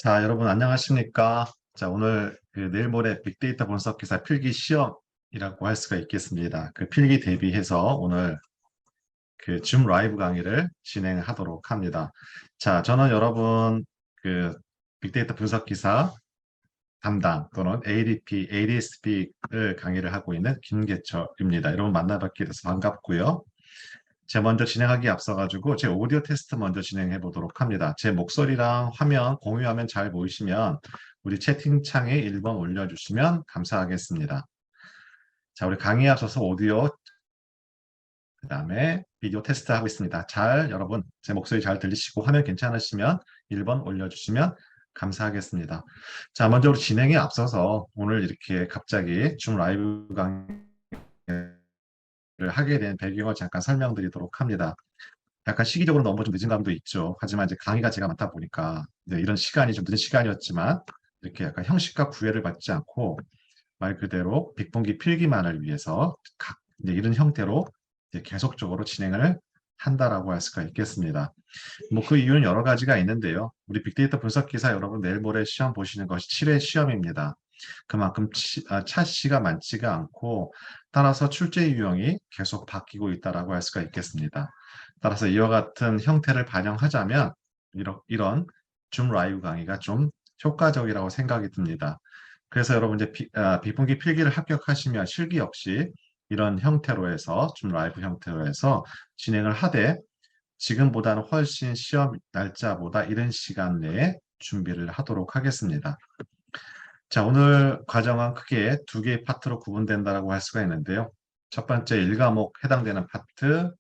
자, 여러분 안녕하십니까? 자, 오늘 내일 모레 빅데이터 분석 기사 필기 시험이라고 할 수가 있겠습니다. 그 필기 대비해서 오늘 줌 라이브 강의를 진행하도록 합니다. 자, 저는 여러분 그 빅데이터 분석 기사 담당 또는 ADP, ADSP를 강의를 하고 있는 김계철입니다. 여러분 만나뵙게 돼서 반갑고요. 제가 먼저 진행하기에 앞서가지고 제 오디오 테스트 먼저 진행해 보도록 합니다. 제 목소리랑 화면 공유하면 잘 보이시면 우리 채팅창에 1번 올려주시면 감사하겠습니다. 자, 우리 강의에 앞서서 오디오 그다음에 비디오 테스트 하고 있습니다. 여러분 제 목소리 잘 들리시고 화면 괜찮으시면 1번 올려주시면 감사하겠습니다. 자, 먼저 우리 진행에 앞서서 오늘 이렇게 갑자기 줌 라이브 강의를 하게 된 배경을 잠깐 설명드리도록 합니다. 약간 시기적으로 너무 좀 늦은 감도 있죠. 하지만 이제 강의가 제가 많다 보니까 이제 이런 시간이 좀 늦은 시간이었지만 이렇게 약간 형식과 구애를 받지 않고 말 그대로 빅분기 필기만을 위해서 이제 이런 형태로 이제 계속적으로 진행을 한다라고 할 수가 있겠습니다. 뭐 그 이유는 여러 가지가 있는데요. 우리 빅데이터 분석 기사 여러분 내일 모레 시험 보시는 것이 7회 시험입니다. 그만큼 차시가 많지가 않고 따라서 출제 유형이 계속 바뀌고 있다라고 할 수가 있겠습니다. 따라서 이와 같은 형태를 반영하자면 이런 줌 라이브 강의가 좀 효과적이라고 생각이 듭니다. 그래서 여러분 이제 비분기 필기를 합격하시면 실기 역시 이런 형태로 해서 줌 라이브 형태로 해서 진행을 하되 지금보다는 훨씬 시험 날짜보다 이른 시간 내에 준비를 하도록 하겠습니다. 자, 오늘 과정은 크게 두 개의 파트로 구분된다라고 할 수가 있는데요. 첫 번째 1과목 해당되는 파트,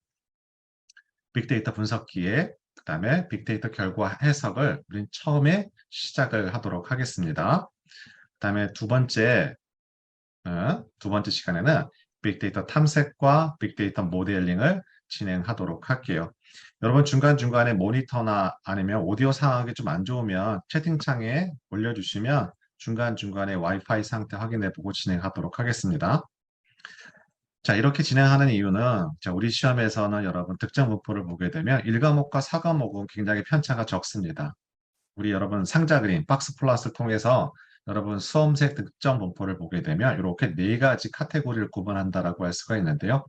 빅데이터 분석기에 그다음에 빅데이터 결과 해석을 우린 처음에 시작을 하도록 하겠습니다. 그다음에 두 번째 시간에는 빅데이터 탐색과 빅데이터 모델링을 진행하도록 할게요. 여러분 중간중간에 모니터나 아니면 오디오 상황이 좀 안 좋으면 채팅창에 올려주시면 중간중간에 와이파이 상태 확인해 보고 진행하도록 하겠습니다. 자, 이렇게 진행하는 이유는 자, 우리 시험에서는 여러분 특정 분포를 보게 되면 1과목과 4과목은 굉장히 편차가 적습니다. 우리 여러분 상자 그림, 박스 플러스를 통해서 여러분 수험생 득점 분포를 보게 되면 이렇게 네 가지 카테고리를 구분한다라고 할 수가 있는데요.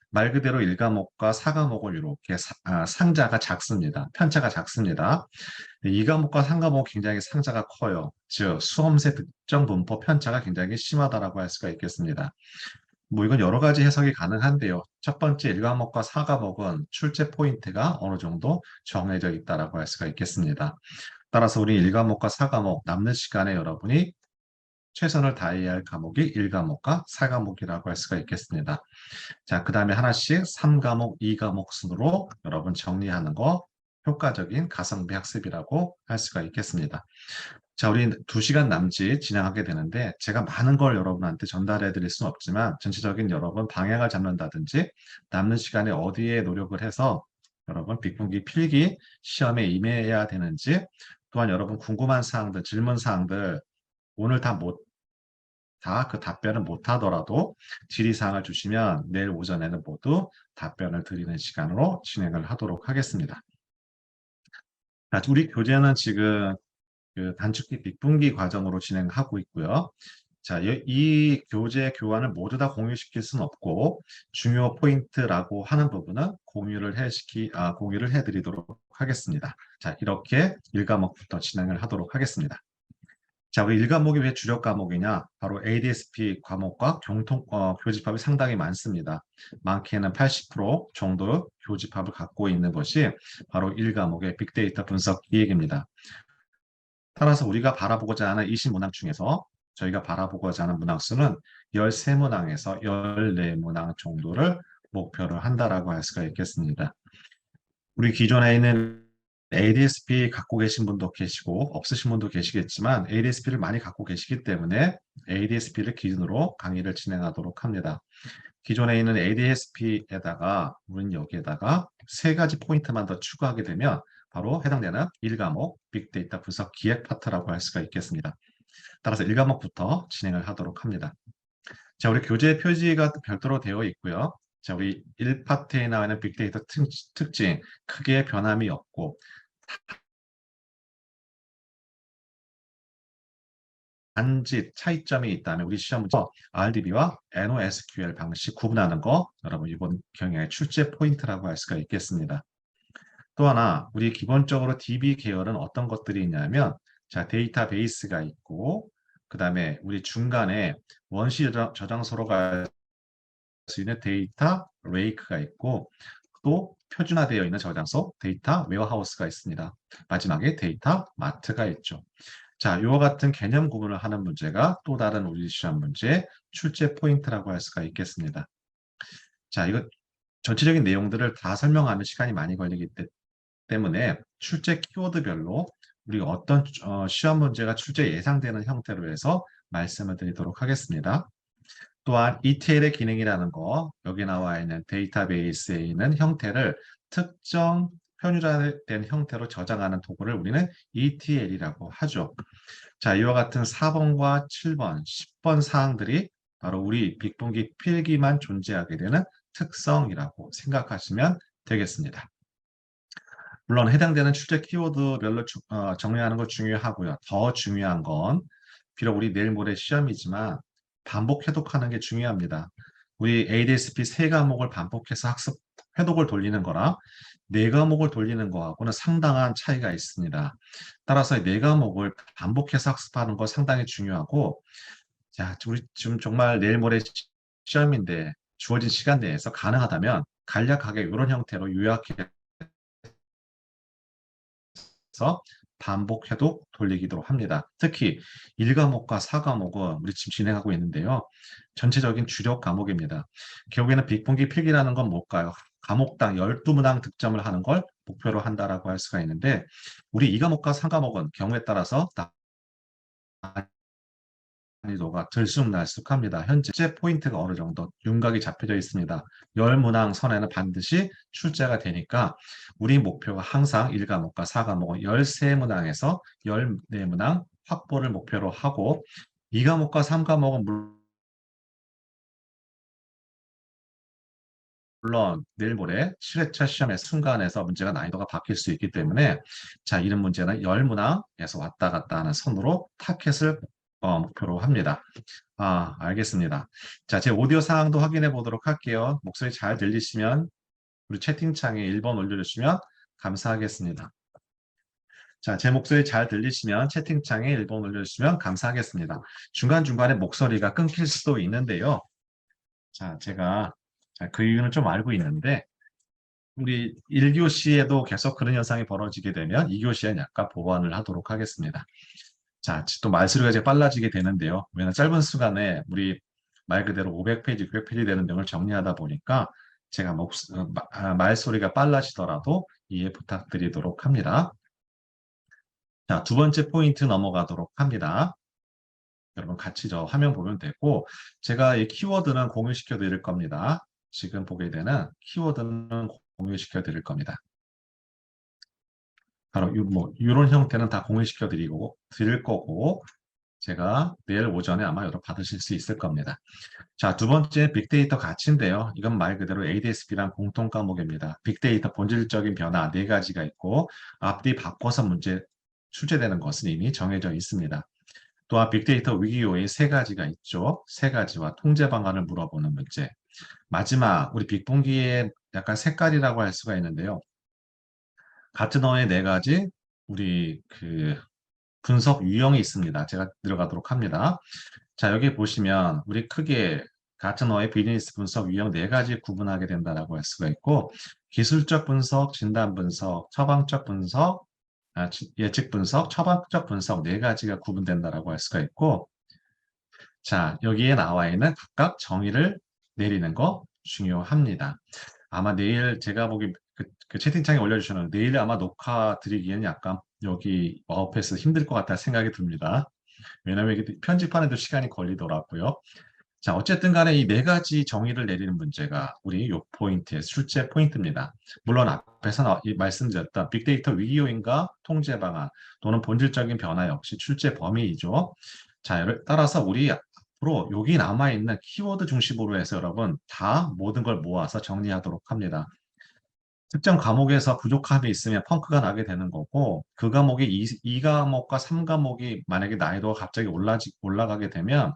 말 그대로 1과목과 4과목은 이렇게 상자가 작습니다. 편차가 작습니다. 2과목과 3과목은 굉장히 상자가 커요. 즉 수험생 득점 분포 편차가 굉장히 심하다라고 할 수가 있겠습니다. 뭐 이건 여러 가지 해석이 가능한데요. 첫 번째 1과목과 4과목은 출제 포인트가 어느 정도 정해져 있다라고 할 수가 있겠습니다. 따라서 우리 1과목과 4과목 남는 시간에 여러분이 최선을 다해야 할 과목이 1과목과 4과목이라고 할 수가 있겠습니다. 자, 그 다음에 하나씩 3과목, 2과목 순으로 여러분 정리하는 거 효과적인 가성비 학습이라고 할 수가 있겠습니다. 자, 우리 2시간 남짓 진행하게 되는데 제가 많은 걸 여러분한테 전달해 드릴 수는 없지만 전체적인 여러분 방향을 잡는다든지 남는 시간에 어디에 노력을 해서 여러분 빅분기 필기 시험에 임해야 되는지 또한 여러분 궁금한 사항들, 질문 사항들 오늘 다 그 답변을 못 하더라도 질의사항을 주시면 내일 오전에는 모두 답변을 드리는 시간으로 진행을 하도록 하겠습니다. 자, 우리 교재는 지금 단축키 빅분기 과정으로 진행하고 있고요. 자, 이 교재 교환을 모두 다 공유시킬 수는 없고 중요 포인트라고 하는 부분은 공유를 해드리도록 하겠습니다. 자, 이렇게 1과목부터 진행을 하도록 하겠습니다. 자, 우리 1과목이 왜 주력 과목이냐? 바로 ADSP 과목과 교집합이 상당히 많습니다. 많게는 80% 정도 교집합을 갖고 있는 것이 바로 1과목의 빅데이터 분석 기획입니다. 따라서 우리가 바라보고자 하는 20문항 중에서 저희가 바라보고자 하는 문항 수는 13문항에서 14문항 정도를 목표로 한다라고 할 수가 있겠습니다. 우리 기존에 있는 ADSP 갖고 계신 분도 계시고 없으신 분도 계시겠지만 ADSP를 많이 갖고 계시기 때문에 ADSP를 기준으로 강의를 진행하도록 합니다. 기존에 있는 ADSP에다가 우리는 여기에다가 세 가지 포인트만 더 추가하게 되면 바로 해당되는 1과목 빅데이터 분석 기획 파트라고 할 수가 있겠습니다. 따라서 1과목부터 진행을 하도록 합니다. 자, 우리 교재 표지가 별도로 되어 있고요. 자, 우리 1파트에 나와 있는 빅데이터 특징 크게 변함이 없고 단지 차이점이 있다면 우리 시험 문제 RDB와 NoSQL 방식 구분하는 거 여러분 이번 경향의 출제 포인트라고 할 수가 있겠습니다. 또 하나 우리 기본적으로 DB 계열은 어떤 것들이 있냐면 자 데이터베이스가 있고 그 다음에 우리 중간에 원시 저장소로 갈 수 있는 데이터 레이크가 있고 또 표준화되어 있는 저장소 데이터 웨어하우스가 있습니다. 마지막에 데이터 마트가 있죠. 자, 이와 같은 개념 구분을 하는 문제가 또 다른 우리 시험 문제 출제 포인트라고 할 수가 있겠습니다. 자, 이거 전체적인 내용들을 다 설명하면 시간이 많이 걸리기 때문에 출제 키워드별로 우리가 어떤 시험 문제가 출제 예상되는 형태로 해서 말씀을 드리도록 하겠습니다. 또한 ETL의 기능이라는 거, 여기 나와 있는 데이터베이스에 있는 형태를 특정 편유자된 형태로 저장하는 도구를 우리는 ETL이라고 하죠. 자, 이와 같은 4번과 7번, 10번 사항들이 바로 우리 빅분기 필기만 존재하게 되는 특성이라고 생각하시면 되겠습니다. 물론 해당되는 출제 키워드별로 정리하는 거 중요하고요. 더 중요한 건 비록 우리 내일 모레 시험이지만 반복 해독하는 게 중요합니다. 우리 ADSP 세 과목을 반복해서 학습 해독을 돌리는 거랑 네 과목을 돌리는 거하고는 상당한 차이가 있습니다. 따라서 네 과목을 반복해서 학습하는 거 상당히 중요하고 자, 우리 지금 정말 내일 모레 시험인데 주어진 시간 내에서 가능하다면 간략하게 이런 형태로 요약해서 반복 해독 돌리기도 합니다. 특히 1과목과 4과목은 우리 지금 진행하고 있는데요. 전체적인 주력 과목입니다. 결국에는 빅분기 필기라는 건 뭘까요? 과목당 12문항 득점을 하는 걸 목표로 한다라고 할 수가 있는데 우리 2과목과 3과목은 경우에 따라서 난이도가 들쑥날쑥합니다. 현재 포인트가 어느 정도 윤곽이 잡혀져 있습니다. 10문항 선에는 반드시 출제가 되니까 우리 목표가 항상 1과목과 4과목은 13문항에서 14문항 확보를 목표로 하고 2과목과 3과목은 물론 내일 모레 7회차 시험의 순간에서 문제가 난이도가 바뀔 수 있기 때문에 자 이런 문제는 10문항에서 왔다 갔다 하는 선으로 타켓을 목표로 합니다. 알겠습니다. 자, 제 오디오 사항도 확인해 보도록 할게요. 목소리 잘 들리시면 우리 채팅창에 1번 올려주시면 감사하겠습니다. 자, 제 목소리 잘 들리시면 채팅창에 1번 올려주시면 감사하겠습니다. 중간중간에 목소리가 끊길 수도 있는데요. 자, 제가 그 이유는 좀 알고 있는데 우리 1교시에도 계속 그런 현상이 벌어지게 되면 2교시엔 약간 보완을 하도록 하겠습니다. 자, 또 말소리가 이제 빨라지게 되는데요. 왜냐하면 짧은 시간에 우리 말 그대로 500페이지, 600페이지 되는 내용을 정리하다 보니까 제가 말소리가 빨라지더라도 이해 부탁드리도록 합니다. 자, 두 번째 포인트 넘어가도록 합니다. 여러분 같이 저 화면 보면 되고 제가 이 키워드는 공유시켜 드릴 겁니다. 지금 보게 되는 키워드는 공유시켜 드릴 겁니다. 바로 이런 형태는 다 공유시켜 드릴 거고 제가 내일 오전에 아마 여러분 받으실 수 있을 겁니다. 자, 두 번째 빅데이터 가치인데요. 이건 말 그대로 ADSB란 공통 과목입니다. 빅데이터 본질적인 변화 네 가지가 있고 앞뒤 바꿔서 문제 출제되는 것은 이미 정해져 있습니다. 또한 빅데이터 위기 요인 세 가지가 있죠. 세 가지와 통제 방안을 물어보는 문제. 마지막 우리 빅분기의 약간 색깔이라고 할 수가 있는데요. 가트너의 네 가지 우리 분석 유형이 있습니다. 제가 들어가도록 합니다. 자, 여기 보시면 우리 크게 가트너의 비즈니스 분석 유형 네 가지 구분하게 된다라고 할 수가 있고 기술적 분석, 진단 분석, 처방적 분석, 예측 분석, 처방적 분석 네 가지가 구분된다라고 할 수가 있고 자, 여기에 나와 있는 각각 정의를 내리는 거 중요합니다. 아마 내일 제가 보기 그 채팅창에 올려주시는 내일 아마 녹화 드리기에는 약간 여기 와우패스 힘들 것 같다 생각이 듭니다. 왜냐하면 이게 편집하는데 시간이 걸리더라고요. 자, 어쨌든 간에 이 네 가지 정의를 내리는 문제가 우리 요 포인트의 출제 포인트입니다. 물론 앞에서 말씀드렸던 빅데이터 위기 요인과 통제 방안 또는 본질적인 변화 역시 출제 범위이죠. 자, 따라서 우리 앞으로 여기 남아있는 키워드 중심으로 해서 여러분 다 모든 걸 모아서 정리하도록 합니다. 특정 과목에서 부족함이 있으면 펑크가 나게 되는 거고 그 과목이 이 과목과 3과목이 만약에 난이도가 갑자기 올라가게 되면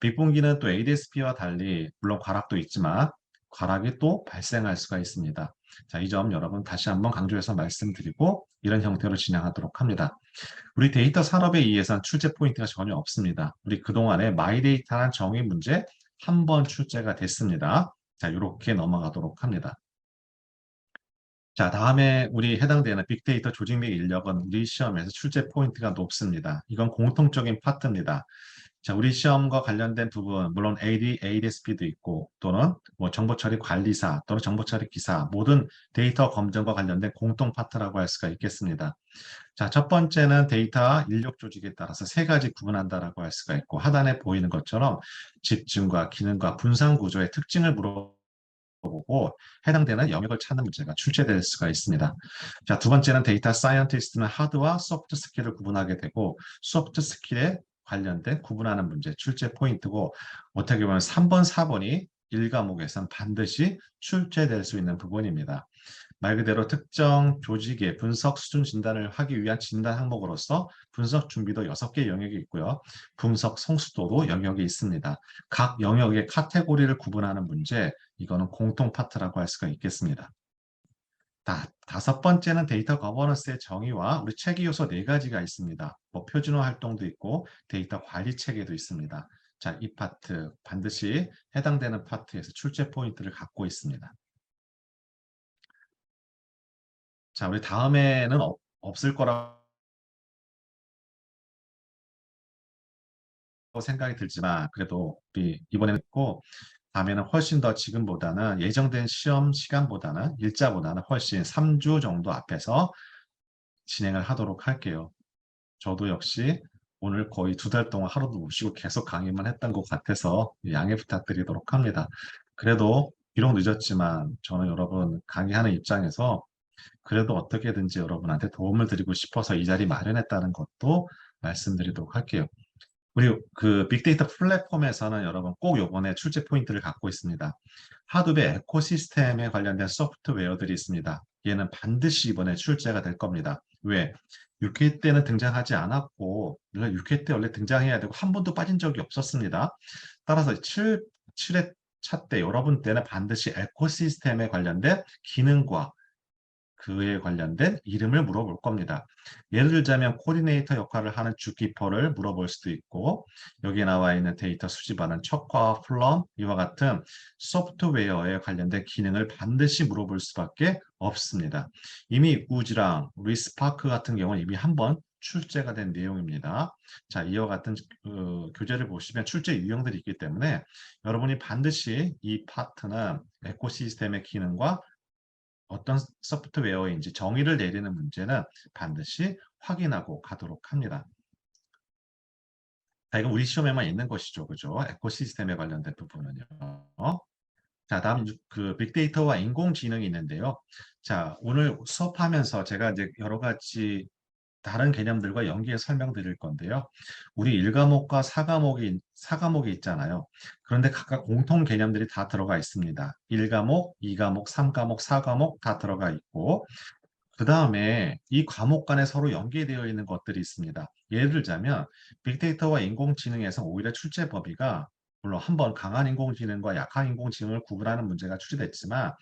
빅분기는 또 ADSP와 달리 물론 과락도 있지만 과락이 또 발생할 수가 있습니다. 자, 이 점 여러분 다시 한번 강조해서 말씀드리고 이런 형태로 진행하도록 합니다. 우리 데이터 산업에 의해서는 출제 포인트가 전혀 없습니다. 우리 그동안에 마이데이터란 정의 문제 한 번 출제가 됐습니다. 자, 이렇게 넘어가도록 합니다. 자, 다음에 우리 해당되는 빅데이터 조직 및 인력은 우리 시험에서 출제 포인트가 높습니다. 이건 공통적인 파트입니다. 자, 우리 시험과 관련된 부분, 물론 ADSP도 있고, 또는 뭐 정보처리 관리사, 또는 정보처리 기사, 모든 데이터 검증과 관련된 공통 파트라고 할 수가 있겠습니다. 자, 첫 번째는 데이터 인력 조직에 따라서 세 가지 구분한다라고 할 수가 있고, 하단에 보이는 것처럼 집중과 기능과 분산 구조의 특징을 물어보고 해당되는 영역을 찾는 문제가 출제될 수가 있습니다. 자, 두 번째는 데이터 사이언티스트는 하드와 소프트 스킬을 구분하게 되고 소프트 스킬에 관련된 구분하는 문제 출제 포인트고 어떻게 보면 3번, 4번이 1과목에선 반드시 출제될 수 있는 부분입니다. 말 그대로 특정 조직의 분석 수준 진단을 하기 위한 진단 항목으로서 분석 준비도 6개 영역이 있고요. 분석 성수도도 영역이 있습니다. 각 영역의 카테고리를 구분하는 문제, 이거는 공통 파트라고 할 수가 있겠습니다. 다섯 번째는 데이터 거버넌스의 정의와 우리 체계 요소 네 가지가 있습니다. 뭐 표준화 활동도 있고 데이터 관리 체계도 있습니다. 자, 이 파트 반드시 해당되는 파트에서 출제 포인트를 갖고 있습니다. 자, 우리 다음에는 없을 거라고 생각이 들지만 그래도 우리 이번에는 있고 다음에는 훨씬 더 지금보다는 예정된 시험 시간보다는 일자보다는 훨씬 3주 정도 앞에서 진행을 하도록 할게요. 저도 역시 오늘 거의 2달 동안 하루도 못 쉬고 계속 강의만 했던 것 같아서 양해 부탁드리도록 합니다. 그래도 비록 늦었지만 저는 여러분 강의하는 입장에서 그래도 어떻게든지 여러분한테 도움을 드리고 싶어서 이 자리 마련했다는 것도 말씀드리도록 할게요. 우리 그 빅데이터 플랫폼에서는 여러분 꼭 요번에 출제 포인트를 갖고 있습니다. 하드웨어 에코시스템에 관련된 소프트웨어들이 있습니다. 얘는 반드시 이번에 출제가 될 겁니다. 왜? 6회 때는 등장하지 않았고, 물론 6회 때 원래 등장해야 되고 한 번도 빠진 적이 없었습니다. 따라서 7회 차 때 여러분 때는 반드시 에코시스템에 관련된 기능과 그에 관련된 이름을 물어볼 겁니다. 예를 들자면 코디네이터 역할을 하는 주키퍼를 물어볼 수도 있고 여기에 나와 있는 데이터 수집하는 척과 플럼 이와 같은 소프트웨어에 관련된 기능을 반드시 물어볼 수밖에 없습니다. 이미 우지랑 리스파크 같은 경우는 이미 한번 출제가 된 내용입니다. 자, 이와 같은 교재를 보시면 출제 유형들이 있기 때문에 여러분이 반드시 이 파트는 에코시스템의 기능과 어떤 소프트웨어인지 정의를 내리는 문제는 반드시 확인하고 가도록 합니다. 자, 이건 우리 시험에만 있는 것이죠. 그죠? 에코시스템에 관련된 부분은요. 자, 다음 그 빅데이터와 인공지능이 있는데요. 자, 오늘 수업하면서 제가 이제 여러 가지 다른 개념들과 연계해 설명드릴 건데요. 우리 1과목과 4과목이 있잖아요. 그런데 각각 공통 개념들이 다 들어가 있습니다. 1과목, 2과목, 3과목, 4과목 다 들어가 있고 그 다음에 이 과목 간에 서로 연계되어 있는 것들이 있습니다. 예를 들자면 빅데이터와 인공지능에서 오히려 출제 범위가 물론 한번 강한 인공지능과 약한 인공지능을 구분하는 문제가 출제됐지만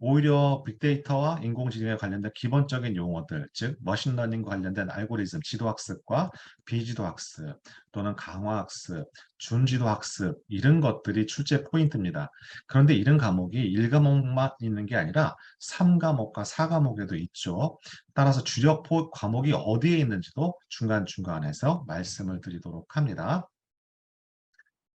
오히려 빅데이터와 인공지능에 관련된 기본적인 용어들, 즉 머신러닝과 관련된 알고리즘, 지도학습과 비지도학습 또는 강화학습, 준지도학습 이런 것들이 출제 포인트입니다. 그런데 이런 과목이 1과목만 있는 게 아니라 3과목과 4과목에도 있죠. 따라서 주력 과목이 어디에 있는지도 중간중간에서 말씀을 드리도록 합니다.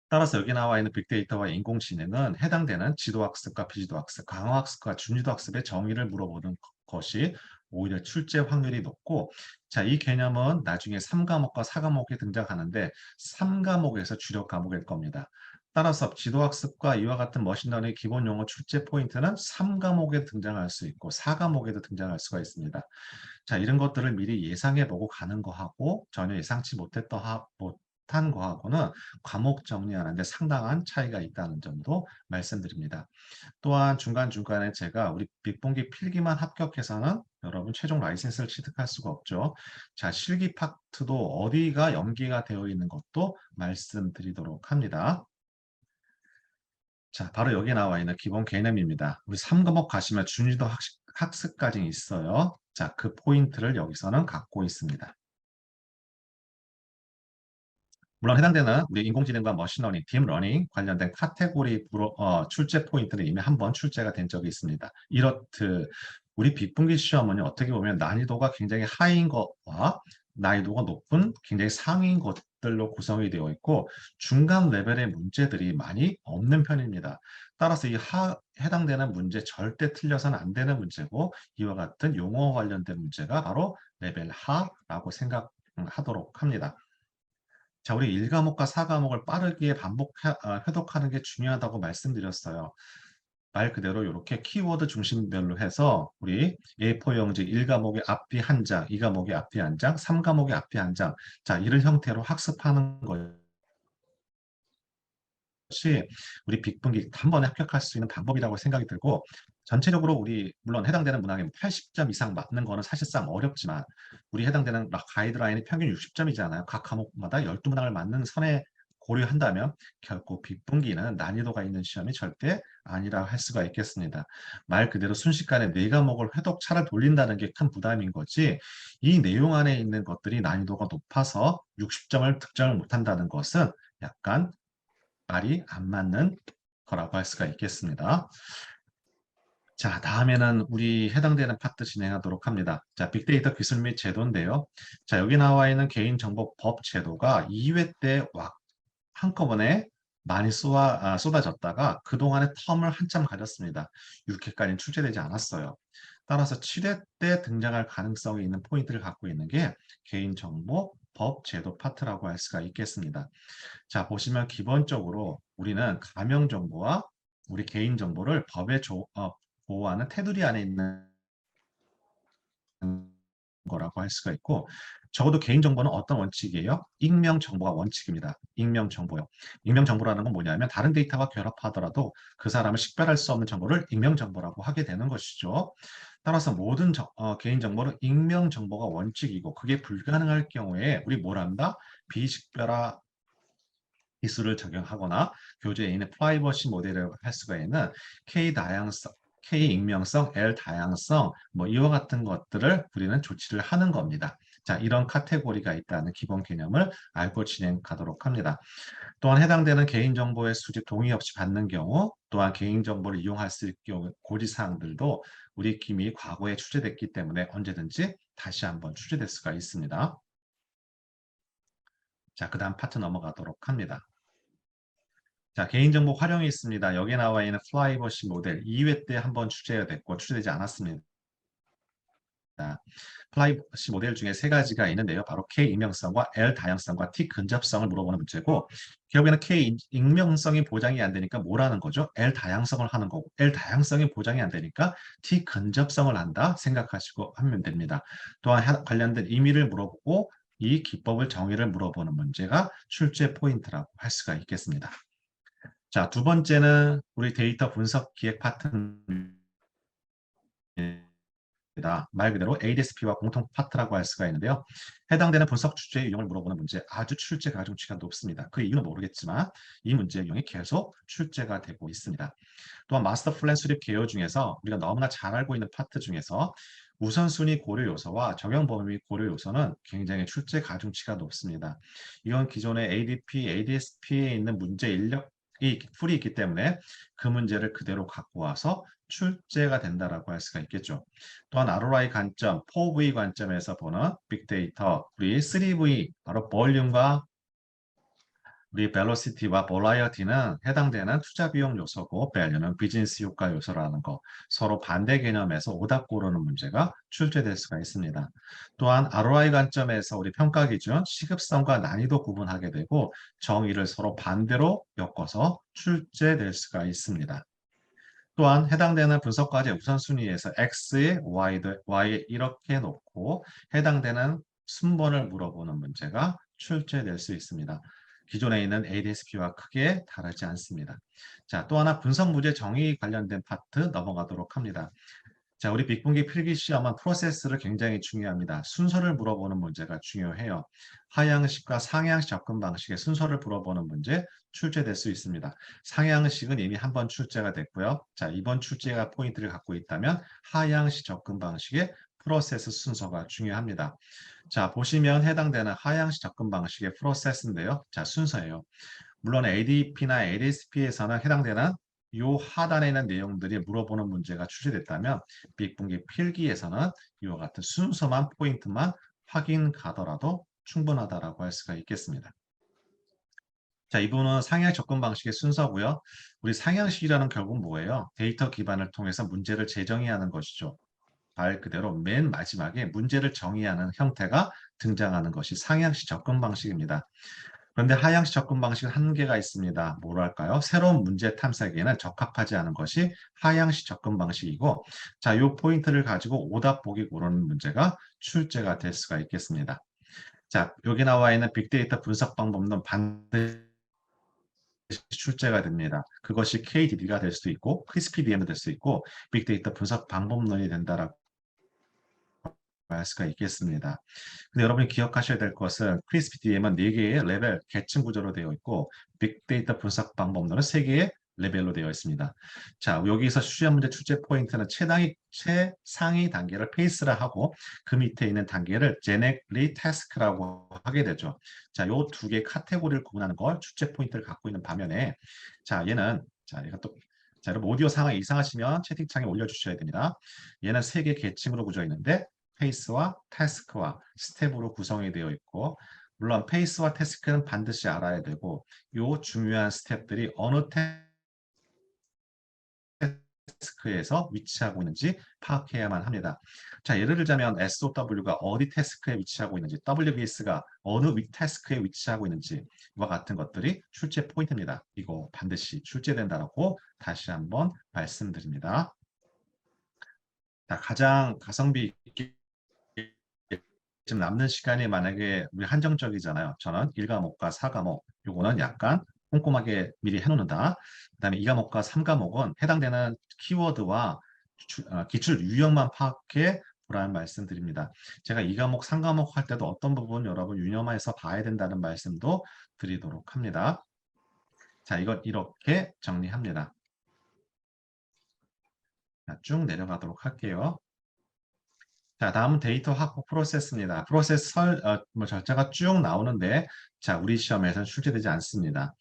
따라서 여기 나와 있는 빅데이터와 인공지능은 해당되는 지도학습과 비지도학습, 강화학습과 준지도학습의 정의를 물어보는 것이 오히려 출제 확률이 높고 자, 이 개념은 나중에 3과목과 4과목에 등장하는데 3과목에서 주력 과목일 겁니다. 따라서 지도학습과 이와 같은 머신러닝 기본 용어 출제 포인트는 3과목에 등장할 수 있고 4과목에도 등장할 수가 있습니다. 자, 이런 것들을 미리 예상해 보고 가는 거하고 전혀 예상치 못했던 비슷한 거하고는 과목 정리하는데 상당한 차이가 있다는 점도 말씀드립니다. 또한 중간중간에 제가 우리 빅본기 필기만 합격해서는 여러분 최종 라이센스를 취득할 수가 없죠. 자, 실기 파트도 어디가 연계가 되어 있는 것도 말씀드리도록 합니다. 자, 바로 여기 나와 있는 기본 개념입니다. 우리 3과목 가시면 준위도 학습까지 있어요. 자, 그 포인트를 여기서는 갖고 있습니다. 물론 해당되는 우리 인공지능과 머신러닝, 딥러닝 관련된 카테고리 출제 포인트는 이미 한번 출제가 된 적이 있습니다. 이렇듯 우리 빅분기 시험은 어떻게 보면 난이도가 굉장히 하이인 것과 난이도가 높은 굉장히 상위인 것들로 구성이 되어 있고 중간 레벨의 문제들이 많이 없는 편입니다. 따라서 해당되는 문제 절대 틀려서는 안 되는 문제고 이와 같은 용어 관련된 문제가 바로 레벨 하라고 생각하도록 합니다. 자, 우리 1과목과 4과목을 빠르게 회독하는 게 중요하다고 말씀드렸어요. 말 그대로 이렇게 키워드 중심별로 해서 우리 A4 용지 1과목의 앞뒤 한 장, 2과목의 앞뒤 한 장, 3과목의 앞뒤 한 장. 자, 이런 형태로 학습하는 것이 우리 빅분기 한 번에 합격할 수 있는 방법이라고 생각이 들고 전체적으로 우리 물론 해당되는 문항에 80점 이상 맞는 거는 사실상 어렵지만 우리 해당되는 가이드라인이 평균 60점이잖아요. 각 과목마다 12문항을 맞는 선에 고려한다면 결코 빅분기는 난이도가 있는 시험이 절대 아니라 할 수가 있겠습니다. 말 그대로 순식간에 네 과목을 회독차를 돌린다는 게 큰 부담인 거지 이 내용 안에 있는 것들이 난이도가 높아서 60점을 득점을 못한다는 것은 약간 말이 안 맞는 거라고 할 수가 있겠습니다. 자, 다음에는 우리 해당되는 파트 진행하도록 합니다. 자, 빅데이터 기술 및 제도인데요. 자, 여기 나와 있는 개인정보법 제도가 2회 때 한꺼번에 많이 쏟아졌다가 그동안의 텀을 한참 가졌습니다. 6회까지는 출제되지 않았어요. 따라서 7회 때 등장할 가능성이 있는 포인트를 갖고 있는 게 개인정보법 제도 파트라고 할 수가 있겠습니다. 자, 보시면 기본적으로 우리는 가명정보와 우리 개인정보를 보호하는 테두리 안에 있는 거라고 할 수가 있고 적어도 개인정보는 어떤 원칙이에요? 익명정보가 원칙입니다. 익명정보요. 익명정보라는 건 뭐냐면 다른 데이터와 결합하더라도 그 사람을 식별할 수 없는 정보를 익명정보라고 하게 되는 것이죠. 따라서 모든 개인정보는 익명정보가 원칙이고 그게 불가능할 경우에 우리 뭘 한다? 비식별화 기술을 적용하거나 교재에 있는 프라이버시 모델을 할 수가 있는 K 익명성, L 다양성, 뭐 이와 같은 것들을 우리는 조치를 하는 겁니다. 자, 이런 카테고리가 있다는 기본 개념을 알고 진행하도록 합니다. 또한 해당되는 개인정보의 수집 동의 없이 받는 경우, 또한 개인정보를 이용할 수 있는 경우 고지사항들도 우리 이미 과거에 출제됐기 때문에 언제든지 다시 한번 출제될 수가 있습니다. 자, 그 다음 파트 넘어가도록 합니다. 자, 개인정보 활용이 있습니다. 여기에 나와 있는 프라이버시 모델 2회 때 한번 출제가 됐고 출제되지 않았습니다. 프라이버시 모델 중에 세 가지가 있는데요. 바로 K 익명성과 L 다양성과 T 근접성을 물어보는 문제고 결국에는 K 익명성이 보장이 안 되니까 뭘 하는 거죠? L 다양성을 하는 거고 L 다양성이 보장이 안 되니까 T 근접성을 한다 생각하시고 하면 됩니다. 또한 관련된 의미를 물어보고 이 기법을 정의를 물어보는 문제가 출제 포인트라고 할 수가 있겠습니다. 자, 두 번째는 우리 데이터 분석 기획 파트입니다. 말 그대로 ADSP와 공통 파트라고 할 수가 있는데요. 해당되는 분석 주제의 유형을 물어보는 문제 아주 출제 가중치가 높습니다. 그 이유는 모르겠지만 이 문제 유형이 계속 출제가 되고 있습니다. 또한 마스터 플랜 수립 개요 중에서 우리가 너무나 잘 알고 있는 파트 중에서 우선순위 고려 요소와 적용 범위 고려 요소는 굉장히 출제 가중치가 높습니다. 이건 기존의 ADP, ADSP에 있는 문제 인력이 풀이 있기 때문에 그 문제를 그대로 갖고 와서 출제가 된다라고 할 수가 있겠죠. 또한 ROI 관점, 4V 관점에서 보는 빅데이터, 우리 3V, 바로 볼륨과 우리 벨로시티와 볼라이어티는 해당되는 투자 비용 요소고 밸류는 비즈니스 효과 요소라는 거 서로 반대 개념에서 오답 고르는 문제가 출제될 수가 있습니다. 또한 ROI 관점에서 우리 평가 기준 시급성과 난이도 구분하게 되고 정의를 서로 반대로 엮어서 출제될 수가 있습니다. 또한 해당되는 분석 과제 우선순위에서 X에 Y에 이렇게 놓고 해당되는 순번을 물어보는 문제가 출제될 수 있습니다. 기존에 있는 ADSP와 크게 다르지 않습니다. 자, 또 하나 분석 문제 정의 관련된 파트 넘어가도록 합니다. 자, 우리 빅분기 필기 시험은 프로세스를 굉장히 중요합니다. 순서를 물어보는 문제가 중요해요. 하향식과 상향식 접근 방식의 순서를 물어보는 문제 출제될 수 있습니다. 상향식은 이미 한 번 출제가 됐고요. 자, 이번 출제가 포인트를 갖고 있다면 하향식 접근 방식의 프로세스 순서가 중요합니다. 자, 보시면 해당되는 하향식 접근 방식의 프로세스인데요. 자, 순서예요. 물론 ADP나 ADSP에서는 해당되는 요 하단에 있는 내용들이 물어보는 문제가 출제됐다면 빅분기 필기에서는 이와 같은 순서만 포인트만 확인 가더라도 충분하다라고 할 수가 있겠습니다. 자, 이분은 상향 접근 방식의 순서고요. 우리 상향식이라는 결국은 뭐예요? 데이터 기반을 통해서 문제를 재정의하는 것이죠. 말 그대로 맨 마지막에 문제를 정의하는 형태가 등장하는 것이 상향식 접근 방식입니다. 그런데 하향식 접근 방식은 한계가 있습니다. 뭐랄까요? 새로운 문제 탐색에는 적합하지 않은 것이 하향식 접근 방식이고, 자, 이 포인트를 가지고 오답 보기 고르는 문제가 출제가 될 수가 있겠습니다. 자, 여기 나와 있는 빅데이터 분석 방법론 반드시 출제가 됩니다. 그것이 KDB가 될 수도 있고, 크리스피DM이 될 수 있고, 빅데이터 분석 방법론이 된다라고 할 수가 있겠습니다. 근데 여러분이 기억하셔야 될 것은 크리스피DM은 4개의 레벨 계층 구조로 되어 있고 빅데이터 분석 방법론은 3개의 레벨로 되어 있습니다. 자, 여기서 시험 문제 출제 포인트는 최상위 단계를 페이스라 하고 그 밑에 있는 단계를 제네릭 태스크라고 하게 되죠. 자, 요 두 개 카테고리를 구분하는 걸 출제 포인트를 갖고 있는 반면에 자, 얘는 자, 얘가 또 자, 여러분 오디오 상황이 이상하시면 채팅창에 올려주셔야 됩니다. 얘는 3개 계층으로 구조 있는데 페이스와 태스크와 스텝으로 구성이 되어 있고 물론 페이스와 태스크는 반드시 알아야 되고 요 중요한 스텝들이 어느 태스크에서 위치하고 있는지 파악해야만 합니다. 자, 예를 들자면 SOW가 어디 태스크에 위치하고 있는지, WBS가 어느 태스크에 위치하고 있는지 와 같은 것들이 출제 포인트입니다. 이거 반드시 출제된다고 다시 한번 말씀드립니다. 자, 가장 가성비 있게 지금 남는 시간이 만약에 우리 한정적이잖아요. 저는 1과목과 4과목, 요거는 약간 꼼꼼하게 미리 해놓는다. 그다음에 2과목과 3과목은 해당되는 키워드와 기출 유형만 파악해 보라는 말씀드립니다. 제가 2과목, 3과목 할 때도 어떤 부분 여러분 유념해서 봐야 된다는 말씀도 드리도록 합니다. 자, 이건 이렇게 정리합니다. 자, 쭉 내려가도록 할게요. 자, 다음은 데이터 확보 프로세스입니다. 프로세스 절차가 쭉 나오는데, 자, 우리 시험에서는 출제되지 않습니다.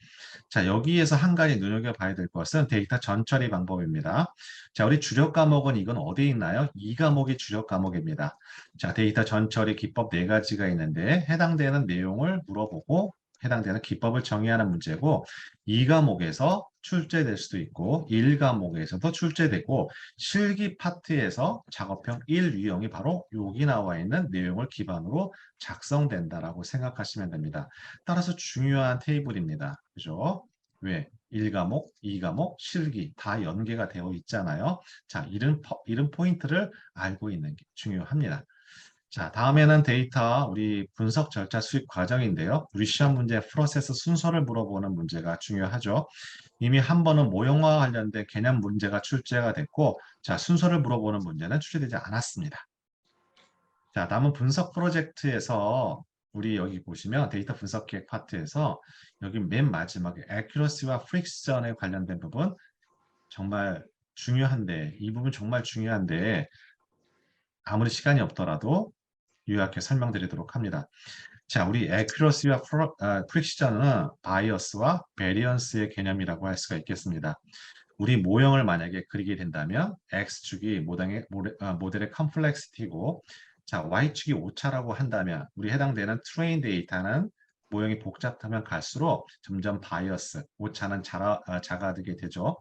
자, 여기에서 한 가지 눈여겨봐야 될 것은 데이터 전처리 방법입니다. 자, 우리 주력 과목은 이건 어디에 있나요? 이 과목이 주력 과목입니다. 자, 데이터 전처리 기법 4가지가 있는데, 해당되는 내용을 물어보고, 해당되는 기법을 정의하는 문제고, 이 과목에서 출제될 수도 있고, 1과목에서도 출제되고, 실기 파트에서 작업형 1 유형이 바로 여기 나와 있는 내용을 기반으로 작성된다라고 생각하시면 됩니다. 따라서 중요한 테이블입니다. 그죠? 왜? 1과목, 2과목, 실기 다 연계가 되어 있잖아요. 자, 이런 포인트를 알고 있는 게 중요합니다. 자, 다음에는 데이터 우리 분석 절차 수립 과정인데요. 우리 시험 문제 프로세스 순서를 물어보는 문제가 중요하죠. 이미 한 번은 모형화와 관련된 개념 문제가 출제가 됐고, 자, 순서를 물어보는 문제는 출제되지 않았습니다. 자, 다음은 분석 프로젝트에서 우리 여기 보시면 데이터 분석 기획 파트에서 여기 맨 마지막에 accuracy와 friction에 관련된 부분 정말 중요한데, 이 부분 정말 중요한데 아무리 시간이 없더라도 요약해 설명드리도록 합니다. 자, 우리 accuracy와 friction은 bias와 variance의 개념이라고 할 수가 있겠습니다. 우리 모형을 만약에 그리게 된다면 X축이 모델의 컴플렉시티고 자, Y축이 오차라고 한다면 우리 해당되는 트레인 데이터는 모형이 복잡하면 갈수록 점점 바이어스, 오차는 작아지게 되죠.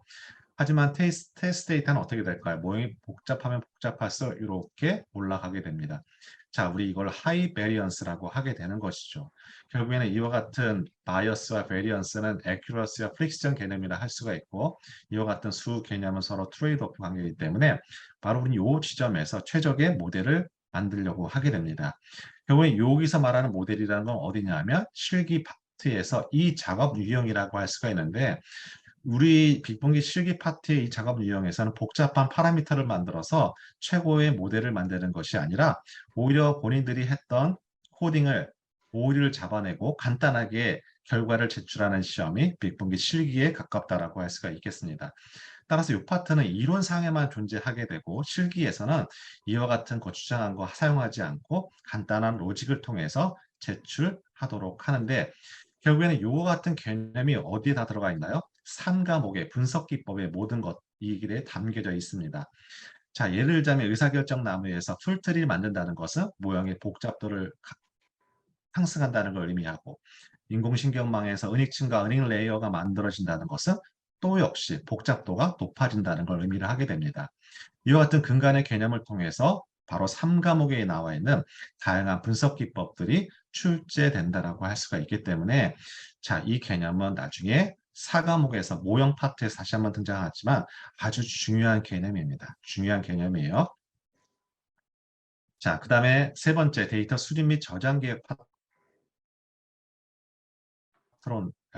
하지만 테스트 데이터는 어떻게 될까요? 모형이 복잡하면 복잡할수록 이렇게 올라가게 됩니다. 자, 우리 이걸 하이 베리언스라고 하게 되는 것이죠. 결국에는 이와 같은 바이어스와 베리언스는 액큐러시와 프릭션 개념이라 할 수가 있고 이와 같은 수 개념은 서로 트레이드오프 관계이기 때문에 바로 우리 이 지점에서 최적의 모델을 만들려고 하게 됩니다. 결국에 여기서 말하는 모델이라는 건 어디냐면 파트에서 이 작업 유형이라고 할 수가 있는데 우리 빅본기 실기 파트의 이 작업 유형에서는 복잡한 파라미터를 만들어서 최고의 모델을 만드는 것이 아니라 오히려 본인들이 했던 코딩을 오류를 잡아내고 간단하게 결과를 제출하는 시험이 빅본기 실기에 가깝다라고 할 수가 있겠습니다. 따라서 이 파트는 이론상에만 존재하게 되고 실기에서는 이와 같은 거추장한 거 사용하지 않고 간단한 로직을 통해서 제출하도록 하는데 결국에는 이와 같은 개념이 어디에 다 들어가 있나요? 3과목의 분석 기법의 모든 것, 이 길에 담겨져 있습니다. 자, 예를 들자면 의사결정 나무에서 풀트리를 만든다는 것은 모형의 복잡도를 상승한다는 걸 의미하고 인공신경망에서 은익층과 은익 레이어가 만들어진다는 것은 또 역시 복잡도가 높아진다는 걸 의미를 하게 됩니다. 이와 같은 근간의 개념을 통해서 바로 3과목에 나와 있는 다양한 분석 기법들이 출제된다라고 할 수가 있기 때문에 자, 이 개념은 나중에 4과목에서 모형 파트에서 다시 한번 등장하지만 아주 중요한 개념입니다. 중요한 개념이에요. 자, 그 다음에 세 번째 데이터 수집 및 저장 계획 파트가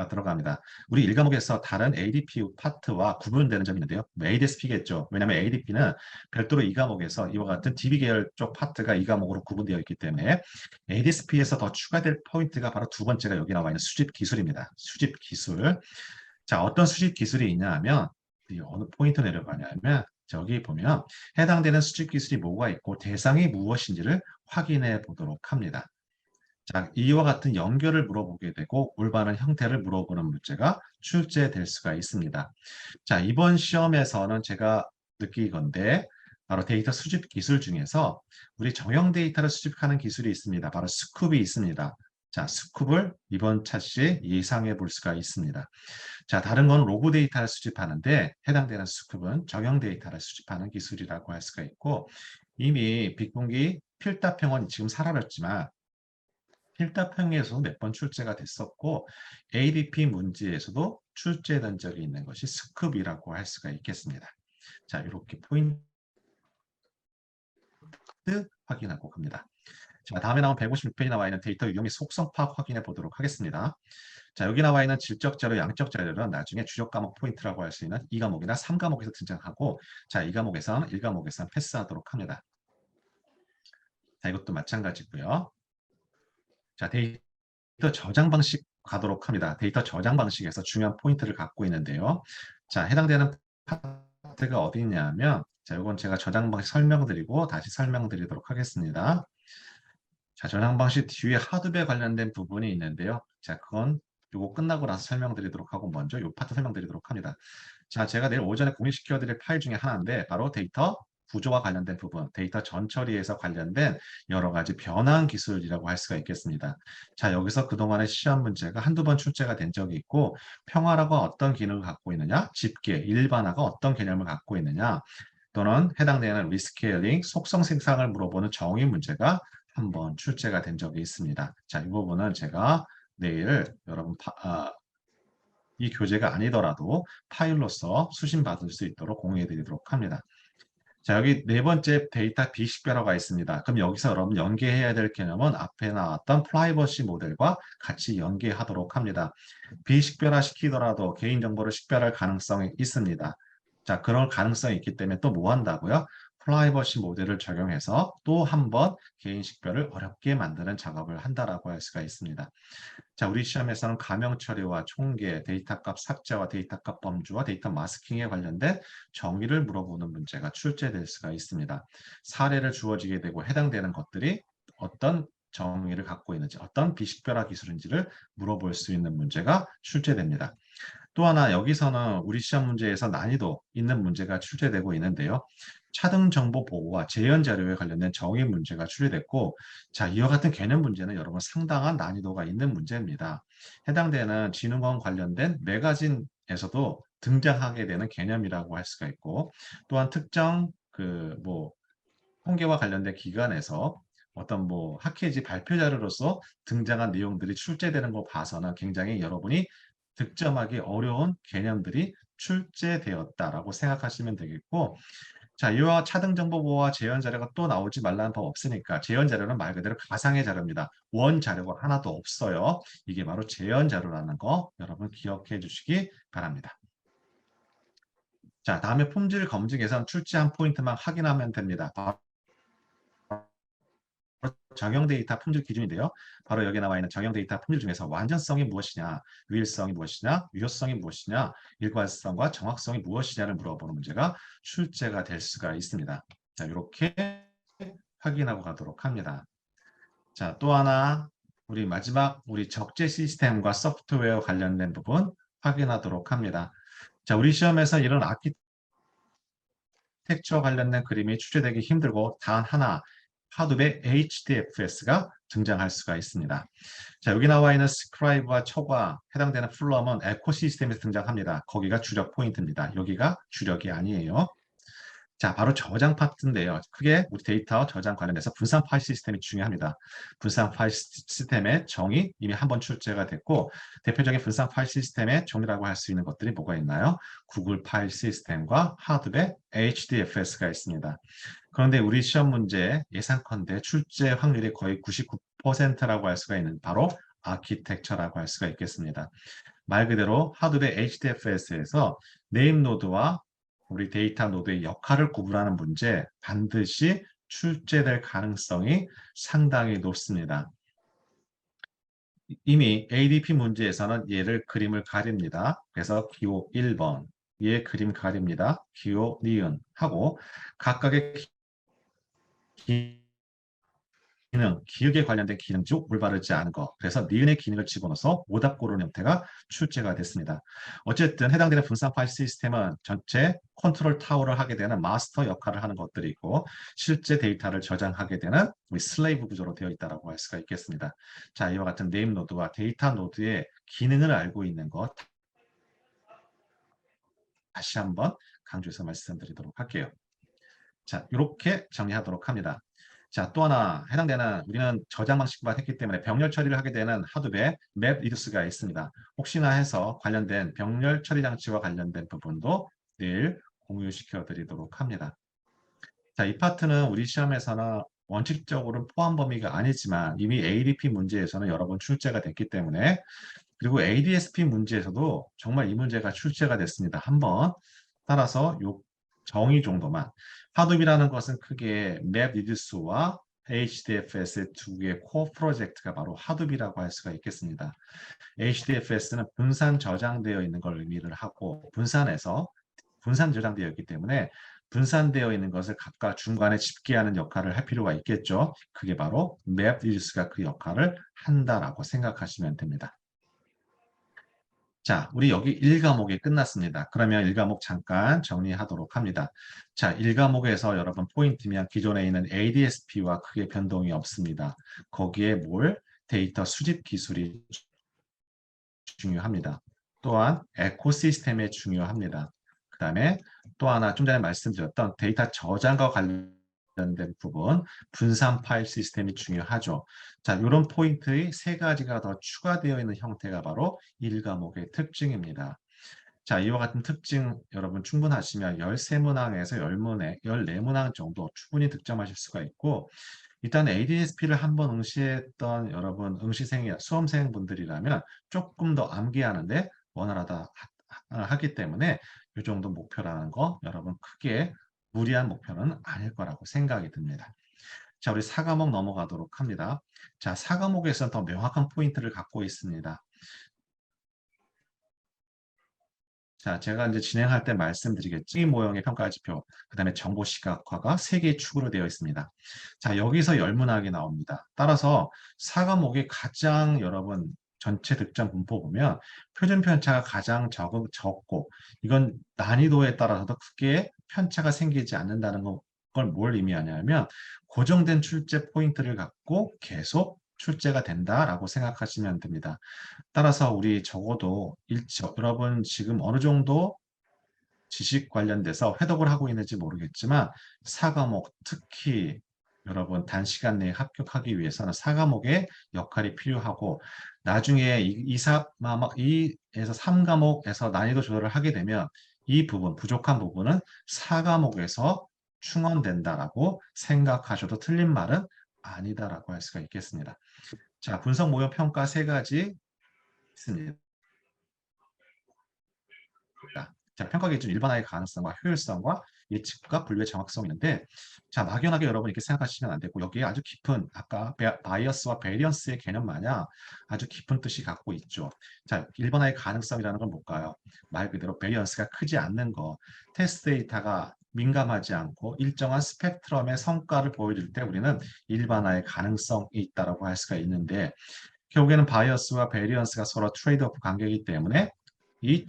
들어갑니다. 우리 1과목에서 다른 ADP 파트와 구분되는 점이 있는데요. ADSP겠죠. 왜냐하면 ADP는 별도로 2과목에서 이와 같은 DB 계열 쪽 파트가 2과목으로 구분되어 있기 때문에 ADSP에서 더 추가될 포인트가 바로 두 번째가 여기 나와 있는 수집 기술입니다. 수집 기술. 자, 어떤 수집 기술이 있냐 하면 이 어느 포인트 내려가냐면 저기 보면 해당되는 수집 기술이 뭐가 있고 대상이 무엇인지를 확인해 보도록 합니다. 자, 이와 같은 연결을 물어보게 되고 올바른 형태를 물어보는 문제가 출제될 수가 있습니다. 자, 이번 시험에서는 제가 느끼건데 바로 데이터 수집 기술 중에서 우리 정형 데이터를 수집하는 기술이 있습니다. 바로 스쿱이 있습니다. 자, 스쿱을 이번 차시에 예상해 볼 수가 있습니다. 자, 다른 건 로그 데이터를 수집하는데 해당되는 스쿱은 정형 데이터를 수집하는 기술이라고 할 수가 있고 이미 빅본기 필답형은 지금 사라졌지만 필답형에서 몇 번 출제가 됐었고 ADP 문제에서도 출제된 적이 있는 것이 스쿱이라고 할 수가 있겠습니다. 자, 이렇게 포인트 확인하고 갑니다. 자, 다음에 나온 156페이지 나와 있는 데이터 유형의 속성 파악 확인해 보도록 하겠습니다. 자, 여기 나와 있는 질적 자료, 양적 자료는 나중에 주력 과목 포인트라고 할 수 있는 2과목이나 3과목에서 등장하고 자, 2과목에서는 1과목에서는 패스하도록 합니다. 자, 이것도 마찬가지고요. 자, 데이터 저장 방식 가도록 합니다. 데이터 저장 방식에서 중요한 포인트를 갖고 있는데요. 자, 해당되는 파트가 어디 있냐면 자, 이건 제가 저장 방식 설명드리고 다시 설명드리도록 하겠습니다. 자, 저장 방식 뒤에 하드웨어 관련된 부분이 있는데요. 자, 그건 요거 끝나고 나서 설명드리도록 하고 먼저 요 파트 설명드리도록 합니다. 자, 제가 내일 오전에 공유시켜드릴 파일 중에 하나인데 바로 데이터 구조와 관련된 부분, 데이터 전처리에서 관련된 여러 가지 변환 기술이라고 할 수가 있겠습니다. 자, 여기서 그동안의 시험 문제가 한두 번 출제가 된 적이 있고 평화라가 어떤 기능을 갖고 있느냐, 집계, 일반화가 어떤 개념을 갖고 있느냐, 또는 해당되는 리스케일링, 속성 생성을 물어보는 정의 문제가 한번 출제가 된 적이 있습니다. 자, 이 부분은 제가 내일 여러분 이 교재가 아니더라도 파일로서 수신받을 수 있도록 공유해 드리도록 합니다. 자, 여기 네 번째 데이터 비식별화가 있습니다. 그럼 여기서 여러분 연계해야 될 개념은 앞에 나왔던 프라이버시 모델과 같이 연계하도록 합니다. 비식별화 시키더라도 개인정보를 식별할 가능성이 있습니다. 자, 그런 가능성이 있기 때문에 또 뭐 한다고요? 프라이버시 모델을 적용해서 또 한 번 개인 식별을 어렵게 만드는 작업을 한다라고 할 수가 있습니다. 자, 우리 시험에서는 가명 처리와 총계, 데이터값 삭제와 데이터값 범주와 데이터 마스킹에 관련된 정의를 물어보는 문제가 출제될 수가 있습니다. 사례를 주어지게 되고 해당되는 것들이 어떤 정의를 갖고 있는지, 어떤 비식별화 기술인지를 물어볼 수 있는 문제가 출제됩니다. 또 하나 여기서는 우리 시험 문제에서 난이도 있는 문제가 출제되고 있는데요. 차등 정보 보호와 재현 자료에 관련된 정의 문제가 출제됐고, 자, 이와 같은 개념 문제는 여러분 상당한 난이도가 있는 문제입니다. 해당되는 진흥원 관련된 매거진에서도 등장하게 되는 개념이라고 할 수가 있고, 또한 특정 통계와 관련된 기관에서 어떤 학회지 발표 자료로서 등장한 내용들이 출제되는 걸 봐서는 굉장히 여러분이 득점하기 어려운 개념들이 출제되었다라고 생각하시면 되겠고 자, 이와 차등 정보 보호와 재현 자료가 또 나오지 말라는 법 없으니까 재현 자료는 말 그대로 가상의 자료입니다. 원 자료가 하나도 없어요. 이게 바로 재현 자료라는 거 여러분 기억해 주시기 바랍니다. 자, 다음에 품질 검증에선 출제한 포인트만 확인하면 됩니다. 바로 적용 데이터 품질 기준인데요. 바로 여기 나와 있는 적용 데이터 품질 중에서 완전성이 무엇이냐, 유일성이 무엇이냐, 유효성이 무엇이냐, 일관성과 정확성이 무엇이냐를 물어보는 문제가 출제가 될 수가 있습니다. 자, 이렇게 확인하고 가도록 합니다. 자, 또 하나 우리 마지막 우리 적재 시스템과 소프트웨어 관련된 부분 확인하도록 합니다. 자, 우리 시험에서 이런 아키텍처 관련된 그림이 출제되기 힘들고 단 하나 하둡의 HDFS가 등장할 수가 있습니다. 자, 여기 나와 있는 스크라이브와 처과 해당되는 플럼은 에코시스템에서 등장합니다. 거기가 주력 포인트입니다. 여기가 주력이 아니에요. 자, 바로 저장 파트인데요. 크게 우리 데이터 저장 관련해서 분산 파일 시스템이 중요합니다. 분산 파일 시스템의 정의 이미 한번 출제가 됐고 대표적인 분산 파일 시스템의 정의라고 할 수 있는 것들이 뭐가 있나요? 구글 파일 시스템과 하드의 HDFS가 있습니다. 그런데 우리 시험 문제 예상컨대 출제 확률이 거의 99%라고 할 수가 있는 바로 아키텍처라고 할 수가 있겠습니다. 말 그대로 하드의 HDFS에서 네임 노드와 우리 데이터 노드의 역할을 구분하는 문제 반드시 출제될 가능성이 상당히 높습니다. 이미 ADP 문제에서는 얘를 그림을 가립니다. 그래서 기호 1번, 얘 그림 가립니다. 기호 니은 하고 각각의 기능, 기억에 관련된 기능 중 올바르지 않은 것. 그래서 니은의 기능을 집어넣어서 오답 고르는 형태가 출제가 됐습니다. 어쨌든 해당되는 분산 파일 시스템은 전체 컨트롤 타워를 하게 되는 마스터 역할을 하는 것들이 있고 실제 데이터를 저장하게 되는 우리 슬레이브 구조로 되어 있다고 할 수가 있겠습니다. 자, 이와 같은 네임 노드와 데이터 노드의 기능을 알고 있는 것 다시 한번 강조해서 말씀드리도록 할게요. 자, 이렇게 정리하도록 합니다. 자, 또 하나 해당되는 우리는 저장 방식만 했기 때문에 병렬 처리를 하게 되는 하드웨어 맵 리듀스가 있습니다. 혹시나 해서 관련된 병렬 처리 장치와 관련된 부분도 늘 공유시켜 드리도록 합니다. 자, 이 파트는 우리 시험에서는 원칙적으로 포함 범위가 아니지만 이미 ADP 문제에서는 여러 번 출제가 됐기 때문에 그리고 ADSP 문제에서도 정말 이 문제가 출제가 됐습니다. 한번 따라서 요 정의 정도만 하둡이라는 것은 크게 맵 리듀스와 HDFS의 두 개의 코어 프로젝트가 바로 하둡이라고 할 수가 있겠습니다. HDFS는 분산 저장되어 있는 걸 의미를 하고 분산 저장되어 있기 때문에 분산되어 있는 것을 각각 중간에 집계하는 역할을 할 필요가 있겠죠. 그게 바로 맵 리듀스가 그 역할을 한다라고 생각하시면 됩니다. 자, 우리 여기 1과목이 끝났습니다. 그러면 1과목 잠깐 정리하도록 합니다. 자, 1과목에서 여러분 포인트면 기존에 있는 ADSP와 크게 변동이 없습니다. 거기에 데이터 수집 기술이 중요합니다. 또한 에코시스템이 중요합니다. 그 다음에 또 하나 좀 전에 말씀드렸던 데이터 저장과 관련된 부분, 분산 파일 시스템이 중요하죠. 자, 이런 포인트의 세 가지가 더 추가되어 있는 형태가 바로 1과목의 특징입니다. 자, 이와 같은 특징 여러분 충분하시면 13문항에서 10문항, 14문항 정도 충분히 득점하실 수가 있고 일단 ADSP를 한번 응시했던 여러분 수험생분들이라면 조금 더 암기하는데 원활하다 하기 때문에 이 정도 목표라는 거 여러분 크게 무리한 목표는 아닐 거라고 생각이 듭니다. 자, 우리 4과목 넘어가도록 합니다. 자, 4과목에서는 더 명확한 포인트를 갖고 있습니다. 자, 제가 이제 진행할 때 말씀드리겠지. 모형의 평가 지표, 그 다음에 정보 시각화가 세 개의 축으로 되어 있습니다. 자, 여기서 열문학이 나옵니다. 따라서 4과목이 가장 여러분 전체 득점 분포 보면 표준 편차가 가장 적고 이건 난이도에 따라서도 크게 편차가 생기지 않는다는 걸 뭘 의미하냐면 고정된 출제 포인트를 갖고 계속 출제가 된다라고 생각하시면 됩니다. 따라서 우리 적어도 여러분 지금 어느 정도 지식 관련돼서 회독을 하고 있는지 모르겠지만 4과목 특히 여러분 단시간 내에 합격하기 위해서는 4과목의 역할이 필요하고 나중에 2에서 3과목에서 난이도 조절을 하게 되면 이 부분 부족한 부분은 4과목에서 충원된다라고 생각하셔도 틀린 말은 아니다라고 할 수가 있겠습니다. 자, 분석 모형 평가 세 가지 있습니다. 자, 평가 기준 일반화의 가능성과 효율성과 예측과 분류의 정확성이 있는데, 자, 막연하게 여러분 이렇게 생각하시면 안 되고, 여기에 아주 깊은, 아까 바이어스와 베리언스의 개념 마냥 아주 깊은 뜻이 갖고 있죠. 자, 일반화의 가능성이라는 건 뭘까요? 말 그대로 베리언스가 크지 않는 거, 테스트 데이터가 민감하지 않고 일정한 스펙트럼의 성과를 보여줄 때 우리는 일반화의 가능성이 있다라고 할 수가 있는데, 결국에는 바이어스와 베리언스가 서로 트레이드오프 관계이기 때문에 이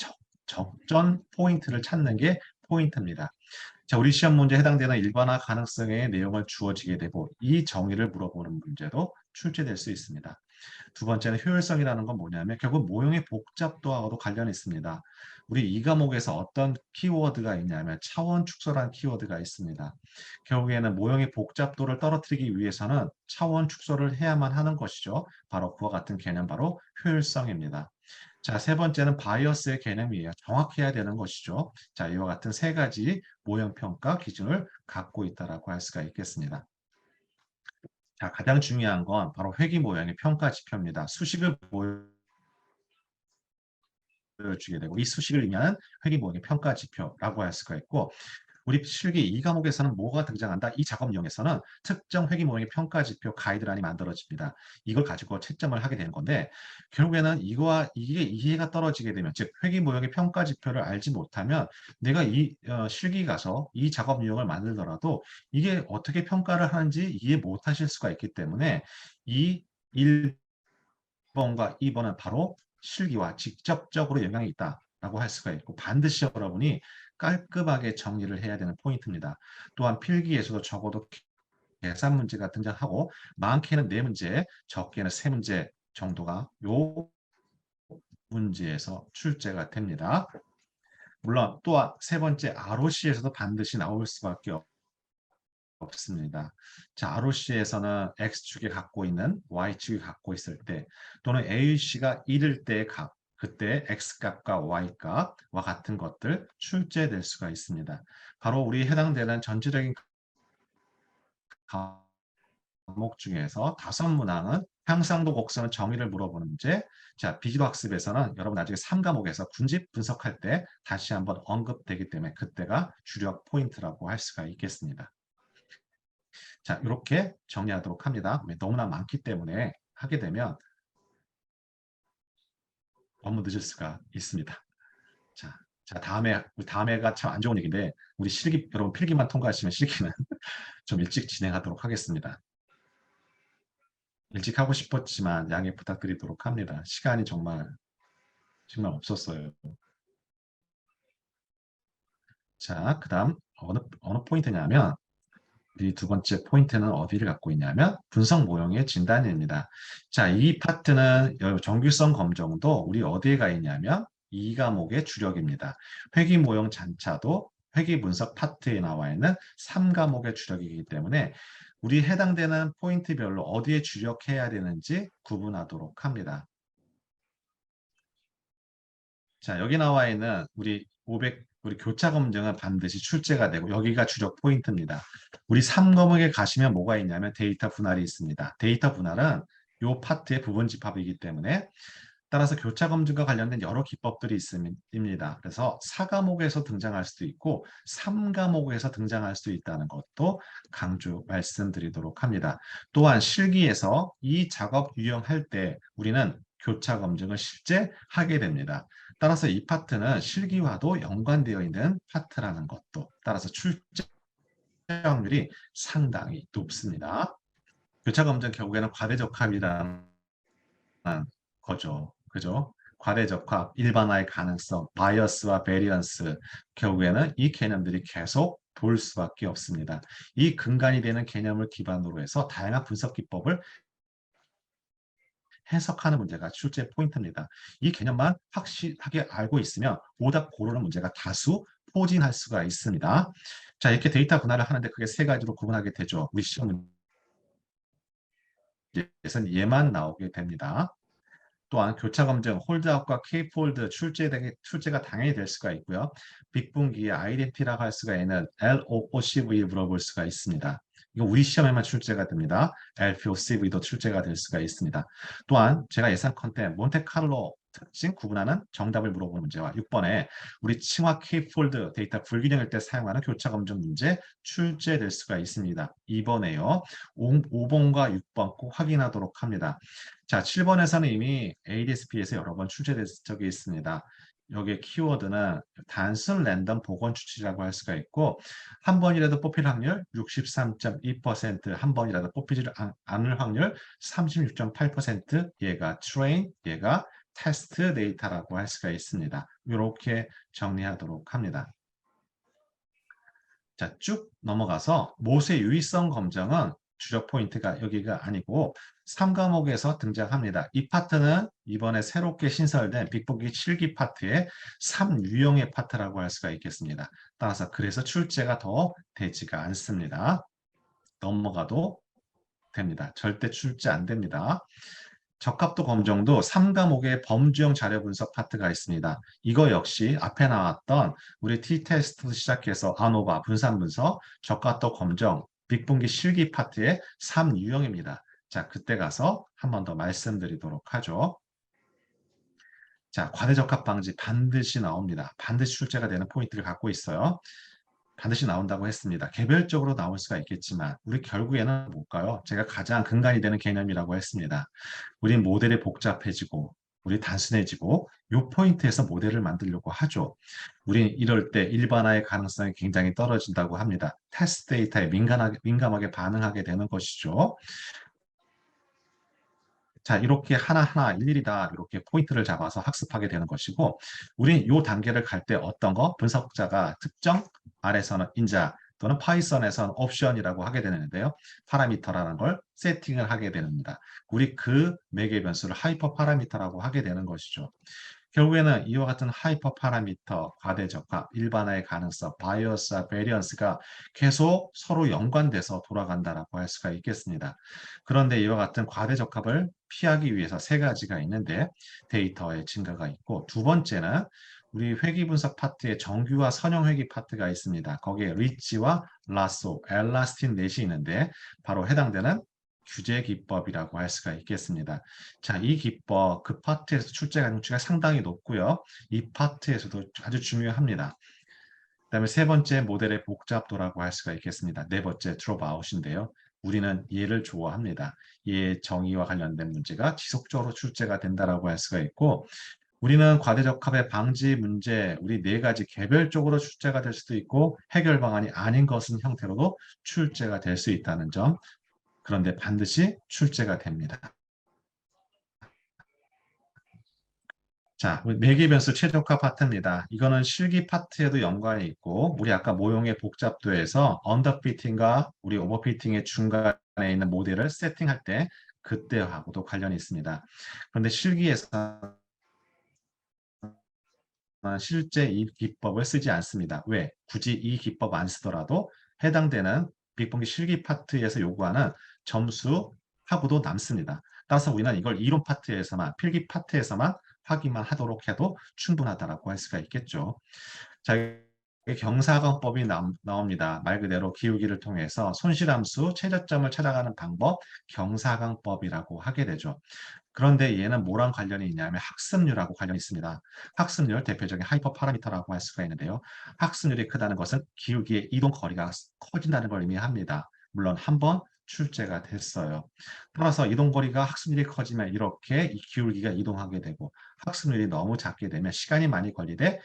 적전 포인트를 찾는 게 포인트입니다. 자, 우리 시험 문제에 해당되는 일반화 가능성의 내용을 주어지게 되고 이 정의를 물어보는 문제도 출제될 수 있습니다. 두 번째는 효율성이라는 건 뭐냐면 결국 모형의 복잡도하고도 관련이 있습니다. 우리 이 과목에서 어떤 키워드가 있냐면 차원 축소라는 키워드가 있습니다. 결국에는 모형의 복잡도를 떨어뜨리기 위해서는 차원 축소를 해야만 하는 것이죠. 바로 그와 같은 개념 바로 효율성입니다. 자, 세 번째는 바이어스의 개념이에요. 정확해야 되는 것이죠. 자, 이와 같은 세 가지 모형 평가 기준을 갖고 있다라고 할 수가 있겠습니다. 자, 가장 중요한 건 바로 회귀 모형의 평가 지표입니다. 수식을 보여주게 되고 이 수식을 의미하는 회귀 모형의 평가 지표라고 할 수가 있고 우리 실기 이 과목에서는 뭐가 등장한다? 이 작업 유형에서는 특정 회귀 모형의 평가 지표 가이드라인이 만들어집니다. 이걸 가지고 채점을 하게 되는 건데 결국에는 이거와 이게 이해가 떨어지게 되면 즉 회귀 모형의 평가 지표를 알지 못하면 내가 이 실기 가서 이 작업 유형을 만들더라도 이게 어떻게 평가를 하는지 이해 못하실 수가 있기 때문에 이 1번과 2번은 바로 실기와 직접적으로 영향이 있다라고 할 수가 있고 반드시 여러분이 깔끔하게 정리를 해야 되는 포인트입니다. 또한 필기에서도 적어도 계산 문제가 등장하고 많게는 4문제, 적게는 3문제 정도가 요 문제에서 출제가 됩니다. 물론 또한 세 번째 ROC에서도 반드시 나올 수밖에 없습니다. 자, ROC에서는 X축이 갖고 있는 Y축이 갖고 있을 때 또는 AC가 1일 때 값, 그때 X값과 Y값과 같은 것들 출제될 수가 있습니다. 바로 우리 해당되는 전체적인 과목 중에서 5문항은 향상도 곡선의 정의를 물어보는 문제. 자, 비지도 학습에서는 여러분 나중에 3과목에서 군집 분석할 때 다시 한번 언급되기 때문에 그때가 주력 포인트라고 할 수가 있겠습니다. 자, 이렇게 정리하도록 합니다. 너무나 많기 때문에 하게 되면 너무 늦을 수가 있습니다. 자, 다음에가 참 안 좋은 얘기인데 우리 실기 여러분 필기만 통과하시면 실기는 좀 일찍 진행하도록 하겠습니다. 일찍 하고 싶었지만 양해 부탁드리도록 합니다. 시간이 정말 없었어요. 자, 그다음 어느 포인트냐면 이 두 번째 포인트는 어디를 갖고 있냐면 분석 모형의 진단입니다. 자, 이 파트는 정규성 검정도 우리 어디에 가 있냐면 이 과목의 주력입니다. 회귀 모형 잔차도 회귀 분석 파트에 나와 있는 3과목의 주력이기 때문에 우리 해당되는 포인트별로 어디에 주력해야 되는지 구분하도록 합니다. 자, 여기 나와 있는 우리 교차 검증은 반드시 출제가 되고 여기가 주력 포인트입니다. 우리 3과목에 가시면 뭐가 있냐면 데이터 분할이 있습니다. 데이터 분할은 이 파트의 부분 집합이기 때문에 따라서 교차 검증과 관련된 여러 기법들이 있습니다. 그래서 4과목에서 등장할 수도 있고 3과목에서 등장할 수도 있다는 것도 강조 말씀드리도록 합니다. 또한 실기에서 이 작업 유형할 때 우리는 교차 검증을 실제 하게 됩니다. 따라서 이 파트는 실기와도 연관되어 있는 파트라는 것도 따라서 출제 확률이 상당히 높습니다. 교차 검증 결국에는 과대적합이라는 거죠. 그죠? 과대적합, 일반화의 가능성, 바이어스와 베리언스 결국에는 이 개념들이 계속 볼 수밖에 없습니다. 이 근간이 되는 개념을 기반으로 해서 다양한 분석 기법을 해석하는 문제가 출제 포인트입니다. 이 개념만 확실하게 알고 있으면 오답 고르는 문제가 다수 포진할 수가 있습니다. 자, 이렇게 데이터 분할을 하는데 크게 세 가지로 구분하게 되죠. 우리 시험 문제에서는 얘만 나오게 됩니다. 또한 교차 검증, 홀드아웃과 케이프 홀드 출제가 당연히 될 수가 있고요. 빅분기의 아이덴티라고 할 수가 있는 LOOCV 물어볼 수가 있습니다. 이거 우리 시험에만 출제가 됩니다. LPOCV도 출제가 될 수가 있습니다. 또한 제가 예상컨대 몬테카를로 특징 구분하는 정답을 물어보는 문제와 6번에 우리 칭화 케이폴드 데이터 불균형일 때 사용하는 교차 검증 문제 출제될 수가 있습니다. 2번에요. 5번과 6번 꼭 확인하도록 합니다. 자, 7번에서는 이미 ADSP에서 여러 번 출제된 적이 있습니다. 여기에 키워드는 단순 랜덤 복원 추치라고 할 수가 있고 한 번이라도 뽑힐 확률 63.2%, 한 번이라도 뽑히지 않을 확률 36.8%, 얘가 트레인, 얘가 테스트 데이터라고 할 수가 있습니다. 이렇게 정리하도록 합니다. 자, 쭉 넘어가서 모세 유의성 검정은 주력 포인트가 여기가 아니고 3과목에서 등장합니다. 이 파트는 이번에 새롭게 신설된 빅보기 7기 파트의 3유형의 파트라고 할 수가 있겠습니다. 따라서 그래서 출제가 더 되지가 않습니다. 넘어가도 됩니다. 절대 출제 안 됩니다. 적합도 검정도 3과목의 범주형 자료 분석 파트가 있습니다. 이거 역시 앞에 나왔던 우리 T테스트 시작해서 아노바, 분산 분석, 적합도 검정, 빅분기 실기 파트의 3유형입니다. 자, 그때 가서 한 번 더 말씀드리도록 하죠. 자, 과대적합 방지 반드시 나옵니다. 반드시 출제가 되는 포인트를 갖고 있어요. 반드시 나온다고 했습니다. 개별적으로 나올 수가 있겠지만 우리 결국에는 뭘까요? 제가 가장 근간이 되는 개념이라고 했습니다. 우리 모델이 복잡해지고 우리 단순해지고 이 포인트에서 모델을 만들려고 하죠. 우리 이럴 때 일반화의 가능성이 굉장히 떨어진다고 합니다. 테스트 데이터에 민감하게 반응하게 되는 것이죠. 자, 이렇게 하나하나 일일이 다 이렇게 포인트를 잡아서 학습하게 되는 것이고, 우리 이 단계를 갈 때 어떤 거? 분석자가 특정, R에서는 인자, 또는 파이썬에서는 옵션이라고 하게 되는데요. 파라미터라는 걸 세팅을 하게 됩니다. 우리 그 매개 변수를 하이퍼 파라미터라고 하게 되는 것이죠. 결국에는 이와 같은 하이퍼 파라미터, 과대적합, 일반화의 가능성, 바이어스와 베리언스가 계속 서로 연관돼서 돌아간다라고 할 수가 있겠습니다. 그런데 이와 같은 과대적합을 피하기 위해서 세 가지가 있는데 데이터의 증가가 있고 두 번째는 우리 회귀 분석 파트에 정규와 선형 회귀 파트가 있습니다. 거기에 리치와 라소, 엘라스틴 넷이 있는데 바로 해당되는 규제 기법이라고 할 수가 있겠습니다. 자, 이 기법 그 파트에서 출제 가능치가 상당히 높고요. 이 파트에서도 아주 중요합니다. 그다음에 세 번째 모델의 복잡도라고 할 수가 있겠습니다. 네 번째 드롭아웃인데요. 우리는 얘를 좋아합니다. 얘의 정의와 관련된 문제가 지속적으로 출제가 된다라고 할 수가 있고 우리는 과대적합의 방지 문제, 우리 네 가지 개별적으로 출제가 될 수도 있고 해결 방안이 아닌 것은 형태로도 출제가 될 수 있다는 점. 그런데 반드시 출제가 됩니다. 자, 매개 변수 최적화 파트입니다. 이거는 실기 파트에도 연관이 있고, 우리 아까 모형의 복잡도에서 언더피팅과 우리 오버피팅의 중간에 있는 모델을 세팅할 때 그때하고도 관련이 있습니다. 그런데 실기에서 실제 이 기법을 쓰지 않습니다. 왜? 굳이 이 기법 안 쓰더라도 해당되는 빅분기 실기 파트에서 요구하는 점수하고도 남습니다. 따라서 우리는 이걸 이론 파트에서만, 필기 파트에서만 확인만 하도록 해도 충분하다라고 할 수가 있겠죠. 자, 경사관법이 나옵니다. 말 그대로 기울기를 통해서 손실함수 최저점을 찾아가는 방법, 경사관법이라고 하게 되죠. 그런데 얘는 뭐랑 관련이 있냐면 학습률하고 관련이 있습니다. 학습률 대표적인 하이퍼 파라미터라고 할 수가 있는데요. 학습률이 크다는 것은 기울기의 이동 거리가 커진다는 걸 의미합니다. 물론 한 번 출제가 됐어요. 따라서 이동 거리가 학습률이 커지면 이렇게 이 기울기가 이동하게 되고 학습률이 너무 작게 되면 시간이 많이 걸리되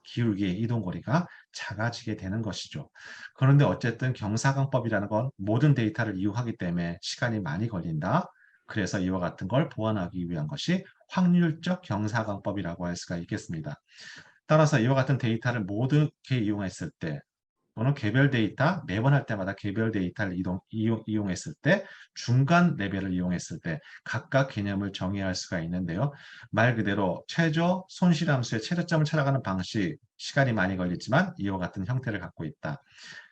기울기의 이동 거리가 작아지게 되는 것이죠. 그런데 어쨌든 경사광법이라는 건 모든 데이터를 이용하기 때문에 시간이 많이 걸린다. 그래서 이와 같은 걸 보완하기 위한 것이 확률적 경사광법이라고 할 수가 있겠습니다. 따라서 이와 같은 데이터를 모두게 이용했을 때 또는 개별 데이터 매번 할 때마다 개별 데이터를 이용했을 때 중간 레벨을 이용했을 때 각각 개념을 정의할 수가 있는데요. 말 그대로 최저 손실함수의 최저점을 찾아가는 방식 시간이 많이 걸리지만 이와 같은 형태를 갖고 있다.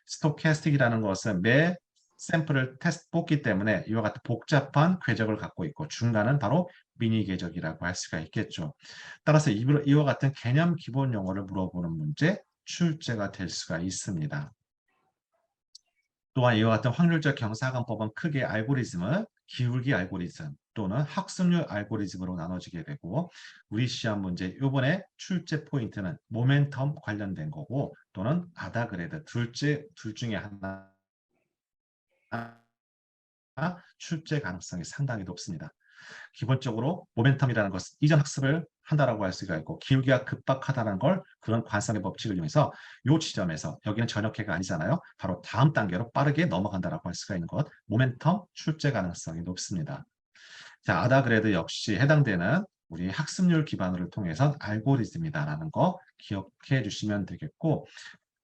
스토캐스틱이라는 것은 매 샘플을 테스트 뽑기 때문에 이와 같은 복잡한 궤적을 갖고 있고 중간은 바로 미니 궤적이라고 할 수가 있겠죠. 따라서 이와 같은 개념 기본 용어를 물어보는 문제 출제가 될 수가 있습니다. 또한 이와 같은 확률적 경사관법은 크게 알고리즘을 기울기 알고리즘 또는 학습률 알고리즘으로 나눠지게 되고 우리 시험 문제 이번에 출제 포인트는 모멘텀 관련된 거고 또는 아다그레드 둘 중에 하나 출제 가능성이 상당히 높습니다. 기본적으로 모멘텀이라는 것은 이전 학습을 한다라고 할 수가 있고 기울기가 급박하다는 걸 그런 관성의 법칙을 이용해서 이 지점에서 여기는 전역해가 아니잖아요. 바로 다음 단계로 빠르게 넘어간다라고 할 수가 있는 것 모멘텀 출제 가능성이 높습니다. 자, 아다그레드 역시 해당되는 우리 학습률 기반을 통해서 알고리즘이다라는 거 기억해 주시면 되겠고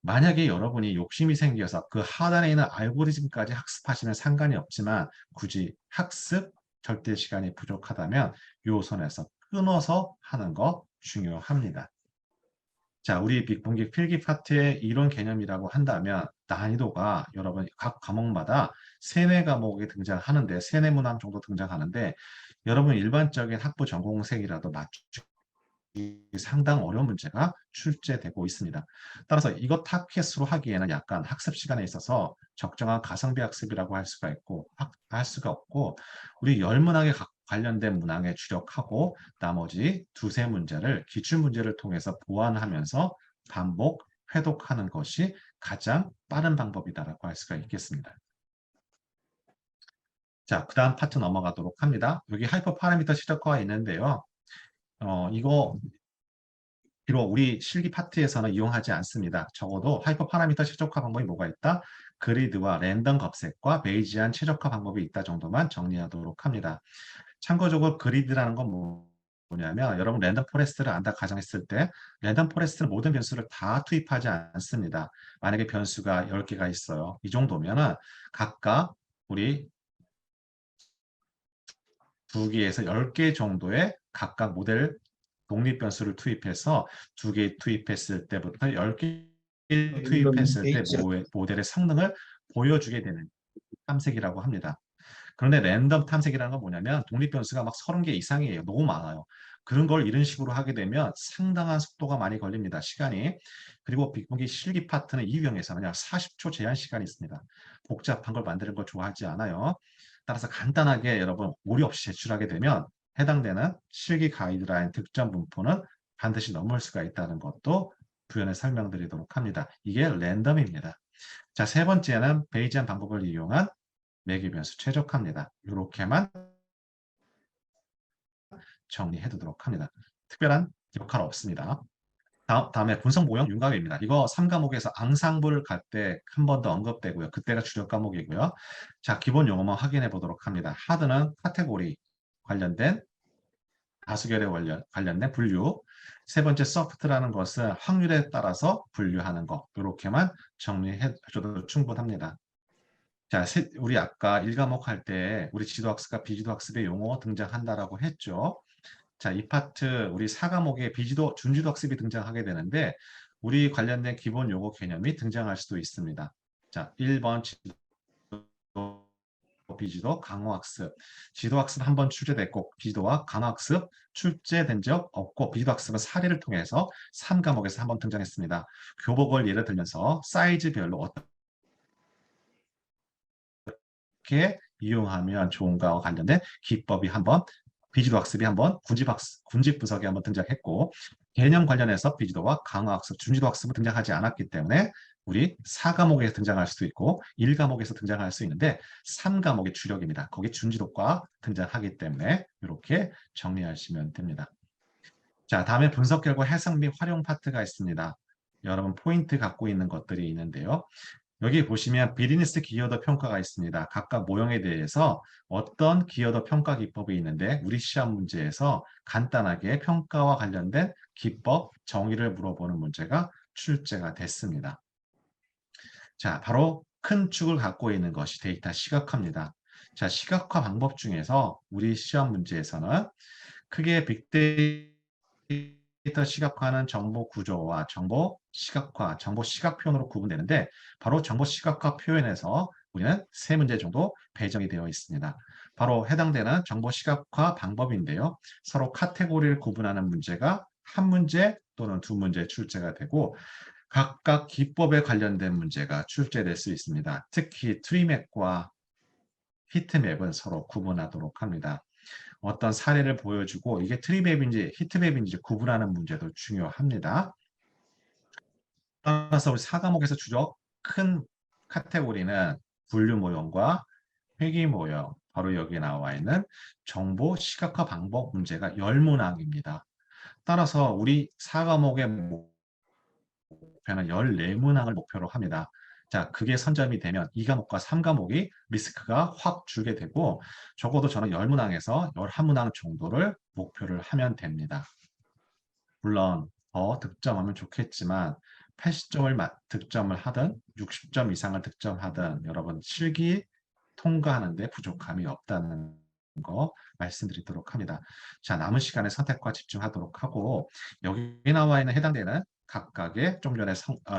만약에 여러분이 욕심이 생겨서 그 하단에 있는 알고리즘까지 학습하시면 상관이 없지만 굳이 학습 절대 시간이 부족하다면 요 선에서 끊어서 하는 거 중요합니다. 자, 우리 빅분기 필기 파트의 이론 개념이라고 한다면 난이도가 여러분 각 과목마다 세네 과목이 등장하는데 세네 문항 정도 등장하는데 여러분 일반적인 학부 전공생이라도 맞추기 상당 어려운 문제가 출제되고 있습니다. 따라서 이것 타켓으로 하기에는 약간 학습 시간에 있어서 적정한 가성비 학습이라고 할 수가 있고 할 수가 없고 우리 열 문항에 관련된 문항에 주력하고 나머지 두세 문제를 기출 문제를 통해서 보완하면서 반복 회독하는 것이 가장 빠른 방법이다라고 할 수가 있겠습니다. 자, 그 다음 파트 넘어가도록 합니다. 여기 하이퍼 파라미터 시적화가 있는데요. 이거 비록 우리 실기 파트에서는 이용하지 않습니다. 적어도 하이퍼 파라미터 최적화 방법이 뭐가 있다? 그리드와 랜덤 qab색과 베이지안 최적화 방법이 있다 정도만 정리하도록 합니다. 참고적으로 그리드라는 건 뭐냐면 여러분 랜덤 포레스트를 안다 가정했을 때 랜덤 포레스트는 모든 변수를 다 투입하지 않습니다. 만약에 변수가 10개가 있어요. 이 정도면은 각각 우리 2개에서 10개 정도의 각각 모델 독립 변수를 투입해서 2개 투입했을 때부터 10개 랜덤 투입했을 때 베이지아 모델의 성능을 보여주게 되는 탐색이라고 합니다. 그런데 랜덤 탐색이라는 건 뭐냐면 독립 변수가 막 30개 이상이에요. 너무 많아요. 그런 걸 이런 식으로 하게 되면 상당한 속도가 많이 걸립니다. 시간이. 그리고 빅보기 실기 파트는 이 유형에서는 약 40초 제한 시간이 있습니다. 복잡한 걸 만드는 걸 좋아하지 않아요. 따라서 간단하게 여러분 오류 없이 제출하게 되면 해당되는 실기 가이드라인 득점 분포는 반드시 넘을 수가 있다는 것도 부연해 설명드리도록 합니다. 이게 랜덤입니다. 자, 세 번째는 베이지안 방법을 이용한 매개 변수 최적화입니다. 이렇게만 정리해 두도록 합니다. 특별한 역할 없습니다. 다음에 분석 모형 윤곽입니다. 이거 3과목에서 앙상블 갈 때 한 번 더 언급되고요. 그때가 주력 과목이고요. 자, 기본 용어만 확인해 보도록 합니다. 하드는 카테고리 관련된 다수결에 관련된 분류. 세 번째 소프트라는 것은 확률에 따라서 분류하는 거. 이렇게만 정리해 줘도 충분합니다. 자, 우리 아까 1과목 할 때 우리 지도학습과 비지도학습의 용어 등장한다라고 했죠. 자, 이 파트 우리 4과목에 준지도 학습이 등장하게 되는데 우리 관련된 기본 용어 개념이 등장할 수도 있습니다. 자, 1번 지도, 비지도, 강화학습. 지도학습 한 번 출제됐고 비지도와 강화학습 출제된 적 없고 비지도학습은 사례를 통해서 3과목에서 한 번 등장했습니다. 교복을 예를 들면서 사이즈별로 어떻게 이용하면 좋은가와 관련된 기법이 한번 비지도 학습이 한번 군집 분석에 한번 등장했고 개념 관련해서 비지도와 강화 학습, 준지도 학습은 등장하지 않았기 때문에 우리 4과목에서 등장할 수도 있고 1과목에서 등장할 수 있는데 3과목이 주력입니다. 거기 준지도과 등장하기 때문에 이렇게 정리하시면 됩니다. 자, 다음에 분석 결과 해석 및 활용 파트가 있습니다. 여러분 포인트 갖고 있는 것들이 있는데요. 여기 보시면 비즈니스 기여도 평가가 있습니다. 각각 모형에 대해서 어떤 기여도 평가 기법이 있는데 우리 시험 문제에서 간단하게 평가와 관련된 기법, 정의를 물어보는 문제가 출제가 됐습니다. 자, 바로 큰 축을 갖고 있는 것이 데이터 시각화입니다. 자, 시각화 방법 중에서 우리 시험 문제에서는 크게 빅데이터 시각화는 정보 구조와 정보 시각화, 정보 시각 표현으로 구분되는데 바로 정보 시각화 표현에서 우리는 세 문제 정도 배정이 되어 있습니다. 바로 해당되는 정보 시각화 방법인데요. 서로 카테고리를 구분하는 문제가 한 문제 또는 두 문제 출제가 되고 각각 기법에 관련된 문제가 출제될 수 있습니다. 특히 트리맵과 히트맵은 서로 구분하도록 합니다. 어떤 사례를 보여주고 이게 트리맵인지 히트맵인지 구분하는 문제도 중요합니다. 따라서 우리 4과목에서 주로 큰 카테고리는 분류 모형과 회귀 모형, 바로 여기 나와 있는 정보 시각화 방법 문제가 10문항입니다. 따라서 우리 4과목의 목표는 14문항을 목표로 합니다. 자, 그게 선점이 되면 2과목과 3과목이 리스크가 확 줄게 되고 적어도 저는 10문항에서 11문항 정도를 목표를 하면 됩니다. 물론 더 득점하면 좋겠지만 80점을 득점을 하든 60점 이상을 득점하든 여러분 실기 통과하는 데 부족함이 없다는 거 말씀드리도록 합니다. 자, 남은 시간에 선택과 집중하도록 하고 여기 나와 있는 해당되는 각각의 좀 전에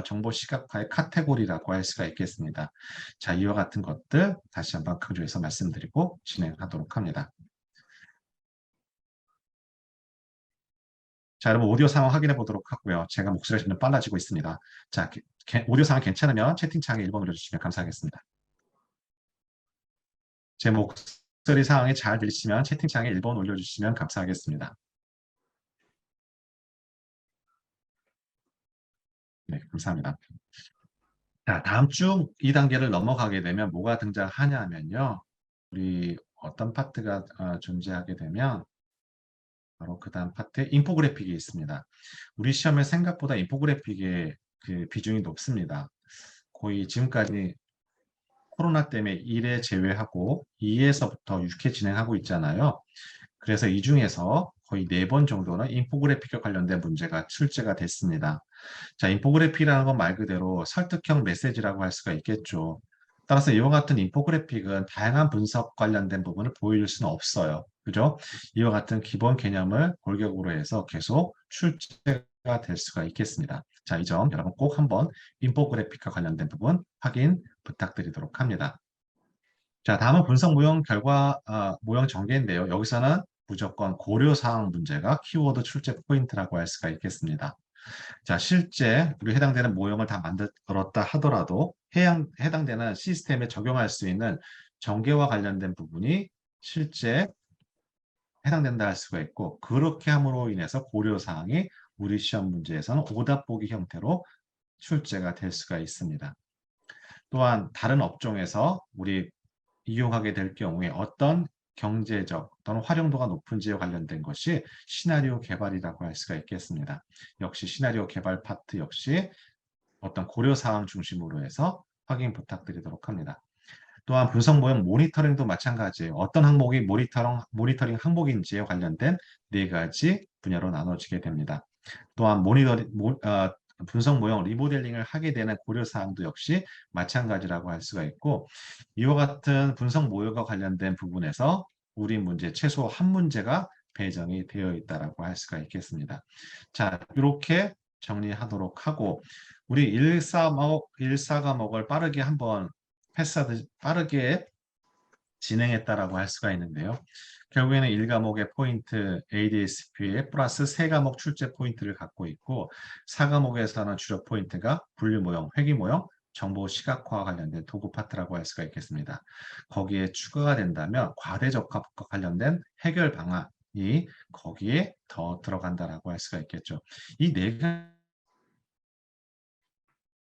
정보 시각화의 카테고리라고 할 수가 있겠습니다. 자, 이와 같은 것들 다시 한번 강조해서 말씀드리고 진행하도록 합니다. 자, 여러분 오디오 상황 확인해 보도록 하고요. 제가 목소리가 점점 빨라지고 있습니다. 자, 오디오 상황 괜찮으면 채팅창에 1번 올려주시면 감사하겠습니다. 제 목소리 상황이 잘 들리시면 채팅창에 1번 올려주시면 감사하겠습니다. 네, 감사합니다. 자, 다음 주 2단계를 넘어가게 되면 뭐가 등장하냐면요. 우리 어떤 파트가 존재하게 되면 바로 그 다음 파트에 인포그래픽이 있습니다. 우리 시험에 생각보다 인포그래픽의 그 비중이 높습니다. 거의 지금까지 코로나 때문에 1회 제외하고 2에서부터 6회 진행하고 있잖아요. 그래서 이 중에서 거의 4번 정도는 인포그래픽과 관련된 문제가 출제가 됐습니다. 자, 인포그래픽이라는 건 말 그대로 설득형 메시지라고 할 수가 있겠죠. 따라서 이와 같은 인포그래픽은 다양한 분석 관련된 부분을 보여줄 수는 없어요. 그죠? 이와 같은 기본 개념을 골격으로 해서 계속 출제가 될 수가 있겠습니다. 자, 이 점 여러분 꼭 한번 인포그래픽과 관련된 부분 확인 부탁드리도록 합니다. 자, 다음은 분석 모형 결과, 모형 전개인데요. 여기서는 무조건 고려사항 문제가 키워드 출제 포인트라고 할 수가 있겠습니다. 자, 실제 우리 해당되는 모형을 다 만들었다 하더라도 해당되는 시스템에 적용할 수 있는 전개와 관련된 부분이 실제 해당된다 할 수가 있고, 그렇게 함으로 인해서 고려사항이 우리 시험 문제에서는 오답 보기 형태로 출제가 될 수가 있습니다. 또한 다른 업종에서 우리 이용하게 될 경우에 어떤 경제적 또는 활용도가 높은지에 관련된 것이 시나리오 개발이라고 할 수가 있겠습니다. 역시 시나리오 개발 파트 역시 어떤 고려사항 중심으로 해서 확인 부탁드리도록 합니다. 또한 분석 모형 모니터링도 마찬가지예요. 어떤 항목이 모니터링 항목인지에 관련된 네 가지 분야로 나눠지게 됩니다. 또한 분석 모형 리모델링을 하게 되는 고려사항도 역시 마찬가지라고 할 수가 있고 이와 같은 분석 모형과 관련된 부분에서 우리 문제 최소 한 문제가 배정이 되어 있다라고 할 수가 있겠습니다. 자, 이렇게 정리하도록 하고 우리 1사과목을 빠르게 한번 패스하듯 빠르게 진행했다라고 할 수가 있는데요. 결국에는 1과목의 포인트 ADSP에 플러스 3과목 출제 포인트를 갖고 있고 4과목에서는 주력 포인트가 분류 모형, 회귀 모형, 정보 시각화와 관련된 도구 파트라고 할 수가 있겠습니다. 거기에 추가가 된다면 과대적합과 관련된 해결 방안이 거기에 더 들어간다라고 할 수가 있겠죠. 이 네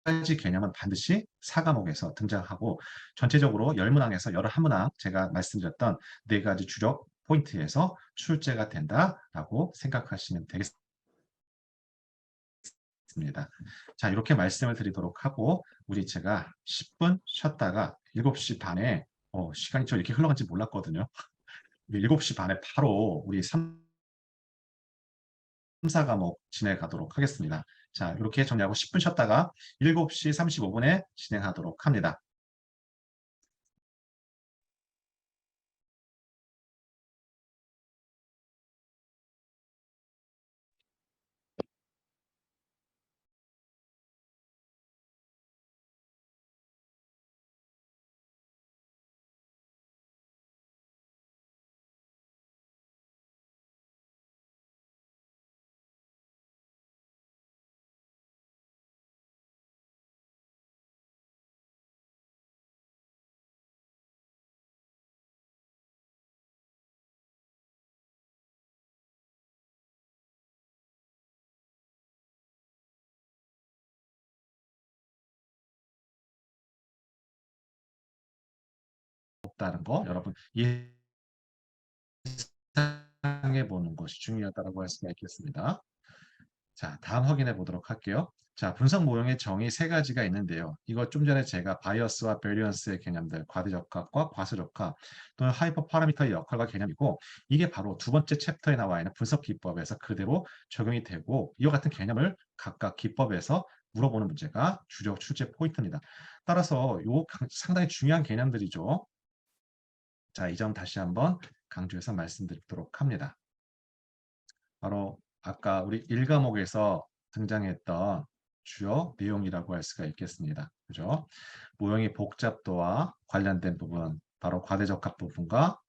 가지 개념은 반드시 4과목에서 등장하고 전체적으로 10문항에서 11문항 제가 말씀드렸던 네 가지 주력 포인트에서 출제가 된다라고 생각하시면 되겠습니다. 자, 이렇게 말씀을 드리도록 하고 우리 제가 10분 쉬었다가 7시 반에 시간이 저 이렇게 흘러간지 몰랐거든요. 7시 반에 바로 우리 4과목 진행하도록 하겠습니다. 자, 이렇게 정리하고 10분 쉬었다가 7시 35분에 진행하도록 합니다. 없다는 거 여러분 예상해 보는 것이 중요하다고 할 수가 있겠습니다. 자, 다음 확인해 보도록 할게요. 자, 분석 모형의 정의 세 가지가 있는데요. 이거 좀 전에 제가 바이어스와 베리언스의 개념들, 과대적합과 과소적합 또는 하이퍼 파라미터의 역할과 개념이고 이게 바로 두 번째 챕터에 나와 있는 분석 기법에서 그대로 적용이 되고 이와 같은 개념을 각각 기법에서 물어보는 문제가 주력 출제 포인트입니다. 따라서 요 상당히 중요한 개념들이죠. 자, 이 점 다시 한번 강조해서 말씀드리도록 합니다. 바로 아까 우리 1과목에서 등장했던 주요 내용이라고 할 수가 있겠습니다. 그죠? 모형의 복잡도와 관련된 부분, 바로 과대적합 부분과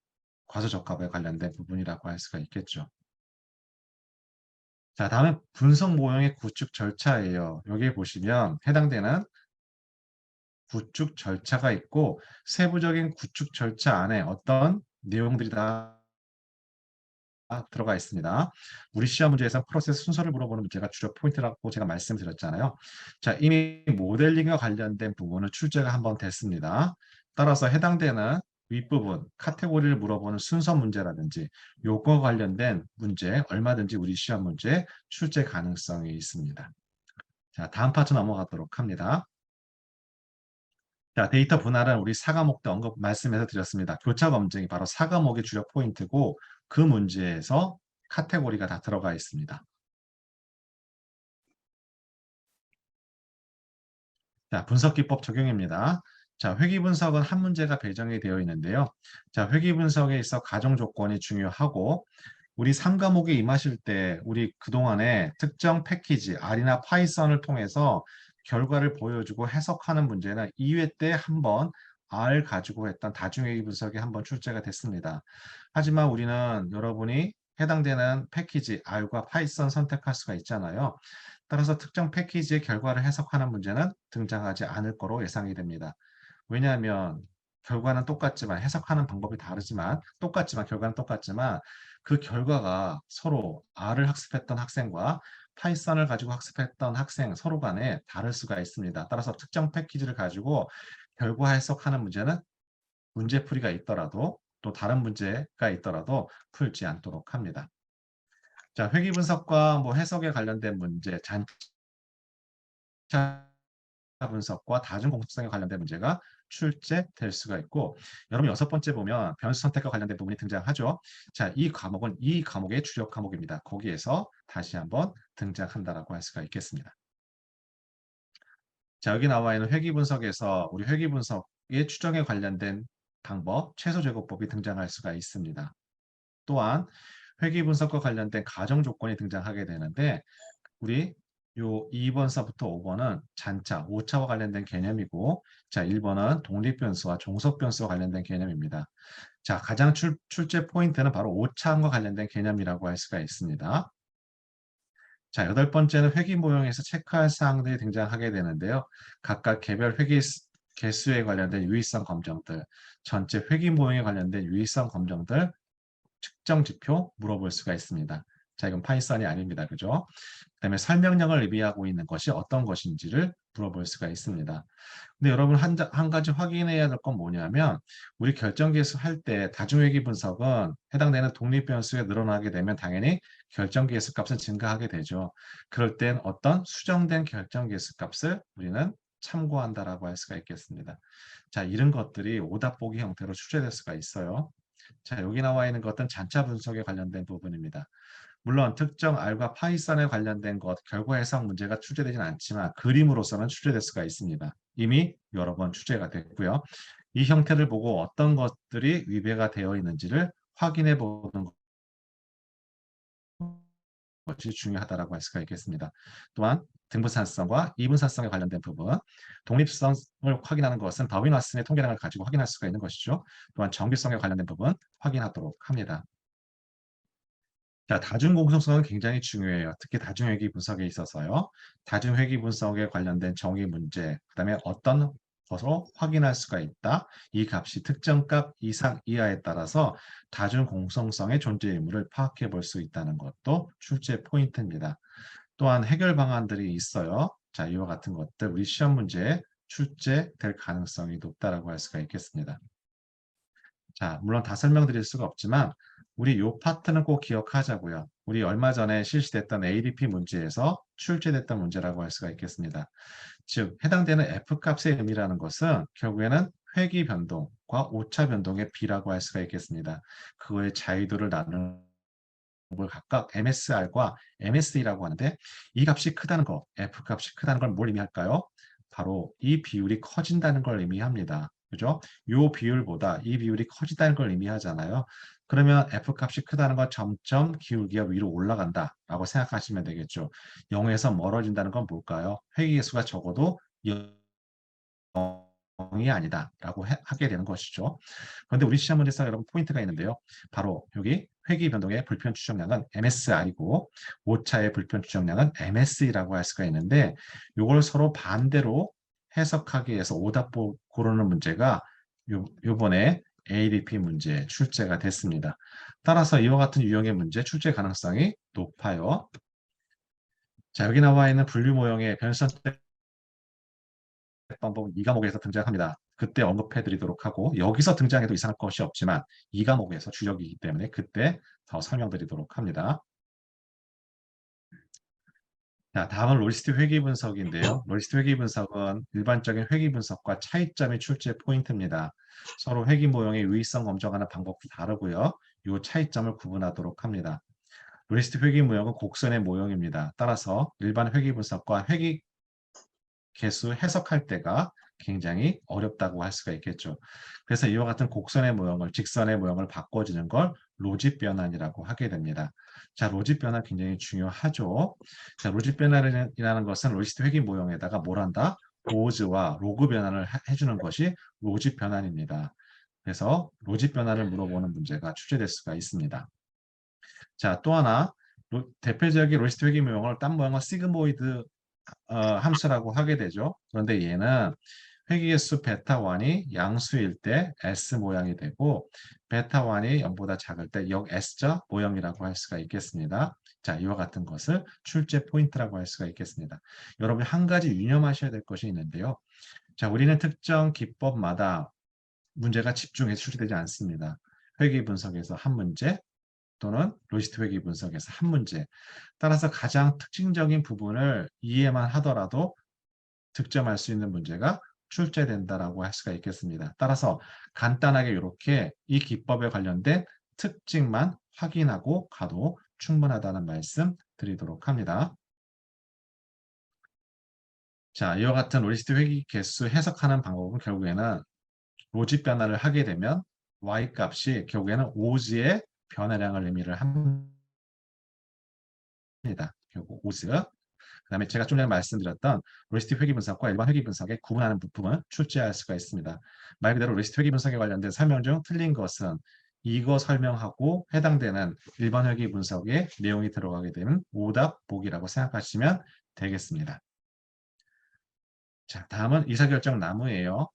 과소적합에 관련된 부분이라고 할 수가 있겠죠. 자, 다음은 분석 모형의 구축 절차예요. 여기 보시면 해당되는 구축 절차가 있고 세부적인 구축 절차 안에 어떤 내용들이 다 들어가 있습니다. 우리 시험 문제에서 프로세스 순서를 물어보는 문제가 주력 포인트라고 제가 말씀드렸잖아요. 자, 이미 모델링과 관련된 부분은 출제가 한번 됐습니다. 따라서 해당되는 윗부분, 카테고리를 물어보는 순서 문제라든지 요거 관련된 문제 얼마든지 우리 시험 문제 출제 가능성이 있습니다. 자, 다음 파트 넘어가도록 합니다. 자, 데이터 분할은 우리 4과목 때 언급 말씀해서 드렸습니다. 교차 검증이 바로 4과목의 주력 포인트고 그 문제에서 카테고리가 다 들어가 있습니다. 자, 분석 기법 적용입니다. 자, 회귀 분석은 한 문제가 배정이 되어 있는데요. 자, 회귀 분석에 있어 가정 조건이 중요하고 우리 3과목에 임하실 때 우리 그동안에 특정 패키지 R이나 파이썬을 통해서 결과를 보여주고 해석하는 문제는 2회 때 한번 R 가지고 했던 다중회귀 분석이 한번 출제가 됐습니다. 하지만 우리는 여러분이 해당되는 패키지 R과 파이썬 선택할 수가 있잖아요. 따라서 특정 패키지의 결과를 해석하는 문제는 등장하지 않을 거로 예상이 됩니다. 왜냐하면 결과는 똑같지만 해석하는 방법이 다르지만 똑같지만 결과는 똑같지만 그 결과가 서로 R을 학습했던 학생과 파이썬을 가지고 학습했던 학생 서로 간에 다를 수가 있습니다. 따라서 특정 패키지를 가지고 결과 해석하는 문제는 문제풀이가 있더라도 또 다른 문제가 있더라도 풀지 않도록 합니다. 자, 회귀 분석과 뭐 해석에 관련된 문제, 잔차 분석과 다중 공식성에 관련된 문제가 출제될 수가 있고 여러분 여섯 번째 보면 변수 선택과 관련된 부분이 등장하죠. 자, 이 과목은 이 과목의 주력 과목입니다. 거기에서 다시 한번 등장한다라고 할 수가 있겠습니다. 자, 여기 나와 있는 회귀 분석에서 우리 회귀 분석의 추정에 관련된 방법, 최소 제곱법이 등장할 수가 있습니다. 또한 회귀 분석과 관련된 가정 조건이 등장하게 되는데 우리 요 2번서부터 5번은 잔차, 오차와 관련된 개념이고 자, 1번은 독립변수와 종속변수와 관련된 개념입니다. 자, 가장 출제 포인트는 바로 오차함과 관련된 개념이라고 할 수가 있습니다. 자, 여덟 번째는 회귀 모형에서 체크할 사항들이 등장하게 되는데요. 각각 개별 회귀 개수에 관련된 유의성 검정들, 전체 회귀 모형에 관련된 유의성 검정들, 측정 지표 물어볼 수가 있습니다. 자, 이건 파이썬이 아닙니다. 그죠? 그다음에 설명령을 의미하고 있는 것이 어떤 것인지를 물어볼 수가 있습니다. 근데 여러분 한 가지 확인해야 될 건 뭐냐면 우리 결정계수 할 때 다중회귀 분석은 해당되는 독립변수가 늘어나게 되면 당연히 결정계수 값은 증가하게 되죠. 그럴 땐 어떤 수정된 결정계수 값을 우리는 참고한다라고 할 수가 있겠습니다. 자, 이런 것들이 오답 보기 형태로 출제될 수가 있어요. 자, 여기 나와 있는 것은 잔차 분석에 관련된 부분입니다. 물론 특정 R과 파이썬에 관련된 것, 결과 해석 문제가 출제되지는 않지만 그림으로서는 출제될 수가 있습니다. 이미 여러 번 출제가 됐고요. 이 형태를 보고 어떤 것들이 위배가 되어 있는지를 확인해 보는 것이 중요하다고 할 수가 있겠습니다. 또한 등분산성과 이분산성에 관련된 부분, 독립성을 확인하는 것은 다윈 왓슨의 통계량을 가지고 확인할 수가 있는 것이죠. 또한 정규성에 관련된 부분 확인하도록 합니다. 자, 다중공정성은 굉장히 중요해요. 특히 다중회귀 분석에 있어서요. 다중회귀 분석에 관련된 정의 문제, 그다음에 어떤 것으로 확인할 수가 있다. 이 값이 특정 값 이상 이하에 따라서 다중공정성의 존재 의무를 파악해 볼 수 있다는 것도 출제 포인트입니다. 또한 해결 방안들이 있어요. 자, 이와 같은 것들 우리 시험 문제에 출제될 가능성이 높다라고 할 수가 있겠습니다. 자, 물론 다 설명드릴 수가 없지만 우리 요 파트는 꼭 기억하자고요. 우리 얼마 전에 실시됐던 ADP 문제에서 출제됐던 문제라고 할 수가 있겠습니다. 즉, 해당되는 F값의 의미라는 것은 결국에는 회귀 변동과 오차 변동의 비라고 할 수가 있겠습니다. 그거의 자유도를 나누는 걸 각각 MSR과 MSE라고 하는데 이 값이 크다는 거, F값이 크다는 걸 뭘 의미할까요? 바로 이 비율이 커진다는 걸 의미합니다. 그죠? 요 비율보다 이 비율이 커지다는 걸 의미하잖아요. 그러면 F값이 크다는 건 점점 기울기가 위로 올라간다라고 생각하시면 되겠죠. 0에서 멀어진다는 건 뭘까요? 회귀계수가 적어도 0이 아니다라고 하게 되는 것이죠. 그런데 우리 시험 문제에서 여러분 포인트가 있는데요. 바로 여기 회귀 변동의 불편 추정량은 MSR이고 오차의 불편 추정량은 MSE라고 할 수가 있는데 이걸 서로 반대로 해석하기 위해서 오답 고르는 문제가 요번에 ADP 문제 출제가 됐습니다. 따라서 이와 같은 유형의 문제 출제 가능성이 높아요. 자, 여기 나와 있는 분류 모형의 변선택 방법은 이 과목에서 등장합니다. 그때 언급해 드리도록 하고 여기서 등장해도 이상할 것이 없지만 이 과목에서 주력이기 때문에 그때 더 설명드리도록 합니다. 자, 다음은 로지스틱 회귀 분석인데요. 로지스틱 회귀 분석은 일반적인 회귀 분석과 차이점이 출제 포인트입니다. 서로 회귀 모형의 유의성 검증하는 방법도 다르고요. 이 차이점을 구분하도록 합니다. 로지스틱 회귀 모형은 곡선의 모형입니다. 따라서 일반 회귀 분석과 회귀 개수 해석할 때가 굉장히 어렵다고 할 수가 있겠죠. 그래서 이와 같은 곡선의 모형을 직선의 모형을 바꿔주는 걸 로짓 변환이라고 하게 됩니다. 자, 로짓 변환 굉장히 중요하죠. 자, 로짓 변환이라는 것은 로지스트 회귀 모형에다가 뭘 한다? 보즈와 로그 변환을 해주는 것이 로짓 변환입니다. 그래서 로짓 변환을 물어보는 문제가 출제될 수가 있습니다. 자, 또 하나 대표적인 로지스트 회귀 모형을 딴 모형은 시그모이드 함수라고 하게 되죠. 그런데 얘는 회귀개수 베타1이 양수일 때 S 모양이 되고 베타1이 0보다 작을 때 역 S자 모형이라고 할 수가 있겠습니다. 자, 이와 같은 것을 출제 포인트라고 할 수가 있겠습니다. 여러분이 한 가지 유념하셔야 될 것이 있는데요. 자, 우리는 특정 기법마다 문제가 집중해서 출제되지 않습니다. 회귀 분석에서 한 문제, 또는 로지스트 회귀 분석에서 한 문제. 따라서 가장 특징적인 부분을 이해만 하더라도 득점할 수 있는 문제가 출제된다라고 할 수가 있겠습니다. 따라서 간단하게 이렇게 이 기법에 관련된 특징만 확인하고 가도 충분하다는 말씀 드리도록 합니다. 자, 이와 같은 로지스트 회귀 개수 해석하는 방법은 결국에는 로직 변화를 하게 되면 y 값이 결국에는 오즈의 변화량을 의미를 합니다. 결국 오즈. 그다음에 제가 좀 전에 말씀드렸던 로지스틱 회귀 분석과 일반 회귀 분석의 구분하는 부품은 출제할 수가 있습니다. 말 그대로 로지스틱 회귀 분석에 관련된 설명 중 틀린 것은 이거 설명하고 해당되는 일반 회귀 분석의 내용이 들어가게 되는 오답 보기라고 생각하시면 되겠습니다. 자, 다음은 의사결정 나무예요.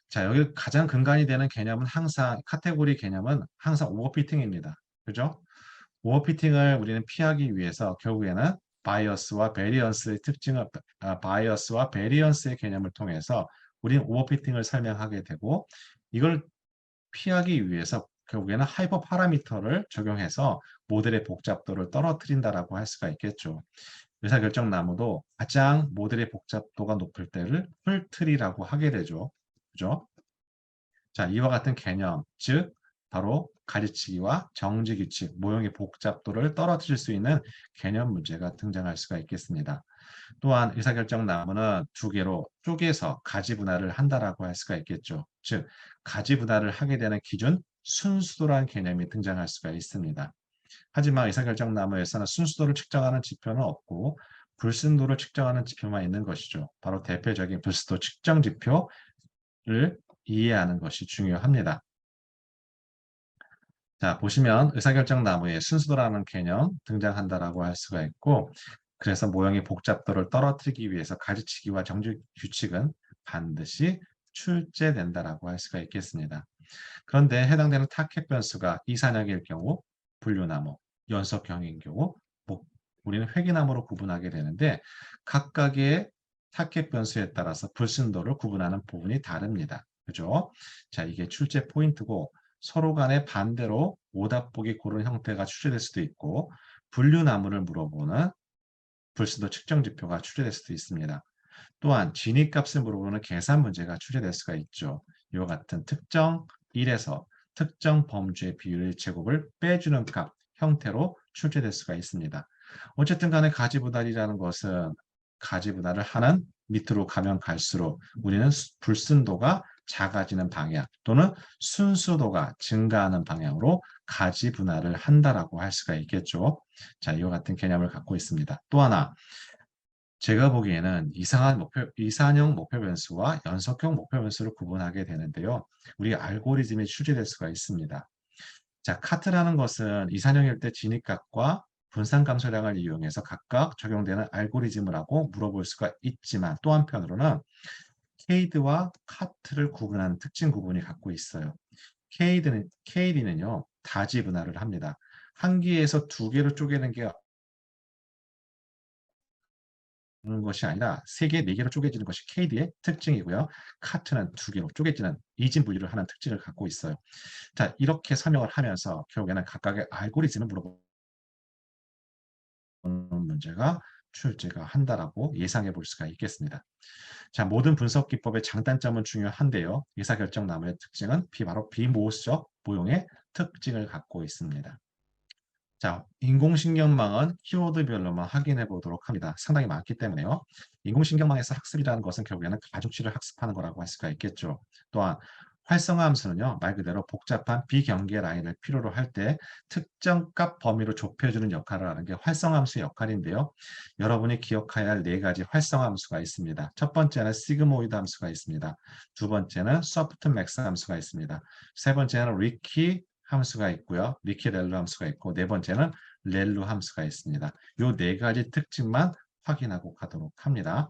자, 여기 가장 근간이 되는 개념은 항상 카테고리 개념은 항상 오버피팅입니다. 그죠? 오버피팅을 우리는 피하기 위해서 결국에는 바이어스와 베리언스의 특징을 바이어스와 베리언스의 개념을 통해서 우리는 오버피팅을 설명하게 되고 이걸 피하기 위해서 결국에는 하이퍼 파라미터를 적용해서 모델의 복잡도를 떨어뜨린다라고 할 수가 있겠죠. 의사결정 나무도 가장 모델의 복잡도가 높을 때를 풀트리라고 하게 되죠. 그죠? 자, 이와 같은 개념, 즉 바로 가르치기와 정지규칙, 모형의 복잡도를 떨어뜨릴 수 있는 개념 문제가 등장할 수가 있겠습니다. 또한 의사결정 나무는 두 개로 쪼개서 가지 분할을 한다라고 할 수가 있겠죠. 즉, 가지 분할을 하게 되는 기준, 순수도라는 개념이 등장할 수가 있습니다. 하지만 의사결정 나무에서는 순수도를 측정하는 지표는 없고 불순도를 측정하는 지표만 있는 것이죠. 바로 대표적인 불순도 측정 지표를 이해하는 것이 중요합니다. 자, 보시면 의사결정 나무에 순수도라는 개념 등장한다라고 할 수가 있고 그래서 모형의 복잡도를 떨어뜨리기 위해서 가르치기와 정규 규칙은 반드시 출제된다라고 할 수가 있겠습니다. 그런데 해당되는 타켓 변수가 이산역일 경우 분류나무, 연속형인 경우 우리는 회귀나무로 구분하게 되는데 각각의 타켓 변수에 따라서 불순도를 구분하는 부분이 다릅니다. 그죠? 자, 이게 출제 포인트고 서로 간에 반대로 오답보기 고른 형태가 출제될 수도 있고 분류나무를 물어보는 불순도 측정 지표가 출제될 수도 있습니다. 또한 진위값을 물어보는 계산 문제가 출제될 수가 있죠. 이와 같은 특정 1에서 특정 범주의 비율의 제곱을 빼주는 값 형태로 출제될 수가 있습니다. 어쨌든 간에 가지분할이라는 것은 가지분할을 하는 밑으로 가면 갈수록 우리는 불순도가 작아지는 방향 또는 순수도가 증가하는 방향으로 가지분할을 한다라고 할 수가 있겠죠. 자, 이와 같은 개념을 갖고 있습니다. 또 하나, 제가 보기에는 이산형 목표 변수와 연속형 목표 변수를 구분하게 되는데요. 우리 알고리즘이 출제될 수가 있습니다. 자, 카트라는 것은 이산형일 때 진입값과 분산 감소량을 이용해서 각각 적용되는 알고리즘을 하고 물어볼 수가 있지만 또 한편으로는 케이드와 카트를 구분하는 특징 구분이 갖고 있어요. KD는요, 다지 분할을 합니다. 한 개에서 두 개로 쪼개는 게 것이 아니라 세 개, 네 개로 쪼개지는 것이 KD의 특징이고요. 카트는 두 개로 쪼개지는 이진 분류를 하는 특징을 갖고 있어요. 자, 이렇게 설명을 하면서 결국에는 각각의 알고리즘을 물어보는 문제가 출제가 한다라고 예상해 볼 수가 있겠습니다. 자, 모든 분석 기법의 장단점은 중요한데요. 의사결정나무의 특징은 바로 비모호적 모형의 특징을 갖고 있습니다. 자, 인공신경망은 키워드별로만 확인해 보도록 합니다. 상당히 많기 때문에요. 인공신경망에서 학습이라는 것은 결국에는 가중치를 학습하는 거라고 할 수가 있겠죠. 또한 활성화 함수는요, 말 그대로 복잡한 비경계 라인을 필요로 할 때 특정 값 범위로 좁혀주는 역할을 하는 게 활성화 함수의 역할인데요. 여러분이 기억해야 할 네 가지 활성화 함수가 있습니다. 첫 번째는 시그모이드 함수가 있습니다. 두 번째는 소프트맥스 함수가 있습니다. 세 번째는 리키 함수가 있고요. 리키-렐루 함수가 있고 네 번째는 렐루 함수가 있습니다. 이 네 가지 특징만 확인하고 가도록 합니다.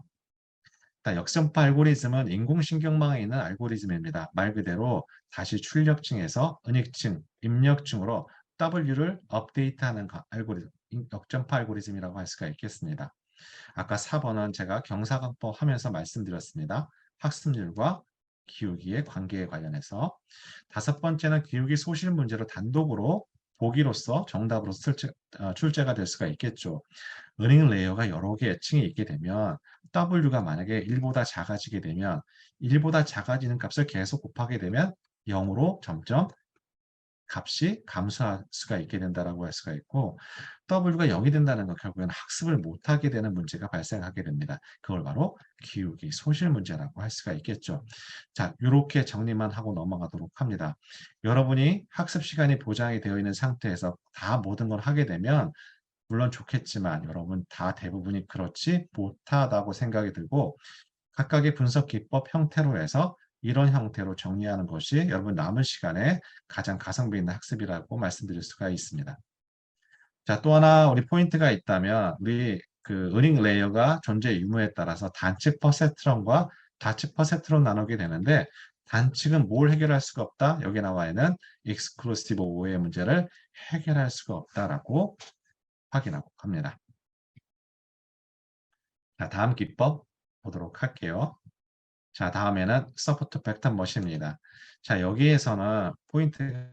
역전파 알고리즘은 인공신경망에 있는 알고리즘입니다. 말 그대로 다시 출력층에서 은익층, 입력층으로 W를 업데이트하는 알고리즘, 역전파 알고리즘이라고 할 수가 있겠습니다. 아까 4번은 제가 경사관법 하면서 말씀드렸습니다. 학습률과 기울기의 관계에 관련해서. 다섯 번째는 기울기 소실 문제로 단독으로 보기로서 정답으로 출제가 될 수가 있겠죠. 은행 레이어가 여러 개 층이 있게 되면 W가 만약에 1보다 작아지게 되면 1보다 작아지는 값을 계속 곱하게 되면 0으로 점점 값이 감소할 수가 있게 된다라고 할 수가 있고 W가 0이 된다는 건 결국에는 학습을 못하게 되는 문제가 발생하게 됩니다. 그걸 바로 기울기 소실 문제라고 할 수가 있겠죠. 자, 이렇게 정리만 하고 넘어가도록 합니다. 여러분이 학습 시간이 보장이 되어 있는 상태에서 다 모든 걸 하게 되면 물론 좋겠지만 여러분 다 대부분이 그렇지 못하다고 생각이 들고 각각의 분석 기법 형태로 해서 이런 형태로 정리하는 것이 여러분 남은 시간에 가장 가성비 있는 학습이라고 말씀드릴 수가 있습니다. 자, 또 하나 우리 포인트가 있다면 우리 그 은행 레이어가 존재 유무에 따라서 단측 퍼세트론과 좌측 퍼세트론 나누게 되는데 단측은 뭘 해결할 수가 없다. 여기 나와 있는 익스클루시브 오해의 문제를 해결할 수가 없다라고 확인하고 갑니다. 자, 다음 기법 보도록 할게요. 자, 다음에는 서포트 벡터 머신입니다. 자, 여기에서는 포인트가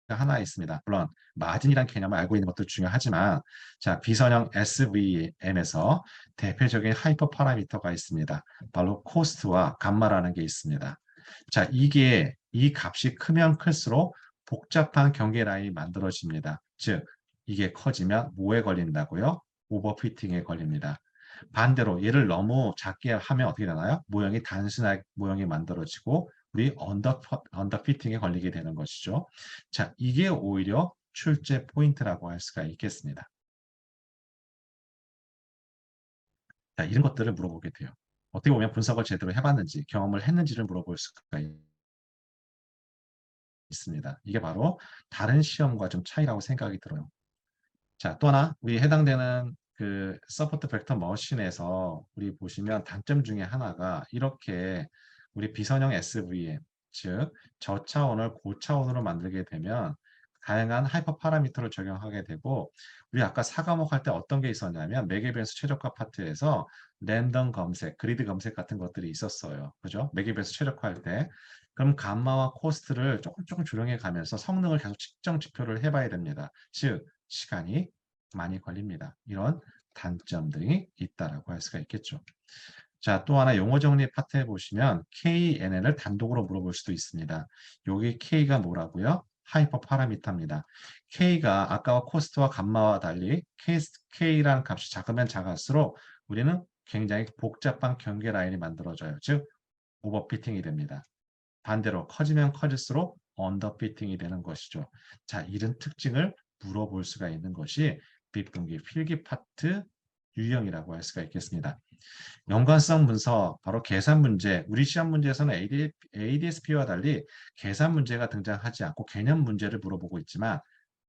하나 있습니다. 물론 마진이란 개념을 알고 있는 것도 중요하지만 자, 비선형 SVM에서 대표적인 하이퍼 파라미터가 있습니다. 바로 코스트와 감마라는 게 있습니다. 자, 이 값이 크면 클수록 복잡한 경계 라인이 만들어집니다. 즉, 이게 커지면 뭐에 걸린다고요? 오버피팅에 걸립니다. 반대로 얘를 너무 작게 하면 어떻게 되나요? 모형이 단순한 모형이 만들어지고 우리 언더피팅에 걸리게 되는 것이죠. 자, 이게 오히려 출제 포인트라고 할 수가 있겠습니다. 자, 이런 것들을 물어보게 돼요. 어떻게 보면 분석을 제대로 해봤는지 경험을 했는지를 물어볼 수가 있습니다. 이게 바로 다른 시험과 좀 차이라고 생각이 들어요. 자, 또 하나 우리 해당되는 그 서포트 벡터 머신에서 우리 보시면 단점 중에 하나가 이렇게 우리 비선형 SVM 즉 저차원을 고차원으로 만들게 되면 다양한 하이퍼 파라미터를 적용하게 되고 우리 아까 4과목 할 때 어떤 게 있었냐면 매개 변수 최적화 파트에서 랜덤 검색, 그리드 검색 같은 것들이 있었어요. 그죠? 매개 변수 최적화할 때 그럼 감마와 코스트를 조금 조금 조정해 가면서 성능을 계속 측정 지표를 해봐야 됩니다. 즉 시간이 많이 걸립니다. 이런 단점들이 있다라고 할 수가 있겠죠. 자, 또 하나 용어 정리 파트에 보시면 KNN을 단독으로 물어볼 수도 있습니다. 여기 K가 뭐라고요? 하이퍼 파라미터입니다. K가 아까와 코스트와 감마와 달리 K라는 값이 작으면 작을수록 우리는 굉장히 복잡한 경계 라인이 만들어져요. 즉 오버피팅이 됩니다. 반대로 커지면 커질수록 언더피팅이 되는 것이죠. 자, 이런 특징을 물어볼 수가 있는 것이 빗분기 필기 파트 유형이라고 할 수가 있겠습니다. 연관성 분석, 바로 계산 문제. 우리 시험 문제에서는 ADSP와 달리 계산 문제가 등장하지 않고 개념 문제를 물어보고 있지만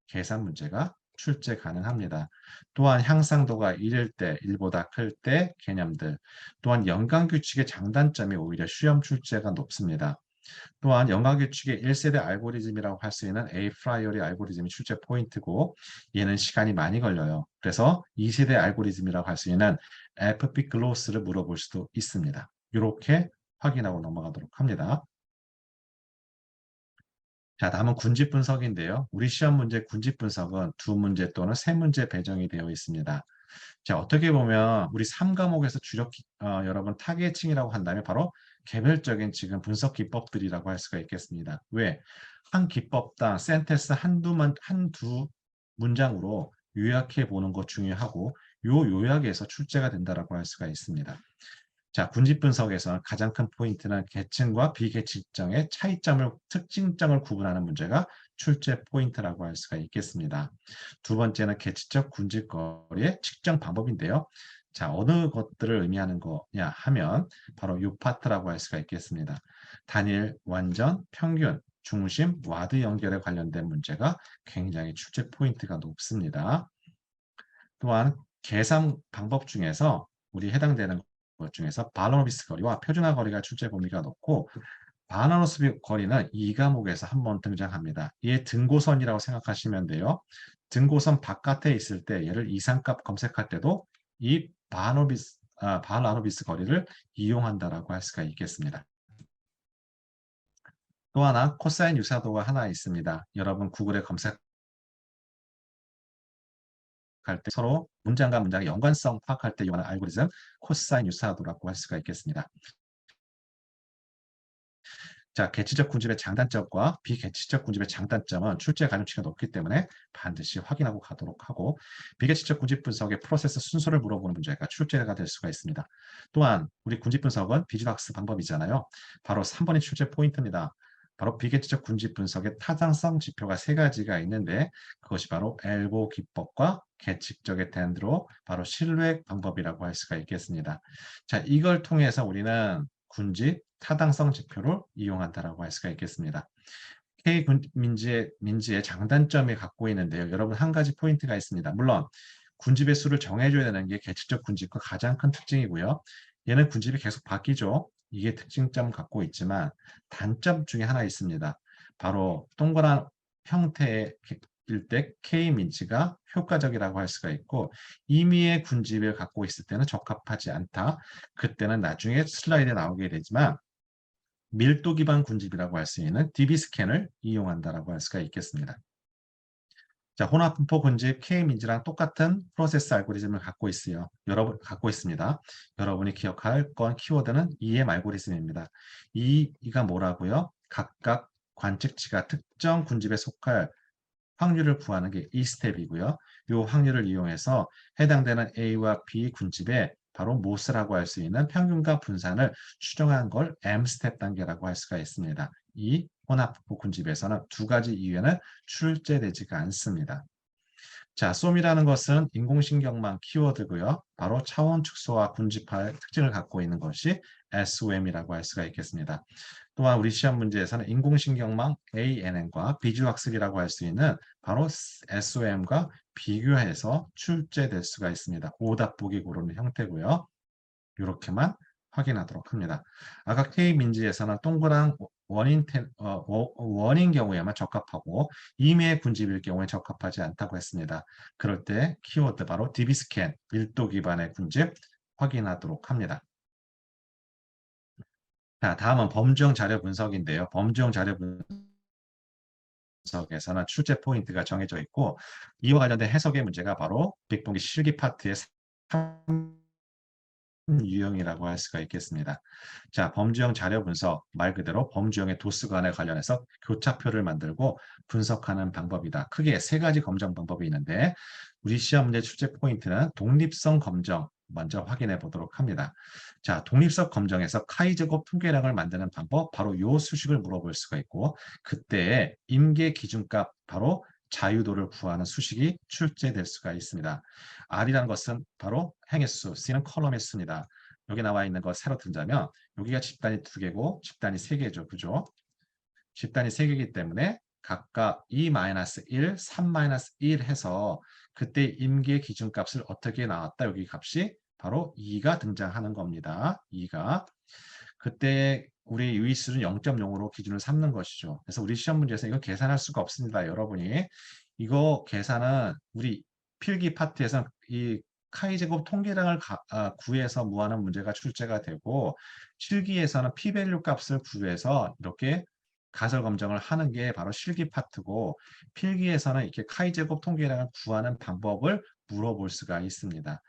계산 문제가 출제 가능합니다. 또한 향상도가 1일 때, 1보다 클 때 개념들, 또한 연관규칙의 장단점이 오히려 시험 출제가 높습니다. 또한 연관규칙의 1세대 알고리즘이라고 할 수 있는 A 프라이어리 알고리즘이 출제 포인트고 얘는 시간이 많이 걸려요. 그래서 2세대 알고리즘이라고 할 수 있는 FP 글로스를 물어볼 수도 있습니다. 이렇게 확인하고 넘어가도록 합니다. 자, 다음은 군집 분석인데요. 우리 시험 문제 군집 분석은 두 문제 또는 세 문제 배정이 되어 있습니다. 자, 어떻게 보면 우리 3과목에서 주력 여러분 타겟층이라고 한다면 바로 개별적인 지금 분석 기법들이라고 할 수가 있겠습니다. 왜? 한 기법당 센텐스 한두 문장으로 요약해 보는 것 중요하고 요 요약에서 출제가 된다라고 할 수가 있습니다. 자, 군집 분석에서 가장 큰 포인트는 계층과 비계층성의 차이점을, 특징점을 구분하는 문제가 출제 포인트라고 할 수가 있겠습니다. 두 번째는 계층적 군집거리의 측정 방법인데요. 자, 어느 것들을 의미하는 거냐 하면 바로 이 파트라고 할 수가 있겠습니다. 단일, 완전, 평균, 중심, 와드 연결에 관련된 문제가 굉장히 출제 포인트가 높습니다. 또한 계산 방법 중에서 우리 해당되는 것 중에서 바노비스 거리와 표준화 거리가 출제 범위가 높고 바노비스 거리는 이 과목에서 한번 등장합니다. 이에 등고선이라고 생각하시면 돼요. 등고선 바깥에 있을 때 얘를 이상값 검색할 때도 이 바노비스 거리를 이용한다라고 할 수가 있겠습니다. 또 하나 코사인 유사도가 하나 있습니다. 여러분 구글에 검색 할 때 서로 문장과 문장의 연관성 파악할 때 이용하는 알고리즘 코사인 유사도라고 할 수가 있겠습니다. 자, 개취적 군집의 장단점과 비개취적 군집의 장단점은 출제 가중치가 높기 때문에 반드시 확인하고 가도록 하고 비개취적 군집 분석의 프로세스 순서를 물어보는 문제가 출제가 될 수가 있습니다. 또한 우리 군집 분석은 비주얼학습 방법이잖아요. 바로 3번이 출제 포인트입니다. 바로 비개취적 군집 분석의 타당성 지표가 세 가지가 있는데 그것이 바로 엘보 기법과 계측적의 덴드로 바로 신뢰 방법이라고 할 수가 있겠습니다. 자, 이걸 통해서 우리는 군집 타당성 지표를 이용한다라고 할 수가 있겠습니다. K 민지의 장단점이 갖고 있는데요. 여러분 한 가지 포인트가 있습니다. 물론 군집의 수를 정해줘야 되는 게 계측적 군집과 가장 큰 특징이고요. 얘는 군집이 계속 바뀌죠. 이게 특징점 갖고 있지만 단점 중에 하나 있습니다. 바로 동그란 형태의 일때 K 민지가 효과적이라고 할 수가 있고 임의의 군집을 갖고 있을 때는 적합하지 않다. 그때는 나중에 슬라이드에 나오게 되지만 밀도 기반 군집이라고 할 수 있는 DB 스캔을 이용한다라고 할 수가 있겠습니다. 자, 혼합분포 군집 K민지랑 똑같은 프로세스 알고리즘을 갖고 있어요. 여러분 갖고 있습니다. 여러분이 기억할 건 키워드는 EM 알고리즘입니다. 이가 뭐라고요? 각각 관측치가 특정 군집에 속할 확률을 구하는 게 이 스텝이고요. 이 확률을 이용해서 해당되는 A와 B 군집에 바로 모스라고 할 수 있는 평균과 분산을 추정한 걸 M 스텝 단계라고 할 수가 있습니다. 이 혼합 군집에서는 두 가지 이외에는 출제되지가 않습니다. 자, 솜이라는 것은 인공신경망 키워드고요. 바로 차원 축소와 군집할 특징을 갖고 있는 것이 SOM이라고 할 수가 있겠습니다. 또한 우리 시험 문제에서는 인공신경망 ANN과 비주학습이라고 할 수 있는 바로 SOM과 비교해서 출제될 수가 있습니다. 오답 보기 고르는 형태고요. 이렇게만 확인하도록 합니다. 아까 K민지에서는 동그란 원인 경우에만 적합하고 임의의 군집일 경우에 적합하지 않다고 했습니다. 그럴 때 키워드 바로 DB스캔, 밀도 기반의 군집 확인하도록 합니다. 자, 다음은 범주형 자료 분석인데요. 범주형 자료 분석에서는 출제 포인트가 정해져 있고 이와 관련된 해석의 문제가 바로 빅본기 실기 파트의 유형이라고 할 수가 있겠습니다. 자, 범주형 자료 분석, 말 그대로 범주형의 도수관에 관련해서 교차표를 만들고 분석하는 방법이다. 크게 세 가지 검정 방법이 있는데 우리 시험 문제 출제 포인트는 독립성 검정 먼저 확인해 보도록 합니다. 자, 독립성 검정에서 카이제곱 통계량을 만드는 방법, 바로 요 수식을 물어볼 수가 있고 그때의 임계 기준값, 바로 자유도를 구하는 수식이 출제될 수가 있습니다. R이라는 것은 바로 행의 수, C는 컬럼의 수입니다. 여기 나와 있는 거 새로 든자면 여기가 집단이 두 개고 집단이 세 개죠. 그죠? 집단이 세 개이기 때문에 각각 2-1, 3-1 해서 그때 임계 기준값을 어떻게 나왔다. 여기 값이 바로 2가 등장하는 겁니다. 2가. 그때 우리 유의수는 0.0으로 기준을 삼는 것이죠. 그래서 우리 시험 문제에서 이거 계산할 수가 없습니다. 여러분이. 이거 계산은 우리 필기 파트에서 이 카이제곱 통계량을 구해서 무하는 문제가 출제가 되고 실기에서는 p-밸류 값을 구해서 이렇게 가설 검정을 하는 게 바로 실기 파트고 필기에서는 이렇게 카이제곱 통계량을 구하는 방법을 물어볼 수가 있습니다.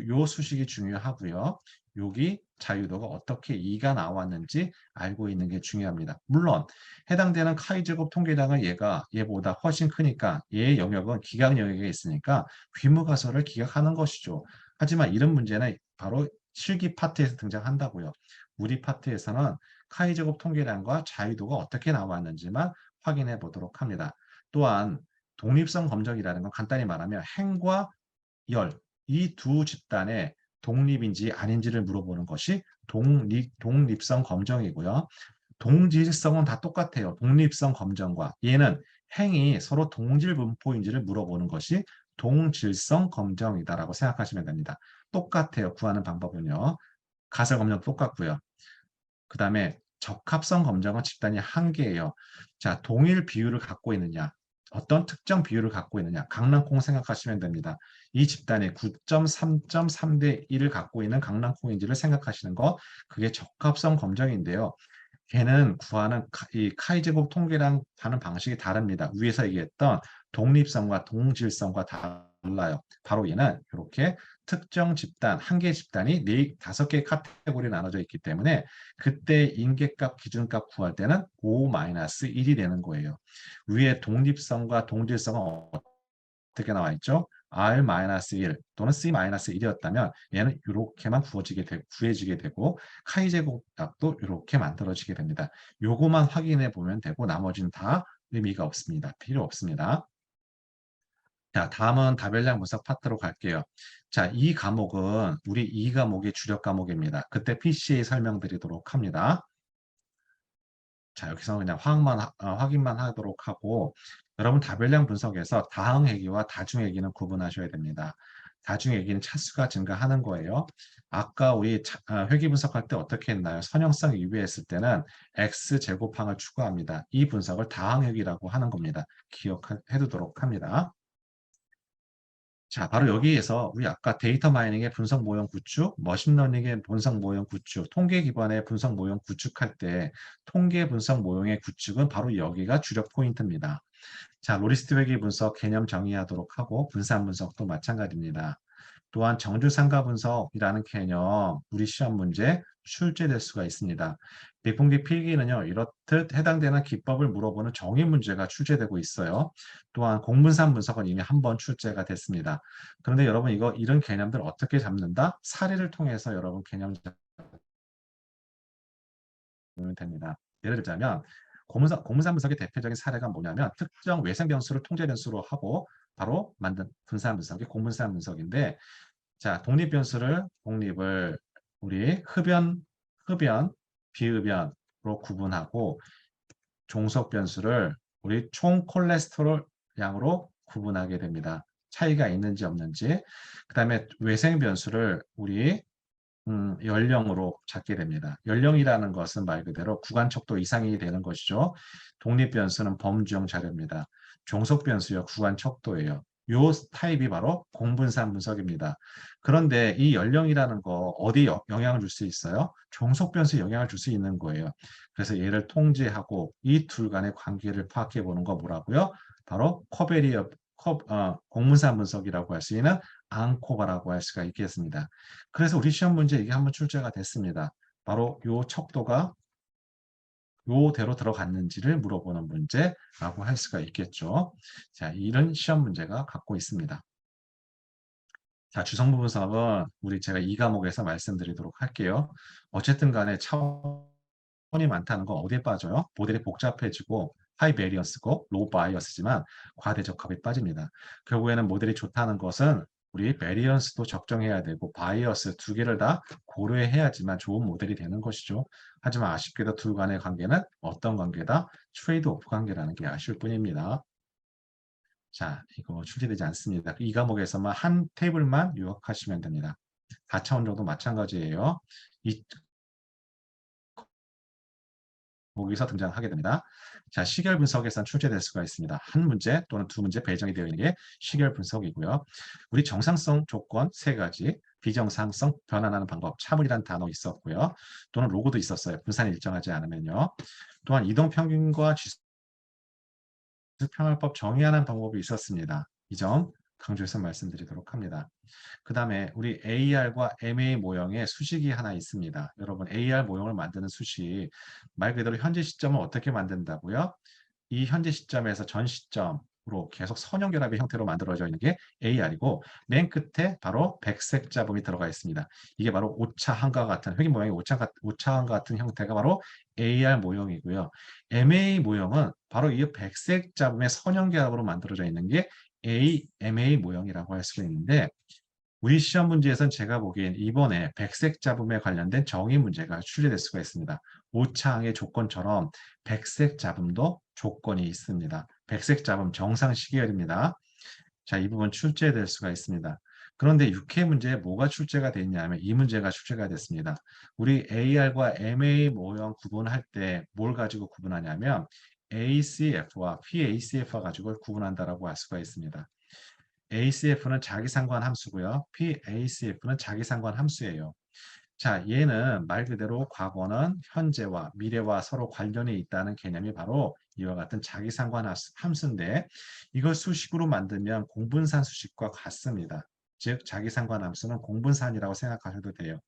요 수식이 중요하고요. 여기 자유도가 어떻게 2가 나왔는지 알고 있는 게 중요합니다. 물론 해당되는 카이제곱 통계량은 얘보다 훨씬 크니까 얘의 영역은 기각 영역에 있으니까 귀무가설을 기각하는 것이죠. 하지만 이런 문제는 바로 실기 파트에서 등장한다고요. 우리 파트에서는 카이제곱 통계량과 자유도가 어떻게 나왔는지만 확인해 보도록 합니다. 또한 독립성 검정이라는 건 간단히 말하면 행과 열, 이 두 집단의 독립인지 아닌지를 물어보는 것이 독립성 검정이고요. 동질성은 다 똑같아요. 독립성 검정과 얘는 행이 서로 동질 분포인지를 물어보는 것이 동질성 검정이다라고 생각하시면 됩니다. 똑같아요. 구하는 방법은요. 가설 검정 똑같고요. 그 다음에 적합성 검정은 집단이 한 개예요. 자, 동일 비율을 갖고 있느냐, 어떤 특정 비율을 갖고 있느냐, 강낭콩 생각하시면 됩니다. 이 집단이 9.3.3 대 1을 갖고 있는 강낭콩인지를 생각하시는 거, 그게 적합성 검정인데요. 걔는 구하는 이 카이제곱 통계량 하는 방식이 다릅니다. 위에서 얘기했던 독립성과 동질성과 달라요. 바로 얘는 이렇게 특정 집단, 한 개 집단이 다섯 개 카테고리로 나눠져 있기 때문에 그때 인계값, 기준값 구할 때는 5-1이 되는 거예요. 위에 독립성과 동질성은 어떻게 나와 있죠? R-1 또는 C-1이었다면 얘는 이렇게만 구해지게 되고 카이제곱 값도 이렇게 만들어지게 됩니다. 요거만 확인해 보면 되고 나머지는 다 의미가 없습니다. 필요 없습니다. 자, 다음은 다별량 분석 파트로 갈게요. 자, 이 과목은 우리 이 과목이 주력 과목입니다. 그때 PCA 설명드리도록 합니다. 자, 여기서 그냥 확인만 하도록 하고 여러분 다별량 분석에서 다항회귀와 다중회귀는 구분하셔야 됩니다. 다중회귀는 차수가 증가하는 거예요. 아까 우리 회귀 분석할 때 어떻게 했나요? 선형성 위배했을 때는 X제곱항을 추구합니다. 이 분석을 다항회귀라고 하는 겁니다. 기억해 두도록 합니다. 자, 바로 여기에서 우리 아까 데이터 마이닝의 분석 모형 구축, 머신러닝의 분석 모형 구축, 통계 기반의 분석 모형 구축할 때 통계 분석 모형의 구축은 바로 여기가 주력 포인트입니다. 자, 로리스트 회귀 분석 개념 정의하도록 하고 분산 분석도 마찬가지입니다. 또한 정주상가 분석이라는 개념, 우리 시험 문제 출제될 수가 있습니다. 빅본기 필기는요, 이렇듯 해당되는 기법을 물어보는 정의 문제가 출제되고 있어요. 또한 공분산 분석은 이미 한 번 출제가 됐습니다. 그런데 여러분 이런 개념들 어떻게 잡는다? 사례를 통해서 여러분 개념 잡으면 됩니다. 예를 들자면 공분산 분석의 대표적인 사례가 뭐냐면 특정 외생 변수를 통제 변수로 하고 바로 만든 분산 분석이 공분산 분석인데 자, 독립을 우리 흡연, 비흡연으로 구분하고 종속 변수를 우리 총 콜레스테롤 양으로 구분하게 됩니다. 차이가 있는지 없는지. 그 다음에 외생 변수를 우리 연령으로 찾게 됩니다. 연령이라는 것은 말 그대로 구간 척도 이상이 되는 것이죠. 독립 변수는 범주형 자료입니다. 종속 변수요 구간 척도예요. 요 타입이 바로 공분산 분석입니다. 그런데 이 연령이라는 거 어디 영향을 줄 수 있어요? 종속 변수에 영향을 줄 수 있는 거예요. 그래서 얘를 통제하고 이 둘 간의 관계를 파악해 보는 거 뭐라고요? 바로 공문산 분석이라고 할 수 있는 앙코바라고 할 수가 있겠습니다. 그래서 우리 시험 문제 이게 한번 출제가 됐습니다. 바로 요 척도가 요대로 들어갔는지를 물어보는 문제라고 할 수가 있겠죠. 자, 이런 시험 문제가 갖고 있습니다. 자, 주성부 분석은 우리 제가 이 과목에서 말씀드리도록 할게요. 어쨌든 간에 차원이 많다는 건 어디에 빠져요? 모델이 복잡해지고 하이 베리언스고 로우 바이어스지만 과대적합에 빠집니다. 결국에는 모델이 좋다는 것은 우리 베리언스도 적정해야 되고 바이어스 두 개를 다 고려해야지만 좋은 모델이 되는 것이죠. 하지만 아쉽게도 둘 간의 관계는 어떤 관계다? 트레이드 오프 관계라는 게 아쉬울 뿐입니다. 자, 이거 출제되지 않습니다. 이 과목에서만 한 테이블만 요약하시면 됩니다. 4차원 정도 마찬가지예요. 이 거기서 등장하게 됩니다. 자, 시결 분석에선 출제될 수가 있습니다. 한 문제 또는 두 문제 배정이 되어 있는 게 시결 분석이고요. 우리 정상성 조건 세 가지, 비정상성 변환하는 방법, 차물이라는 단어 있었고요. 또는 로고도 있었어요. 분산이 일정하지 않으면요. 또한 이동평균과 지수평활법 정의하는 방법이 있었습니다. 이 점 강조해서 말씀드리도록 합니다. 그 다음에 우리 AR과 MA 모형의 수식이 하나 있습니다. 여러분 AR 모형을 만드는 수식 말 그대로 현재 시점을 어떻게 만든다고요? 이 현재 시점에서 전 시점으로 계속 선형결합의 형태로 만들어져 있는 게 AR이고 맨 끝에 바로 백색 잡음이 들어가 있습니다. 이게 바로 오차함과 같은 획인 모양의 오차함과 같은 형태가 바로 AR 모형이고요. MA 모형은 바로 이 백색 잡음의 선형결합으로 만들어져 있는 게 AMA 모형이라고 할 수가 있는데 우리 시험 문제에서는 제가 보기엔 이번에 백색 잡음에 관련된 정의 문제가 출제될 수가 있습니다. 오차항의 조건처럼 백색 잡음도 조건이 있습니다. 백색 잡음 정상 시계열입니다. 자, 이 부분 출제될 수가 있습니다. 그런데 6회 문제에 뭐가 출제가 됐냐면 이 문제가 출제가 됐습니다. 우리 AR과 MA 모형 구분할 때 뭘 가지고 구분하냐면 ACF와 PACF와 가지고 구분한다라고 할 수가 있습니다. ACF는 자기상관 함수고요. PACF는 자기상관 함수예요. 자, 얘는 말 그대로 과거는 현재와 미래와 서로 관련이 있다는 개념이 바로 이와 같은 자기상관 함수인데 이걸 수식으로 만들면 공분산 수식과 같습니다. 즉, 자기상관 함수는 공분산이라고 생각하셔도 돼요.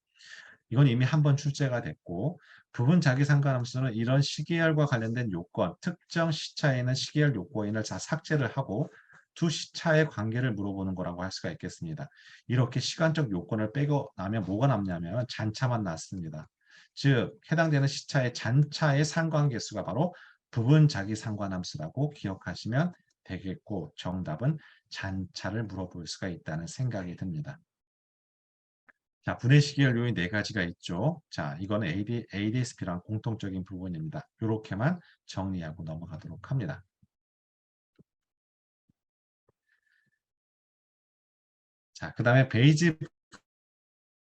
이건 이미 한번 출제가 됐고 부분 자기상관 함수는 이런 시계열과 관련된 요건, 특정 시차에 있는 시계열 요건을 다 삭제를 하고 두 시차의 관계를 물어보는 거라고 할 수가 있겠습니다. 이렇게 시간적 요건을 빼고 나면 뭐가 남냐면 잔차만 남습니다. 즉 해당되는 시차의 잔차의 상관계수가 바로 부분 자기상관함수라고 기억하시면 되겠고 정답은 잔차를 물어볼 수가 있다는 생각이 듭니다. 자, 분해시계열 요인 네 가지가 있죠. 자, 이거는 ADSP랑 공통적인 부분입니다. 이렇게만 정리하고 넘어가도록 합니다. 자, 그 다음에 베이지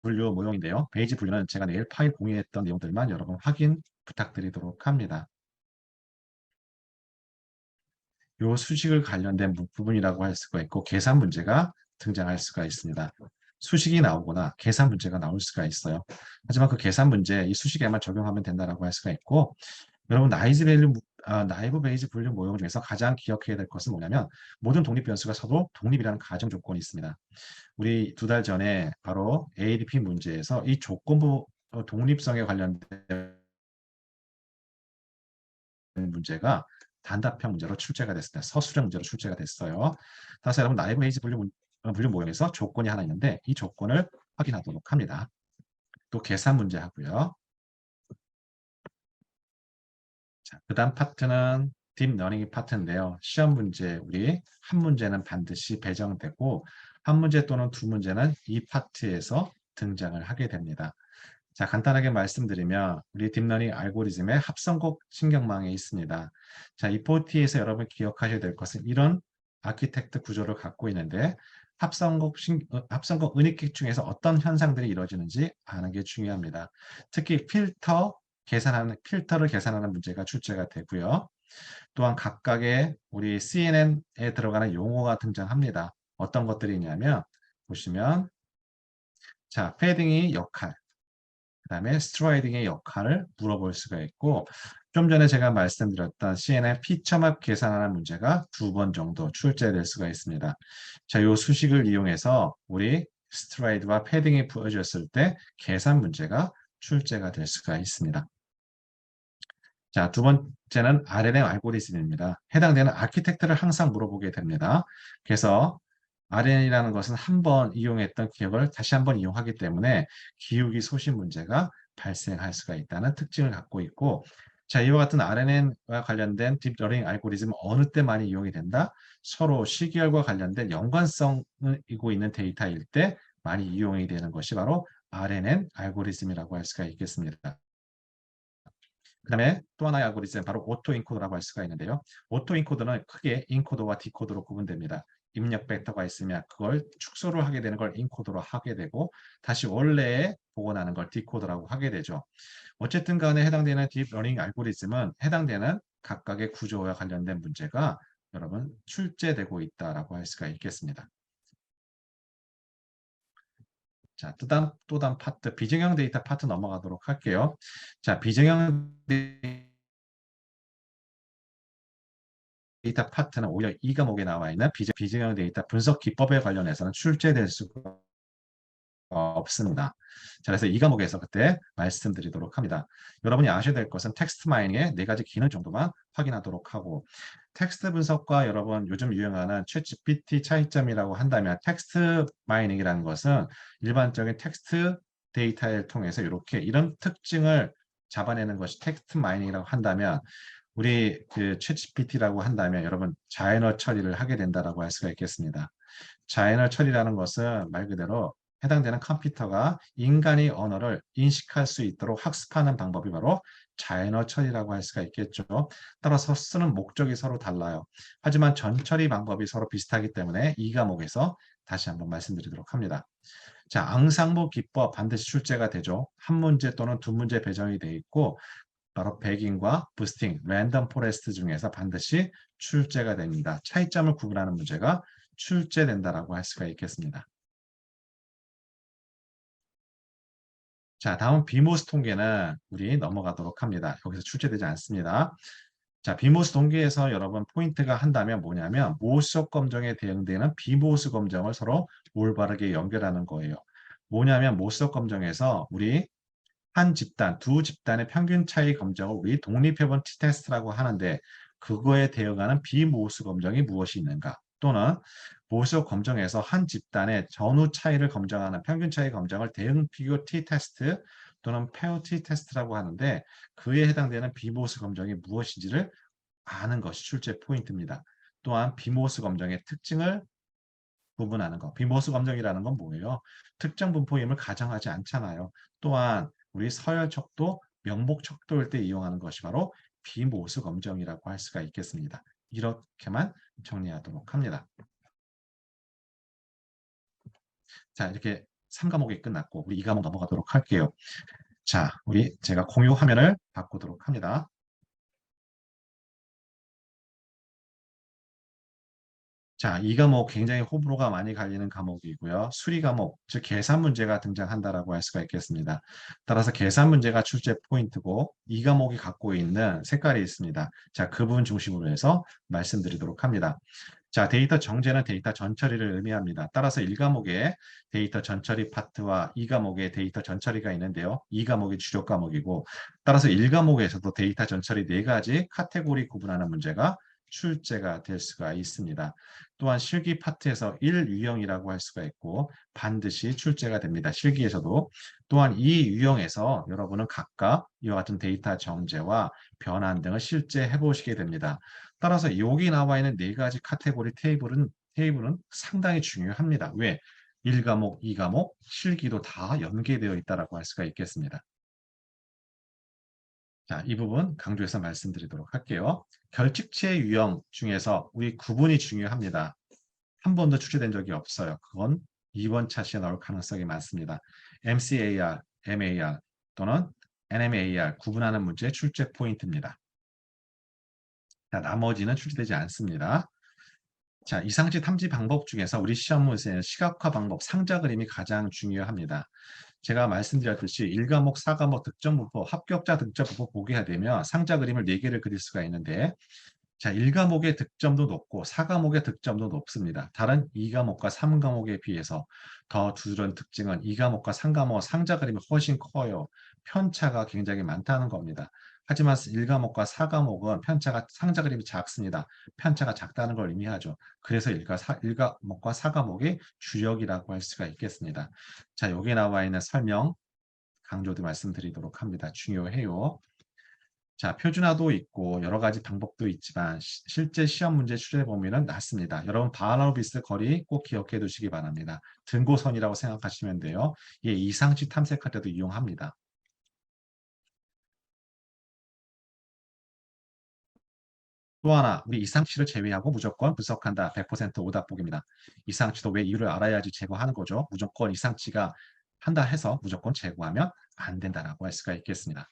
분류 모형인데요. 베이지 분류는 제가 내일 파일 공유했던 내용들만 여러분 확인 부탁드리도록 합니다. 요 수식을 관련된 부분이라고 할 수가 있고 계산 문제가 등장할 수가 있습니다. 수식이 나오거나 계산 문제가 나올 수가 있어요. 하지만 그 계산 문제 이 수식에만 적용하면 된다라고 할 수가 있고 여러분 나이브 베이지 분류 모형 중에서 가장 기억해야 될 것은 뭐냐면 모든 독립 변수가 서로 독립이라는 가정 조건이 있습니다. 우리 두 달 전에 바로 ADP 문제에서 이 조건부 독립성에 관련된 문제가 단답형 문제로 출제가 됐습니다. 서술형 문제로 출제가 됐어요. 따라서 여러분 나이브 베이지 분류 모형에서 조건이 하나 있는데 이 조건을 확인하도록 합니다. 또 계산 문제 하고요. 자, 그다음 파트는 딥러닝 파트인데요. 시험 문제 우리 한 문제는 반드시 배정되고 한 문제 또는 두 문제는 이 파트에서 등장을 하게 됩니다. 자, 간단하게 말씀드리면 우리 딥러닝 알고리즘의 합성곡 신경망에 있습니다. 자, 이 포티에서 여러분 기억하셔야 될 것은 이런 아키텍트 구조를 갖고 있는데 합성곡 은익객 중에서 어떤 현상들이 이루어지는지 아는 게 중요합니다. 특히 필터를 계산하는 문제가 출제가 되고요. 또한 각각의 우리 CNN에 들어가는 용어가 등장합니다. 어떤 것들이 있냐면 보시면 자, 패딩의 역할, 그 다음에 스트라이딩의 역할을 물어볼 수가 있고 좀 전에 제가 말씀드렸던 CNN 피처맵 계산하는 문제가 2번 정도 출제될 수가 있습니다. 자, 이 수식을 이용해서 우리 스트라이드와 패딩이 부여졌을 때 계산 문제가 출제가 될 수가 있습니다. 자, 두 번째는 RNN 알고리즘입니다. 해당되는 아키텍트를 항상 물어보게 됩니다. 그래서 RNN이라는 것은 한 번 이용했던 기억을 다시 한번 이용하기 때문에 기울기 소신 문제가 발생할 수가 있다는 특징을 갖고 있고, 자, 이와 같은 RNN과 관련된 딥러닝 알고리즘은 어느 때 많이 이용이 된다? 서로 시계열과 관련된 연관성을 이고 있는 데이터일 때 많이 이용이 되는 것이 바로 RNN 알고리즘이라고 할 수가 있겠습니다. 그 다음에 또 하나의 알고리즘 바로 오토 인코더라고 할 수가 있는데요. 오토 인코더는 크게 인코더와 디코더로 구분됩니다. 입력 벡터가 있으면 그걸 축소를 하게 되는 걸 인코더로 하게 되고 다시 원래에 복원하는 걸 디코더라고 하게 되죠. 어쨌든 간에 해당되는 딥러닝 알고리즘은 해당되는 각각의 구조와 관련된 문제가 여러분 출제되고 있다라고 할 수가 있겠습니다. 자, 또 다음 파트, 비정형 데이터 파트 넘어가도록 할게요. 자, 비정형 데이터 파트는 오히려 이 과목에 나와 있는 비정형 데이터 분석 기법에 관련해서는 출제될 수가 없습니다. 자, 그래서 이 과목에서 그때 말씀드리도록 합니다. 여러분이 아셔야 될 것은 텍스트 마이닝의 4가지 기능 정도만 확인하도록 하고 텍스트 분석과 여러분 요즘 유행하는 챗GPT 차이점이라고 한다면 텍스트 마이닝이라는 것은 일반적인 텍스트 데이터를 통해서 이렇게 이런 특징을 잡아내는 것이 텍스트 마이닝이라고 한다면 우리 그 챗GPT라고 한다면 여러분 자연어 처리를 하게 된다라고 할 수가 있겠습니다. 자연어 처리라는 것은 말 그대로 해당되는 컴퓨터가 인간의 언어를 인식할 수 있도록 학습하는 방법이 바로 자연어 처리라고 할 수가 있겠죠. 따라서 쓰는 목적이 서로 달라요. 하지만 전처리 방법이 서로 비슷하기 때문에 이 과목에서 다시 한번 말씀드리도록 합니다. 자, 앙상블 기법 반드시 출제가 되죠. 한 문제 또는 두 문제 배정이 돼 있고 바로 배깅과 부스팅, 랜덤 포레스트 중에서 반드시 출제가 됩니다. 차이점을 구분하는 문제가 출제된다라고 할 수가 있겠습니다. 자, 다음 비모스 통계는 우리 넘어가도록 합니다. 여기서 출제되지 않습니다. 자, 비모스 통계에서 여러분 포인트가 한다면 뭐냐면 모수적 검정에 대응되는 비모수 검정을 서로 올바르게 연결하는 거예요. 뭐냐면 모수적 검정에서 우리 한 집단, 두 집단의 평균 차이 검정을 우리 독립해본 t-테스트라고 하는데 그거에 대응하는 비모수 검정이 무엇이 있는가? 또는 모수 검정에서 한 집단의 전후 차이를 검정하는 평균 차이 검정을 대응 비교 t-테스트 또는 페어 t-테스트라고 하는데 그에 해당되는 비모수 검정이 무엇인지를 아는 것이 출제 포인트입니다. 또한 비모수 검정의 특징을 구분하는 것. 비모수 검정이라는 건 뭐예요? 특정 분포임을 가정하지 않잖아요. 또한 우리 서열척도, 명복척도일 때 이용하는 것이 바로 비모수 검정이라고 할 수가 있겠습니다. 이렇게만 정리하도록 합니다. 자, 이렇게 3과목이 끝났고 우리 2과목 넘어가도록 할게요. 자, 우리 제가 공유 화면을 바꾸도록 합니다. 자, 이 과목 굉장히 호불호가 많이 갈리는 과목이고요. 수리 과목, 즉 계산 문제가 등장한다라고 할 수가 있겠습니다. 따라서 계산 문제가 출제 포인트고 이 과목이 갖고 있는 색깔이 있습니다. 자, 그 부분 중심으로 해서 말씀드리도록 합니다. 자, 데이터 정제는 데이터 전처리를 의미합니다. 따라서 1과목에 데이터 전처리 파트와 2과목에 데이터 전처리가 있는데요. 2과목이 주력 과목이고 따라서 1과목에서도 데이터 전처리 4가지 카테고리 구분하는 문제가 출제가 될 수가 있습니다. 또한 실기 파트에서 1유형이라고 할 수가 있고 반드시 출제가 됩니다. 실기에서도. 또한 이 유형에서 여러분은 각각 이와 같은 데이터 정제와 변환 등을 실제 해보시게 됩니다. 따라서 여기 나와 있는 4가지 카테고리 테이블은 상당히 중요합니다. 왜? 1과목, 2과목, 실기도 다 연계되어 있다고 할 수가 있겠습니다. 자, 이 부분 강조해서 말씀드리도록 할게요. 결칙체 유형 중에서 우리 구분이 중요합니다. 한 번도 출제된 적이 없어요. 그건 이번 차시에 나올 가능성이 많습니다. MCAR, MAR 또는 NMAR 구분하는 문제 출제 포인트입니다. 자, 나머지는 출제되지 않습니다. 자, 이상치 탐지 방법 중에서 우리 시험 문제는 시각화 방법, 상자 그림이 가장 중요합니다. 제가 말씀드렸듯이 1과목, 4과목 득점부호, 합격자 득점부호 보게 되면 상자 그림을 4개를 그릴 수가 있는데 자, 1과목의 득점도 높고 4과목의 득점도 높습니다. 다른 2과목과 3과목에 비해서 더 두드러진 특징은 2과목과 3과목 상자 그림이 훨씬 커요. 편차가 굉장히 많다는 겁니다. 하지만 1과목과 4과목은 편차가 상자 그림이 작습니다. 편차가 작다는 걸 의미하죠. 그래서 1과목과 4과목이 주력이라고 할 수가 있겠습니다. 자, 여기 나와 있는 설명 강조도 말씀드리도록 합니다. 중요해요. 자, 표준화도 있고 여러 가지 방법도 있지만 실제 시험 문제 출제 범위는 낮습니다. 여러분 바하라비스 거리 꼭 기억해 두시기 바랍니다. 등고선이라고 생각하시면 돼요. 예, 이상치 탐색할 때도 이용합니다. 또 하나, 우리 이상치를 제외하고 무조건 분석한다. 100% 오답 보기입니다. 이상치도 왜 이유를 알아야지 제거하는 거죠. 무조건 이상치가 한다 해서 무조건 제거하면 안 된다라고 할 수가 있겠습니다.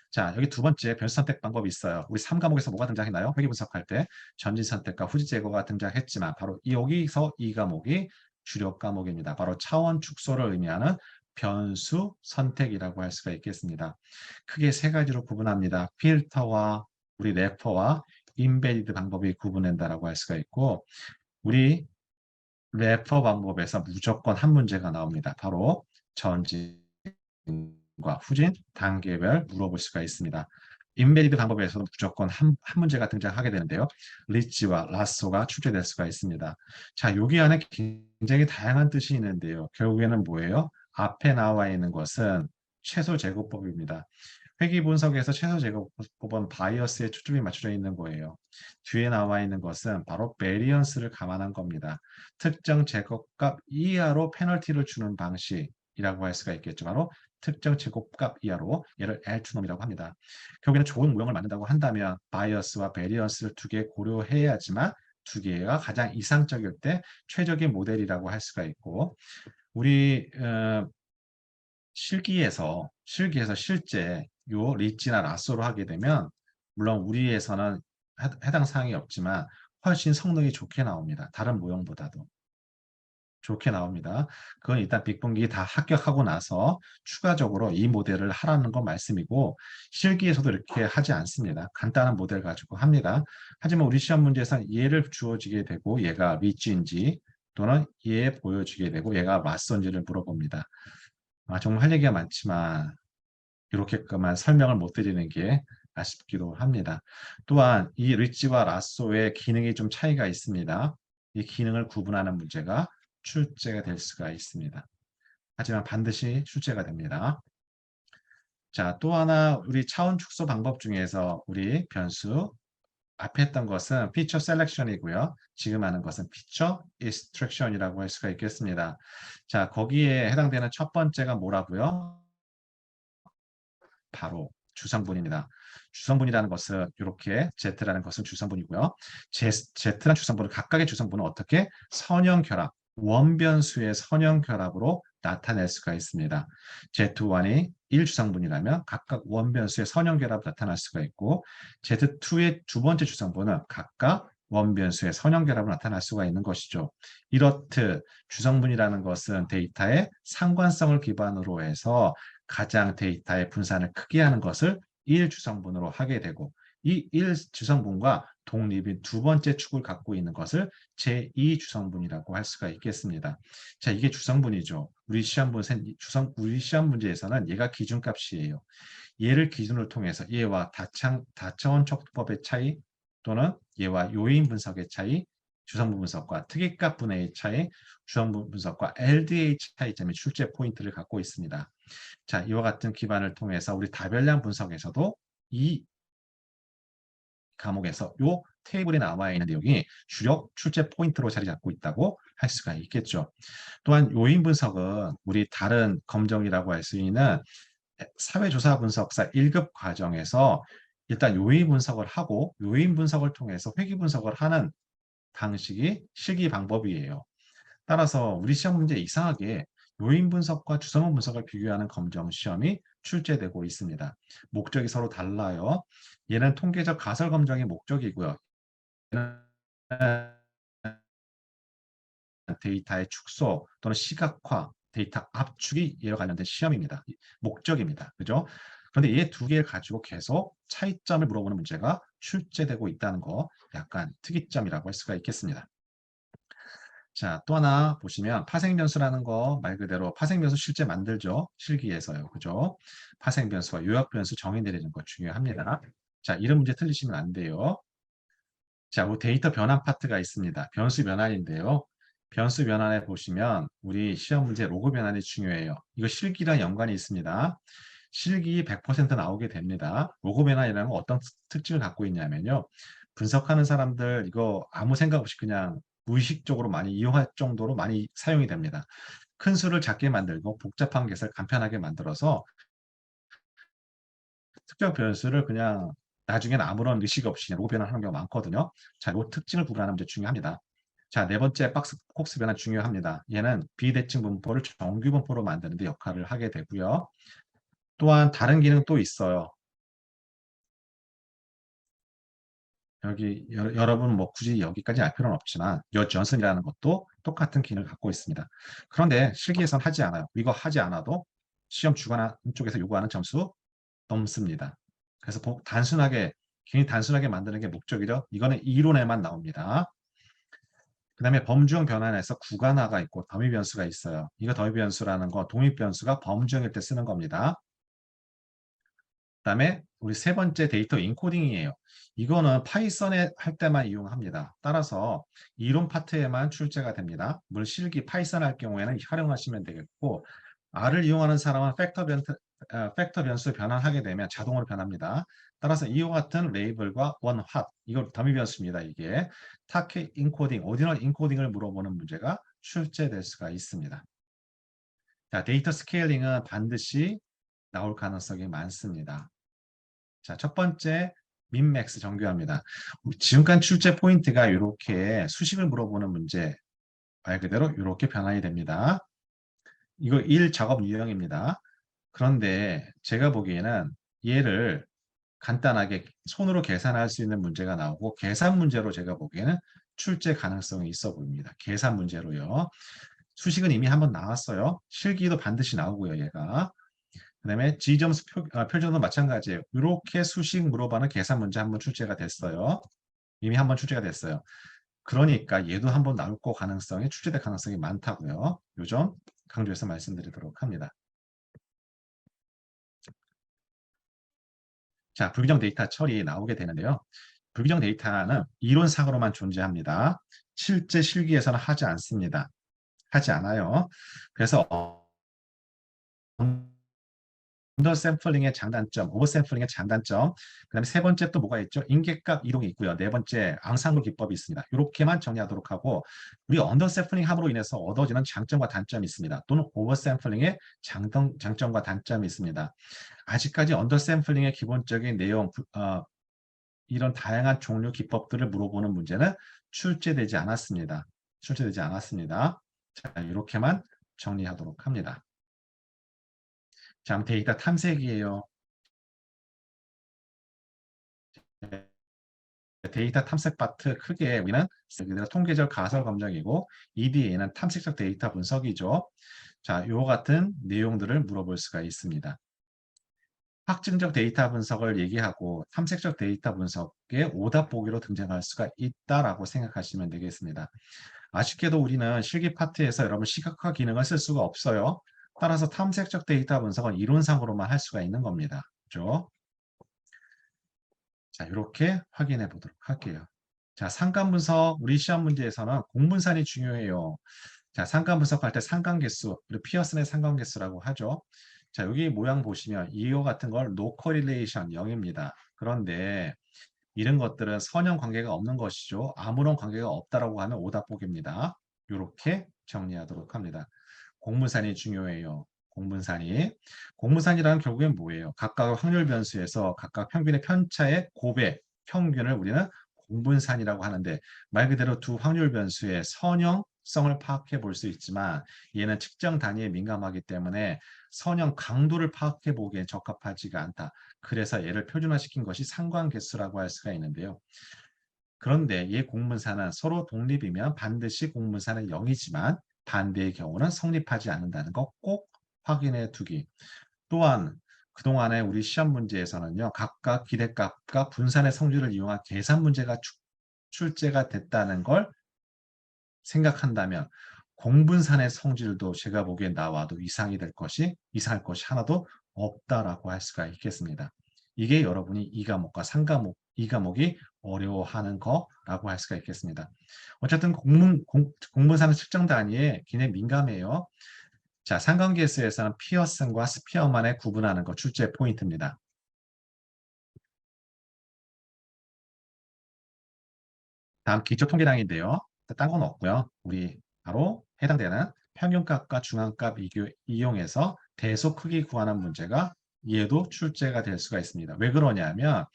자, 여기 두 번째 변수 선택 방법이 있어요. 우리 3과목에서 뭐가 등장했나요? 회귀 분석할 때 전진 선택과 후지 제거가 등장했지만 바로 여기서 이 과목이 주력 과목입니다. 바로 차원 축소를 의미하는 변수 선택이라고 할 수가 있겠습니다. 크게 세 가지로 구분합니다. 필터와 우리 래퍼와 인베디드 방법이 구분된다라고 할 수가 있고 우리 래퍼 방법에서 무조건 한 문제가 나옵니다. 바로 전진 과 후진 단계별 물어볼 수가 있습니다. 인베디드 방법에서도 무조건 한 문제가 등장하게 되는데요. 리치와 라쏘가 출제될 수가 있습니다. 자, 여기 안에 굉장히 다양한 뜻이 있는데요. 결국에는 뭐예요? 앞에 나와 있는 것은 최소 제곱법입니다. 회귀 분석에서 최소 제곱법은 바이어스에 초점이 맞춰져 있는 거예요. 뒤에 나와 있는 것은 바로 베리언스를 감안한 겁니다. 특정 제곱값 이하로 페널티를 주는 방식이라고 할 수가 있겠죠. 바로 특정 제곱값 이하로 얘를 L투놈이라고 합니다. 결국에는 좋은 모형을 만든다고 한다면 바이어스와 베리언스를 두 개 고려해야지만 두 개가 가장 이상적일 때 최적의 모델이라고 할 수가 있고 우리 실기에서 실제 요 리치나 라쏘로 하게 되면 물론 우리에서는 해당 사항이 없지만 훨씬 성능이 좋게 나옵니다. 다른 모형보다도. 좋게 나옵니다. 그건 일단 빅분기 다 합격하고 나서 추가적으로 이 모델을 하라는 건 말씀이고 실기에서도 이렇게 하지 않습니다. 간단한 모델 가지고 합니다. 하지만 우리 시험 문제에서는 얘를 주어지게 되고 얘가 리치인지 또는 얘 보여주게 되고 얘가 맞선지를 물어봅니다. 정말 할 얘기가 많지만 이렇게까만 설명을 못 드리는 게 아쉽기도 합니다. 또한 이 리치와 라쏘의 기능이 좀 차이가 있습니다. 이 기능을 구분하는 문제가 출제가 될 수가 있습니다. 하지만 반드시 출제가 됩니다. 자, 또 하나 우리 차원 축소 방법 중에서 우리 변수 앞에 했던 것은 피처 셀렉션이고요. 지금 하는 것은 피처 익스트랙션이라고 할 수가 있겠습니다. 자, 거기에 해당되는 첫 번째가 뭐라고요? 바로 주성분입니다. 주성분이라는 것은 이렇게 Z라는 것은 주성분이고요. Z라는 주성분은 각각의 주성분은 어떻게 선형결합, 원변수의 선형결합으로 나타낼 수가 있습니다. Z1이 1주성분이라면 각각 원변수의 선형결합 나타날 수가 있고 Z2의 두 번째 주성분은 각각 원변수의 선형결합으로 나타날 수가 있는 것이죠. 이렇듯 주성분이라는 것은 데이터의 상관성을 기반으로 해서 가장 데이터의 분산을 크게 하는 것을 1주성분으로 하게 되고 이 1주성분과 독립인 두 번째 축을 갖고 있는 것을 제2주성분이라고 할 수가 있겠습니다. 자, 이게 주성분이죠. 우리 시험 문제에서는 얘가 기준값이에요. 얘를 기준으로 통해서 얘와 다차원 척도법의 차이 또는 얘와 요인 분석의 차이, 주성분 분석과 특이값 분해의 차이, 주성분 분석과 LDA 차이점이 출제 포인트를 갖고 있습니다. 자, 이와 같은 기반을 통해서 우리 다별량 분석에서도 이 과목에서 요 테이블에 나와 있는 내용이 주력 출제 포인트로 자리 잡고 있다고 할 수가 있겠죠. 또한 요인 분석은 우리 다른 검정이라고 할 수 있는 사회조사 분석사 1급 과정에서 일단 요인 분석을 하고 요인 분석을 통해서 회귀 분석을 하는 방식이 실기 방법이에요. 따라서 우리 시험 문제 이상하게 요인 분석과 주성분 분석을 비교하는 검정 시험이 출제되고 있습니다. 목적이 서로 달라요. 얘는 통계적 가설 검정이 목적이고요. 얘는 데이터의 축소 또는 시각화, 데이터 압축이 이와 관련된 시험입니다. 목적입니다. 그죠? 그런데 이 두 개를 가지고 계속 차이점을 물어보는 문제가 출제되고 있다는 거 약간 특이점이라고 할 수가 있겠습니다. 자, 또 하나 보시면 파생변수라는 거 말 그대로 파생변수 실제 만들죠. 실기에서요. 그죠? 파생변수와 요약변수 정의 내리는 거 중요합니다. 자, 이런 문제 틀리시면 안 돼요. 자, 뭐 데이터 변환 파트가 있습니다. 변수 변환인데요. 변수 변환에 보시면 우리 시험 문제 로그 변환이 중요해요. 이거 실기랑 연관이 있습니다. 실기 100% 나오게 됩니다. 로그 변환이라는 건 어떤 특징을 갖고 있냐면요. 분석하는 사람들 이거 아무 생각 없이 그냥 무의식적으로 많이 이용할 정도로 많이 사용이 됩니다. 큰 수를 작게 만들고 복잡한 계산을 간편하게 만들어서 특정 변수를 그냥 나중에는 아무런 의식 없이 로그 변환하는 경우가 많거든요. 자, 이 특징을 구분하는 문제 중요합니다. 자, 네 번째 박스 콕스 변환 중요합니다. 얘는 비대칭 분포를 정규 분포로 만드는 데 역할을 하게 되고요. 또한 다른 기능 또 있어요. 여기 여러분 뭐 굳이 여기까지 알 필요는 없지만 여전슨이라는 것도 똑같은 기능을 갖고 있습니다. 그런데 실기에선 하지 않아요. 이거 하지 않아도 시험 주관 쪽에서 요구하는 점수 넘습니다. 그래서 단순하게 괜히 단순하게 만드는 게 목적이죠. 이거는 이론에만 나옵니다. 그 다음에 범주형 변환에서 구간화가 있고 더미 변수가 있어요. 이거 더미 변수라는 거 독립 변수가 범주형일 때 쓰는 겁니다. 그다음에 우리 세 번째 데이터 인코딩이에요. 이거는 파이썬에 할 때만 이용합니다. 따라서 이론 파트에만 출제가 됩니다. 물론 실기 파이썬 할 경우에는 활용하시면 되겠고 R을 이용하는 사람은 팩터 변수 변환하게 되면 자동으로 변합니다. 따라서 이와 같은 레이블과 원핫 이거 더미 변수입니다. 이게 타켓 인코딩, 오디널 인코딩을 물어보는 문제가 출제될 수가 있습니다. 자, 데이터 스케일링은 반드시 나올 가능성이 많습니다. 자, 첫 번째 민맥스 정교합니다. 지금까지 출제 포인트가 이렇게 수식을 물어보는 문제 말 그대로 이렇게 변환이 됩니다. 이거 1 작업 유형입니다. 그런데 제가 보기에는 얘를 간단하게 손으로 계산할 수 있는 문제가 나오고 계산 문제로 제가 보기에는 출제 가능성이 있어 보입니다. 계산 문제로요. 수식은 이미 한번 나왔어요. 실기도 반드시 나오고요, 얘가. 그다음에 G점수 표준도 마찬가지예요. 이렇게 수식 물어봐는 계산 문제 한번 출제가 됐어요. 이미 한번 출제가 됐어요. 그러니까 얘도 한번 나올 거 가능성이 출제될 가능성이 많다고요. 요점 강조해서 말씀드리도록 합니다. 자, 불규정 데이터 처리 나오게 되는데요. 불규정 데이터는 이론상으로만 존재합니다. 실제 실기에서는 하지 않습니다. 하지 않아요. 그래서 언더 샘플링의 장단점, 오버 샘플링의 장단점, 그다음에 세 번째 또 뭐가 있죠? 인계값 이동이 있고요. 네 번째 앙상블 기법이 있습니다. 이렇게만 정리하도록 하고 우리 언더 샘플링 함으로 인해서 얻어지는 장점과 단점이 있습니다. 또는 오버 샘플링의 장점과 단점이 있습니다. 아직까지 언더 샘플링의 기본적인 내용, 이런 다양한 종류 기법들을 물어보는 문제는 출제되지 않았습니다. 출제되지 않았습니다. 자, 이렇게만 정리하도록 합니다. 자, 데이터 탐색이에요. 데이터 탐색 파트 크게 우리는 통계적 가설 검정이고 EDA는 탐색적 데이터 분석이죠. 자, 요 같은 내용들을 물어볼 수가 있습니다. 확증적 데이터 분석을 얘기하고 탐색적 데이터 분석의 오답 보기로 등장할 수가 있다라고 생각하시면 되겠습니다. 아쉽게도 우리는 실기 파트에서 여러분 시각화 기능을 쓸 수가 없어요. 따라서 탐색적 데이터 분석은 이론상으로만 할 수가 있는 겁니다. 그렇죠? 자, 이렇게 확인해 보도록 할게요. 자, 상관 분석, 우리 시험 문제에서는 공분산이 중요해요. 자, 상관 분석할 때 상관계수, 그리고 피어슨의 상관계수라고 하죠. 자, 여기 모양 보시면 이와 같은 걸 no correlation 0입니다. 그런데 이런 것들은 선형 관계가 없는 것이죠. 아무런 관계가 없다라고 하는 오답보기입니다. 이렇게 정리하도록 합니다. 공분산이 중요해요. 공분산이. 공분산이라는 결국엔 뭐예요? 각각 확률 변수에서 각각 평균의 편차의 곱의 평균을 우리는 공분산이라고 하는데 말 그대로 두 확률 변수의 선형 중심성을 파악해 볼 수 있지만 얘는 측정 단위에 민감하기 때문에 선형 강도를 파악해 보기엔 적합하지가 않다. 그래서 얘를 표준화시킨 것이 상관계수라고 할 수가 있는데요. 그런데 얘 공문사는 서로 독립이면 반드시 공문사는 0이지만 반대의 경우는 성립하지 않는다는 거 꼭 확인해 두기. 또한 그동안에 우리 시험 문제에서는요, 각각 기대값과 분산의 성질을 이용한 계산 문제가 출제가 됐다는 걸 생각한다면 공분산의 성질도 제가 보기엔 나와도 이상할 것이 하나도 없다라고 할 수가 있겠습니다. 이게 여러분이 이 과목과 상과목, 이 과목이 어려워하는 거라고 할 수가 있겠습니다. 어쨌든 공분산은 측정 단위에 굉장히 민감해요. 자, 상관계수에서는 피어슨과 스피어만의 구분하는 거 출제 포인트입니다. 다음 기초통계량인데요. 딴 건 없고요. 우리 바로 해당되는 평균값과 중앙값 이용해서 대소 크기 구하는 문제가 얘도 출제가 될 수가 있습니다. 왜 그러냐면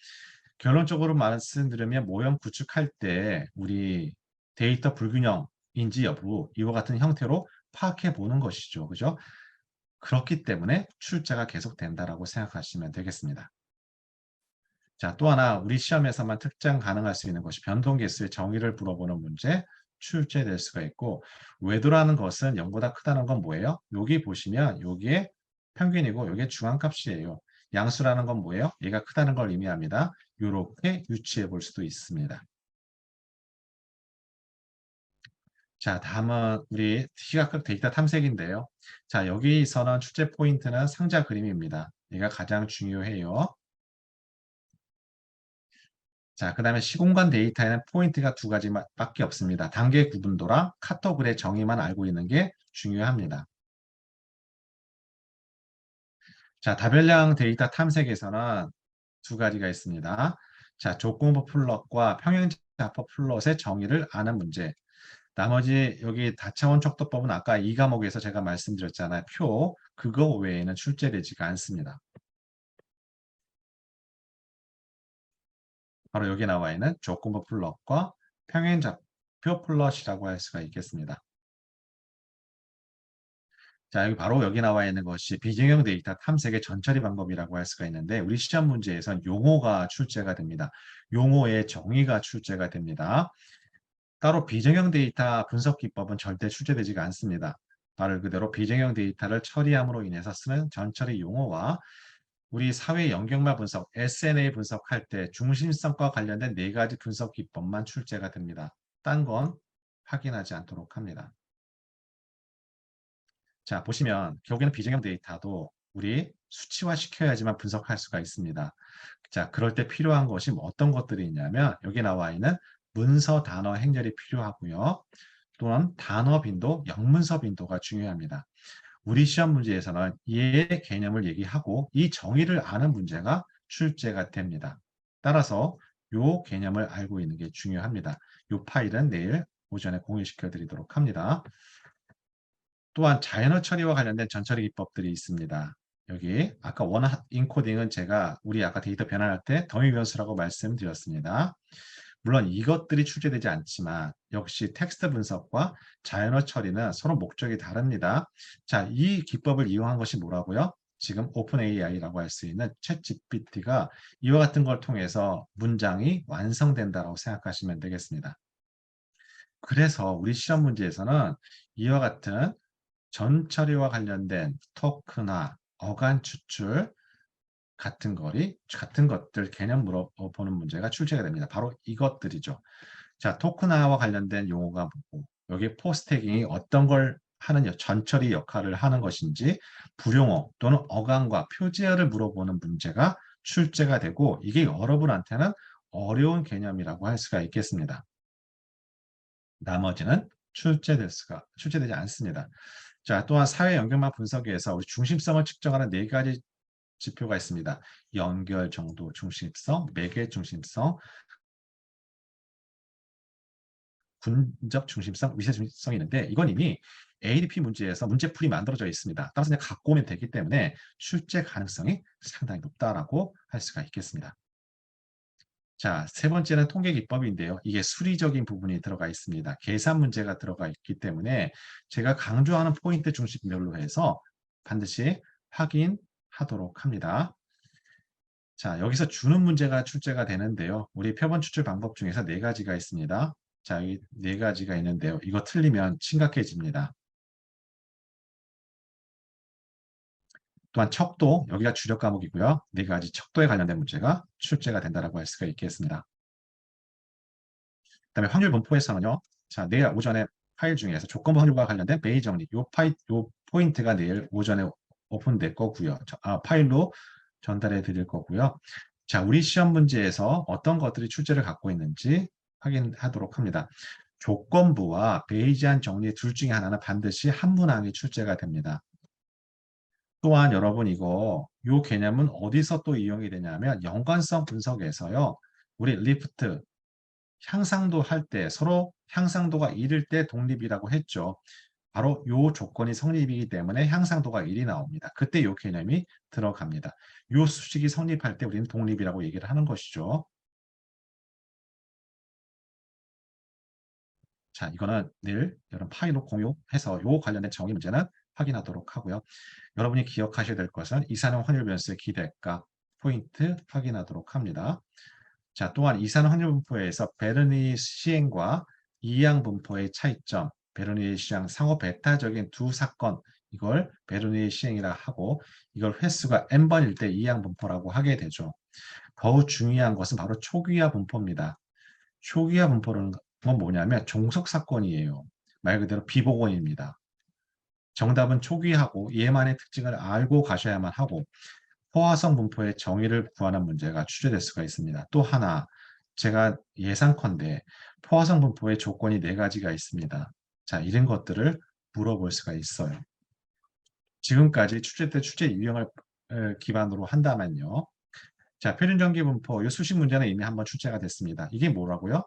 결론적으로 말씀드리면 모형 구축할 때 우리 데이터 불균형인지 여부 이와 같은 형태로 파악해 보는 것이죠. 그죠? 그렇기 때문에 출제가 계속된다라고 생각하시면 되겠습니다. 자, 또 하나 우리 시험에서만 특정 가능할 수 있는 것이 변동계수의 정의를 물어보는 문제 출제될 수가 있고 외도라는 것은 0보다 크다는 건 뭐예요? 여기 보시면 여기에 평균이고 여기에 중앙값이에요. 양수라는 건 뭐예요? 얘가 크다는 걸 의미합니다. 이렇게 유추해 볼 수도 있습니다. 자, 다음은 우리 시각적 데이터 탐색인데요. 자, 여기서는 출제 포인트는 상자 그림입니다. 얘가 가장 중요해요. 자, 그 다음에 시공간 데이터에는 포인트가 두 가지밖에 없습니다. 단계 구분도랑 카테고리의 정의만 알고 있는 게 중요합니다. 자, 다별량 데이터 탐색에서는 두 가지가 있습니다. 자, 조건부 플롯과 평행자법 플롯의 정의를 아는 문제. 나머지 여기 다차원 척도법은 아까 이 과목에서 제가 말씀드렸잖아요. 표, 그거 외에는 출제되지가 않습니다. 바로 여기 나와 있는 조건부 플롯과 평행좌표 플롯이라고 할 수가 있겠습니다. 자, 여기 나와 있는 것이 비정형 데이터 탐색의 전처리 방법이라고 할 수가 있는데 우리 시험 문제에선 용어가 출제가 됩니다. 용어의 정의가 출제가 됩니다. 따로 비정형 데이터 분석 기법은 절대 출제되지가 않습니다. 말 그대로 비정형 데이터를 처리함으로 인해서 쓰는 전처리 용어와 우리 사회 연결말 분석, SNA 분석할 때 중심성과 관련된 네 가지 분석 기법만 출제가 됩니다. 딴 건 확인하지 않도록 합니다. 자, 보시면 결국에는 비정형 데이터도 우리 수치화 시켜야지만 분석할 수가 있습니다. 자, 그럴 때 필요한 것이 뭐 어떤 것들이 있냐면 여기 나와 있는 문서 단어 행렬이 필요하고요. 또는 단어 빈도, 영문서 빈도가 중요합니다. 우리 시험 문제에서는 이의 개념을 얘기하고 이 정의를 아는 문제가 출제가 됩니다. 따라서 이 개념을 알고 있는 게 중요합니다. 이 파일은 내일 오전에 공유시켜 드리도록 합니다. 또한 자연어 처리와 관련된 전처리 기법들이 있습니다. 여기 아까 원어 인코딩은 제가 우리 아까 데이터 변환할 때 더미 변수라고 말씀드렸습니다. 물론 이것들이 출제되지 않지만 역시 텍스트 분석과 자연어 처리는 서로 목적이 다릅니다. 자, 이 기법을 이용한 것이 뭐라고요? 지금 오픈 AI라고 할 수 있는 챗 GPT가 이와 같은 걸 통해서 문장이 완성된다고 생각하시면 되겠습니다. 그래서 우리 시험 문제에서는 이와 같은 전처리와 관련된 토크나 어간 추출 같은 것들 개념 물어보는 문제가 출제가 됩니다. 바로 이것들이죠. 자, 토크나와 관련된 용어가 뭐고, 여기 포스태깅이 어떤 걸 하는 전처리 역할을 하는 것인지, 불용어 또는 어간과 표제어를 물어보는 문제가 출제가 되고, 이게 여러분한테는 어려운 개념이라고 할 수가 있겠습니다. 나머지는 출제되지 않습니다. 자, 또한 사회 연결망 분석에서 우리 중심성을 측정하는 네 가지 지표가 있습니다. 연결 정도 중심성, 매개 중심성, 군접 중심성, 위세 중심성이 있는데 이건 이미 ADP 문제에서 문제풀이 만들어져 있습니다. 따라서 그냥 갖고 오면 되기 때문에 출제 가능성이 상당히 높다라고 할 수가 있겠습니다. 자, 세 번째는 통계 기법인데요. 이게 수리적인 부분이 들어가 있습니다. 계산 문제가 들어가 있기 때문에 제가 강조하는 포인트 중심별로 해서 반드시 확인하도록 합니다. 자, 여기서 주는 문제가 출제가 되는데요. 우리 표본 추출 방법 중에서 네 가지가 있습니다. 자, 이 네 가지가 있는데요. 이거 틀리면 심각해집니다. 또한 척도, 여기가 주력 과목이고요. 네 가지 척도에 관련된 문제가 출제가 된다라고 할 수가 있겠습니다. 그다음에 확률 분포에서는요. 자, 내일 오전에 파일 중에서 조건부 확률과 관련된 베이 정리, 요 포인트가 내일 오전에 오픈될 거고요. 파일로 전달해 드릴 거고요. 자, 우리 시험 문제에서 어떤 것들이 출제를 갖고 있는지 확인하도록 합니다. 조건부와 베이지안 정리 둘 중에 하나는 반드시 한 문항이 출제가 됩니다. 또한 여러분 요 개념은 어디서 또 이용이 되냐면 연관성 분석에서요. 우리 리프트 향상도 할 때 서로 향상도가 1일 때 독립이라고 했죠. 바로 요 조건이 성립이기 때문에 향상도가 1이 나옵니다. 그때 요 개념이 들어갑니다. 요 수식이 성립할 때 우리는 독립이라고 얘기를 하는 것이죠. 자, 이거는 내일 여러분 파일로 공유해서 요 관련된 정의 문제는 확인하도록 하고요. 여러분이 기억하셔야 될 것은 이산화 확률 변수의 기대값 포인트 확인하도록 합니다. 자, 또한 이산화 확률 분포에서 베르니 시행과 이항 분포의 차이점, 베르니 시행 상호 배타적인 두 사건, 이걸 베르니 시행이라 하고 이걸 횟수가 n번일 때 이항 분포라고 하게 되죠. 더욱 중요한 것은 바로 초기화 분포입니다. 초기화 분포는 건 뭐냐면 종속 사건이에요. 말 그대로 비복원입니다. 정답은 초기화하고 얘만의 특징을 알고 가셔야만 하고 포화성 분포의 정의를 구하는 문제가 출제될 수가 있습니다. 또 하나 제가 예상컨대 포화성 분포의 조건이 네 가지가 있습니다. 자, 이런 것들을 물어볼 수가 있어요. 지금까지 출제 때 출제 유형을 기반으로 한다면요. 자, 표준전기 분포, 이 수식 문제는 이미 한번 출제가 됐습니다. 이게 뭐라고요?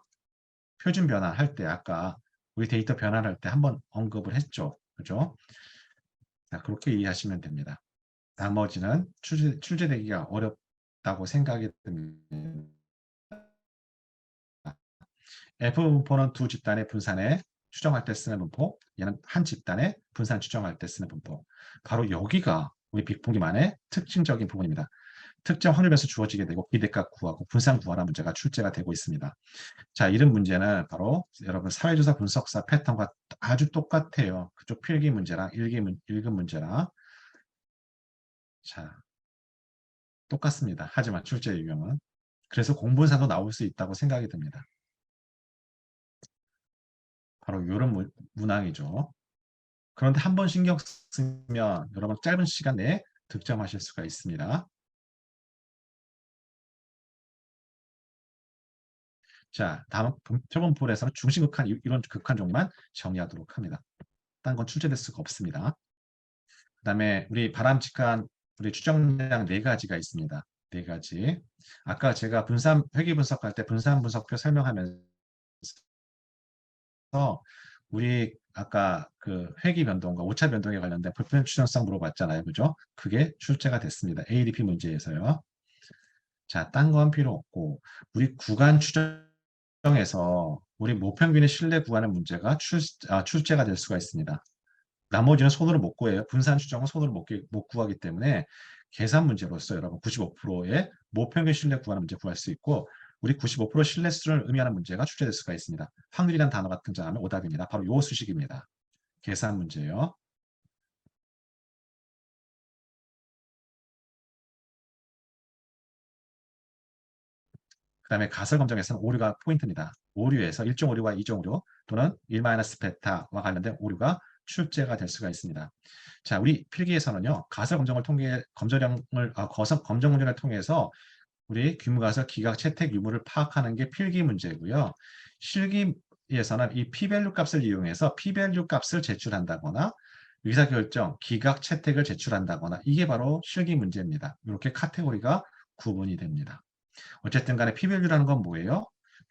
표준 변환할 때 아까 우리 데이터 변환할 때 한번 언급을 했죠. 그죠? 자, 그렇게 이해하시면 됩니다. 나머지는 출제되기가 어렵다고 생각이 듭니다. F 분포는 두 집단의 분산에 추정할 때 쓰는 분포, 얘는 한 집단의 분산 추정할 때 쓰는 분포. 바로 여기가 우리 빅보기만의 특징적인 부분입니다. 특정 확률 변수 주어지게 되고 기대값 구하고 분산 구하라는 문제가 출제가 되고 있습니다. 자, 이런 문제는 바로 여러분 사회조사 분석사 패턴과 아주 똑같아요. 그쪽 필기 문제랑 일급 문제랑 자, 똑같습니다. 하지만 출제 유형은 그래서 공분사도 나올 수 있다고 생각이 듭니다. 바로 이런 문항이죠. 그런데 한 번 신경 쓰면 여러분 짧은 시간 내에 득점하실 수가 있습니다. 자, 다음 표본 풀에서는 중심극한 이런 극한 종류만 정리하도록 합니다. 딴 건 출제될 수가 없습니다. 그다음에 우리 바람직한 우리 추정량 네 가지가 있습니다. 네 가지. 아까 제가 분산 회귀 분석할 때 분산 분석표 설명하면서 우리 아까 그 회귀 변동과 오차 변동에 관련된 불편 추정성 물어봤잖아요. 그죠? 그게 출제가 됐습니다. ADP 문제에서요. 자, 딴 건 필요 없고 우리 구간 추정에서 우리 모평균의 신뢰 구하는 문제가 출제가 될 수가 있습니다. 나머지는 손으로 못 구해요. 분산 추정은 손으로 못 구하기 때문에 계산 문제로서 여러분 95%의 모평균 신뢰 구하는 문제 구할 수 있고 우리 95% 신뢰 수준을 의미하는 문제가 출제될 수가 있습니다. 확률이라는 단어가 등장하면 오답입니다. 바로 요 수식입니다. 계산 문제요. 그다음에 가설 검정에서는 오류가 포인트입니다. 오류에서 1종 오류와 2종 오류 또는 1-베타와 관련된 오류가 출제가 될 수가 있습니다. 자, 우리 필기에서는요. 가설 검정을 통해 검정 문제를 통해서 우리 규모가설 기각 채택 유무를 파악하는 게 필기 문제고요. 실기에서는 이 p-밸류 값을 이용해서 p-밸류 값을 제출한다거나 의사결정, 기각 채택을 제출한다거나 이게 바로 실기 문제입니다. 이렇게 카테고리가 구분이 됩니다. 어쨌든 간에 p-밸류라는 건 뭐예요?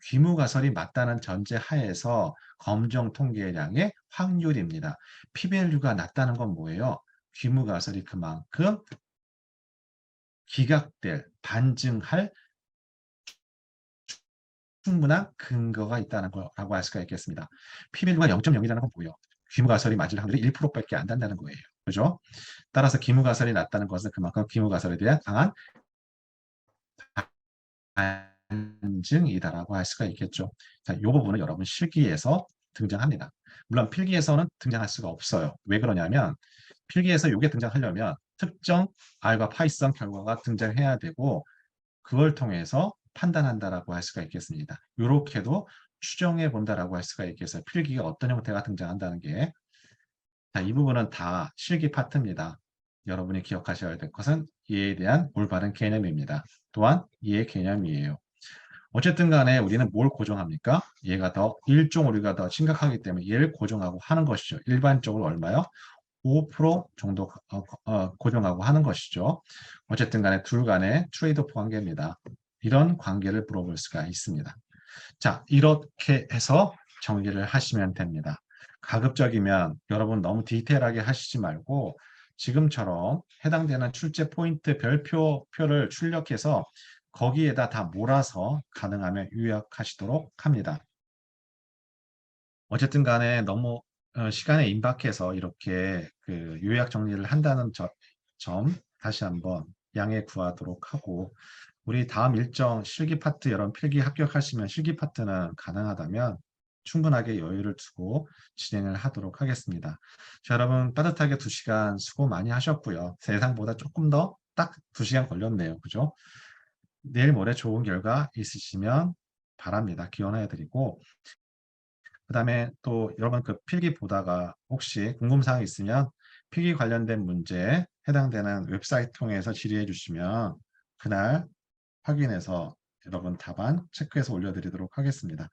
귀무가설이 맞다는 전제 하에서 검정 통계량의 확률입니다. p-밸류가 낮다는 건 뭐예요? 귀무가설이 그만큼 기각될, 반증할 충분한 근거가 있다는 거라고 할 수가 있겠습니다. p-value가 0.0이라는 건 뭐예요? 귀무가설이 맞을 확률이 1%밖에 안 된다는 거예요. 그죠? 따라서 귀무가설이 낮다는 것은 그만큼 귀무가설에 대한 강한 반증이다라고 할 수가 있겠죠. 자, 이 부분은 여러분 실기에서 등장합니다. 물론 필기에서는 등장할 수가 없어요. 왜 그러냐면 필기에서 이게 등장하려면 특정 R과 파이성 결과가 등장해야 되고 그걸 통해서 판단한다라고 할 수가 있겠습니다. 이렇게도 추정해 본다라고 할 수가 있겠어요. 필기가 어떤 형태가 등장한다는 게. 자, 이 부분은 다 실기 파트입니다. 여러분이 기억하셔야 될 것은 이에 대한 올바른 개념입니다. 또한 이해 개념이에요. 어쨌든 간에 우리는 뭘 고정합니까? 얘가 더 일종 오류가 더 심각하기 때문에 얘를 고정하고 하는 것이죠. 일반적으로 얼마요? 5% 정도 고정하고 하는 것이죠. 어쨌든 간에 둘 간의 트레이드오프 관계입니다. 이런 관계를 물어볼 수가 있습니다. 자, 이렇게 해서 정리를 하시면 됩니다. 가급적이면 여러분 너무 디테일하게 하시지 말고 지금처럼 해당되는 출제 포인트 별표를 출력해서 거기에다 다 몰아서 가능하면 요약하시도록 합니다. 어쨌든 간에 너무 시간에 임박해서 이렇게 그 요약 정리를 한다는 점 다시 한번 양해 구하도록 하고 우리 다음 일정 실기 파트 여러분 필기 합격하시면 실기 파트는 가능하다면 충분하게 여유를 두고 진행을 하도록 하겠습니다. 자, 여러분 따뜻하게 2시간 수고 많이 하셨고요. 세상보다 조금 더 딱 2시간 걸렸네요. 그죠? 내일 모레 좋은 결과 있으시면 바랍니다. 기원해 드리고 그다음에 또 여러분 그 필기 보다가 혹시 궁금사항 있으면 필기 관련된 문제에 해당되는 웹사이트 통해서 질의해 주시면 그날 확인해서 여러분 답안 체크해서 올려드리도록 하겠습니다.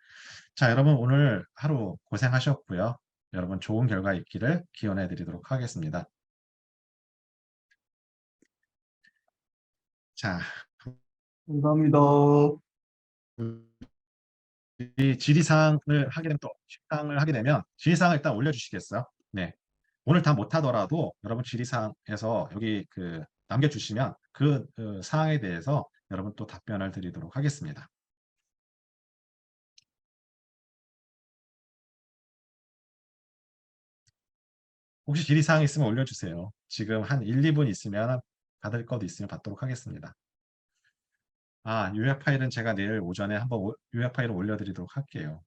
자, 여러분 오늘 하루 고생하셨고요. 여러분 좋은 결과 있기를 기원해 드리도록 하겠습니다. 자, 감사합니다. 이 질의사항을 하게 되면 또 식당을 하게 되면 질의사항을 일단 올려주시겠어요? 네. 오늘 다 못하더라도 여러분 질의사항에서 여기 그 남겨주시면 그 사항에 대해서 여러분 또 답변을 드리도록 하겠습니다. 혹시 질의사항 있으면 올려주세요. 지금 한 1, 2분 있으면 받을 것 있으면 받도록 하겠습니다. 아, 요약 파일은 제가 내일 오전에 한번 요약 파일을 올려드리도록 할게요.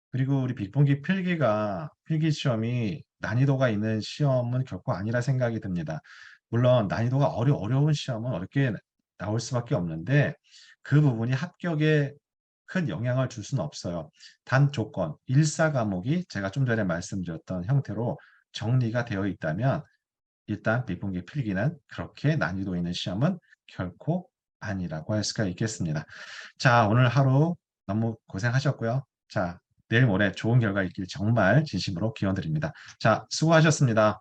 그리고 우리 빅본기 필기 시험이 난이도가 있는 시험은 결코 아니라 생각이 듭니다. 물론 난이도가 어려운 시험은 어렵게 나올 수밖에 없는데 그 부분이 합격에 큰 영향을 줄 수는 없어요. 단 조건, 1사 과목이 제가 좀 전에 말씀드렸던 형태로 정리가 되어 있다면 일단 빅본기 필기는 그렇게 난이도 있는 시험은 결코 아니라고 할 수가 있겠습니다. 자, 오늘 하루 너무 고생하셨고요. 자, 내일 모레 좋은 결과 있길 정말 진심으로 기원드립니다. 자, 수고하셨습니다.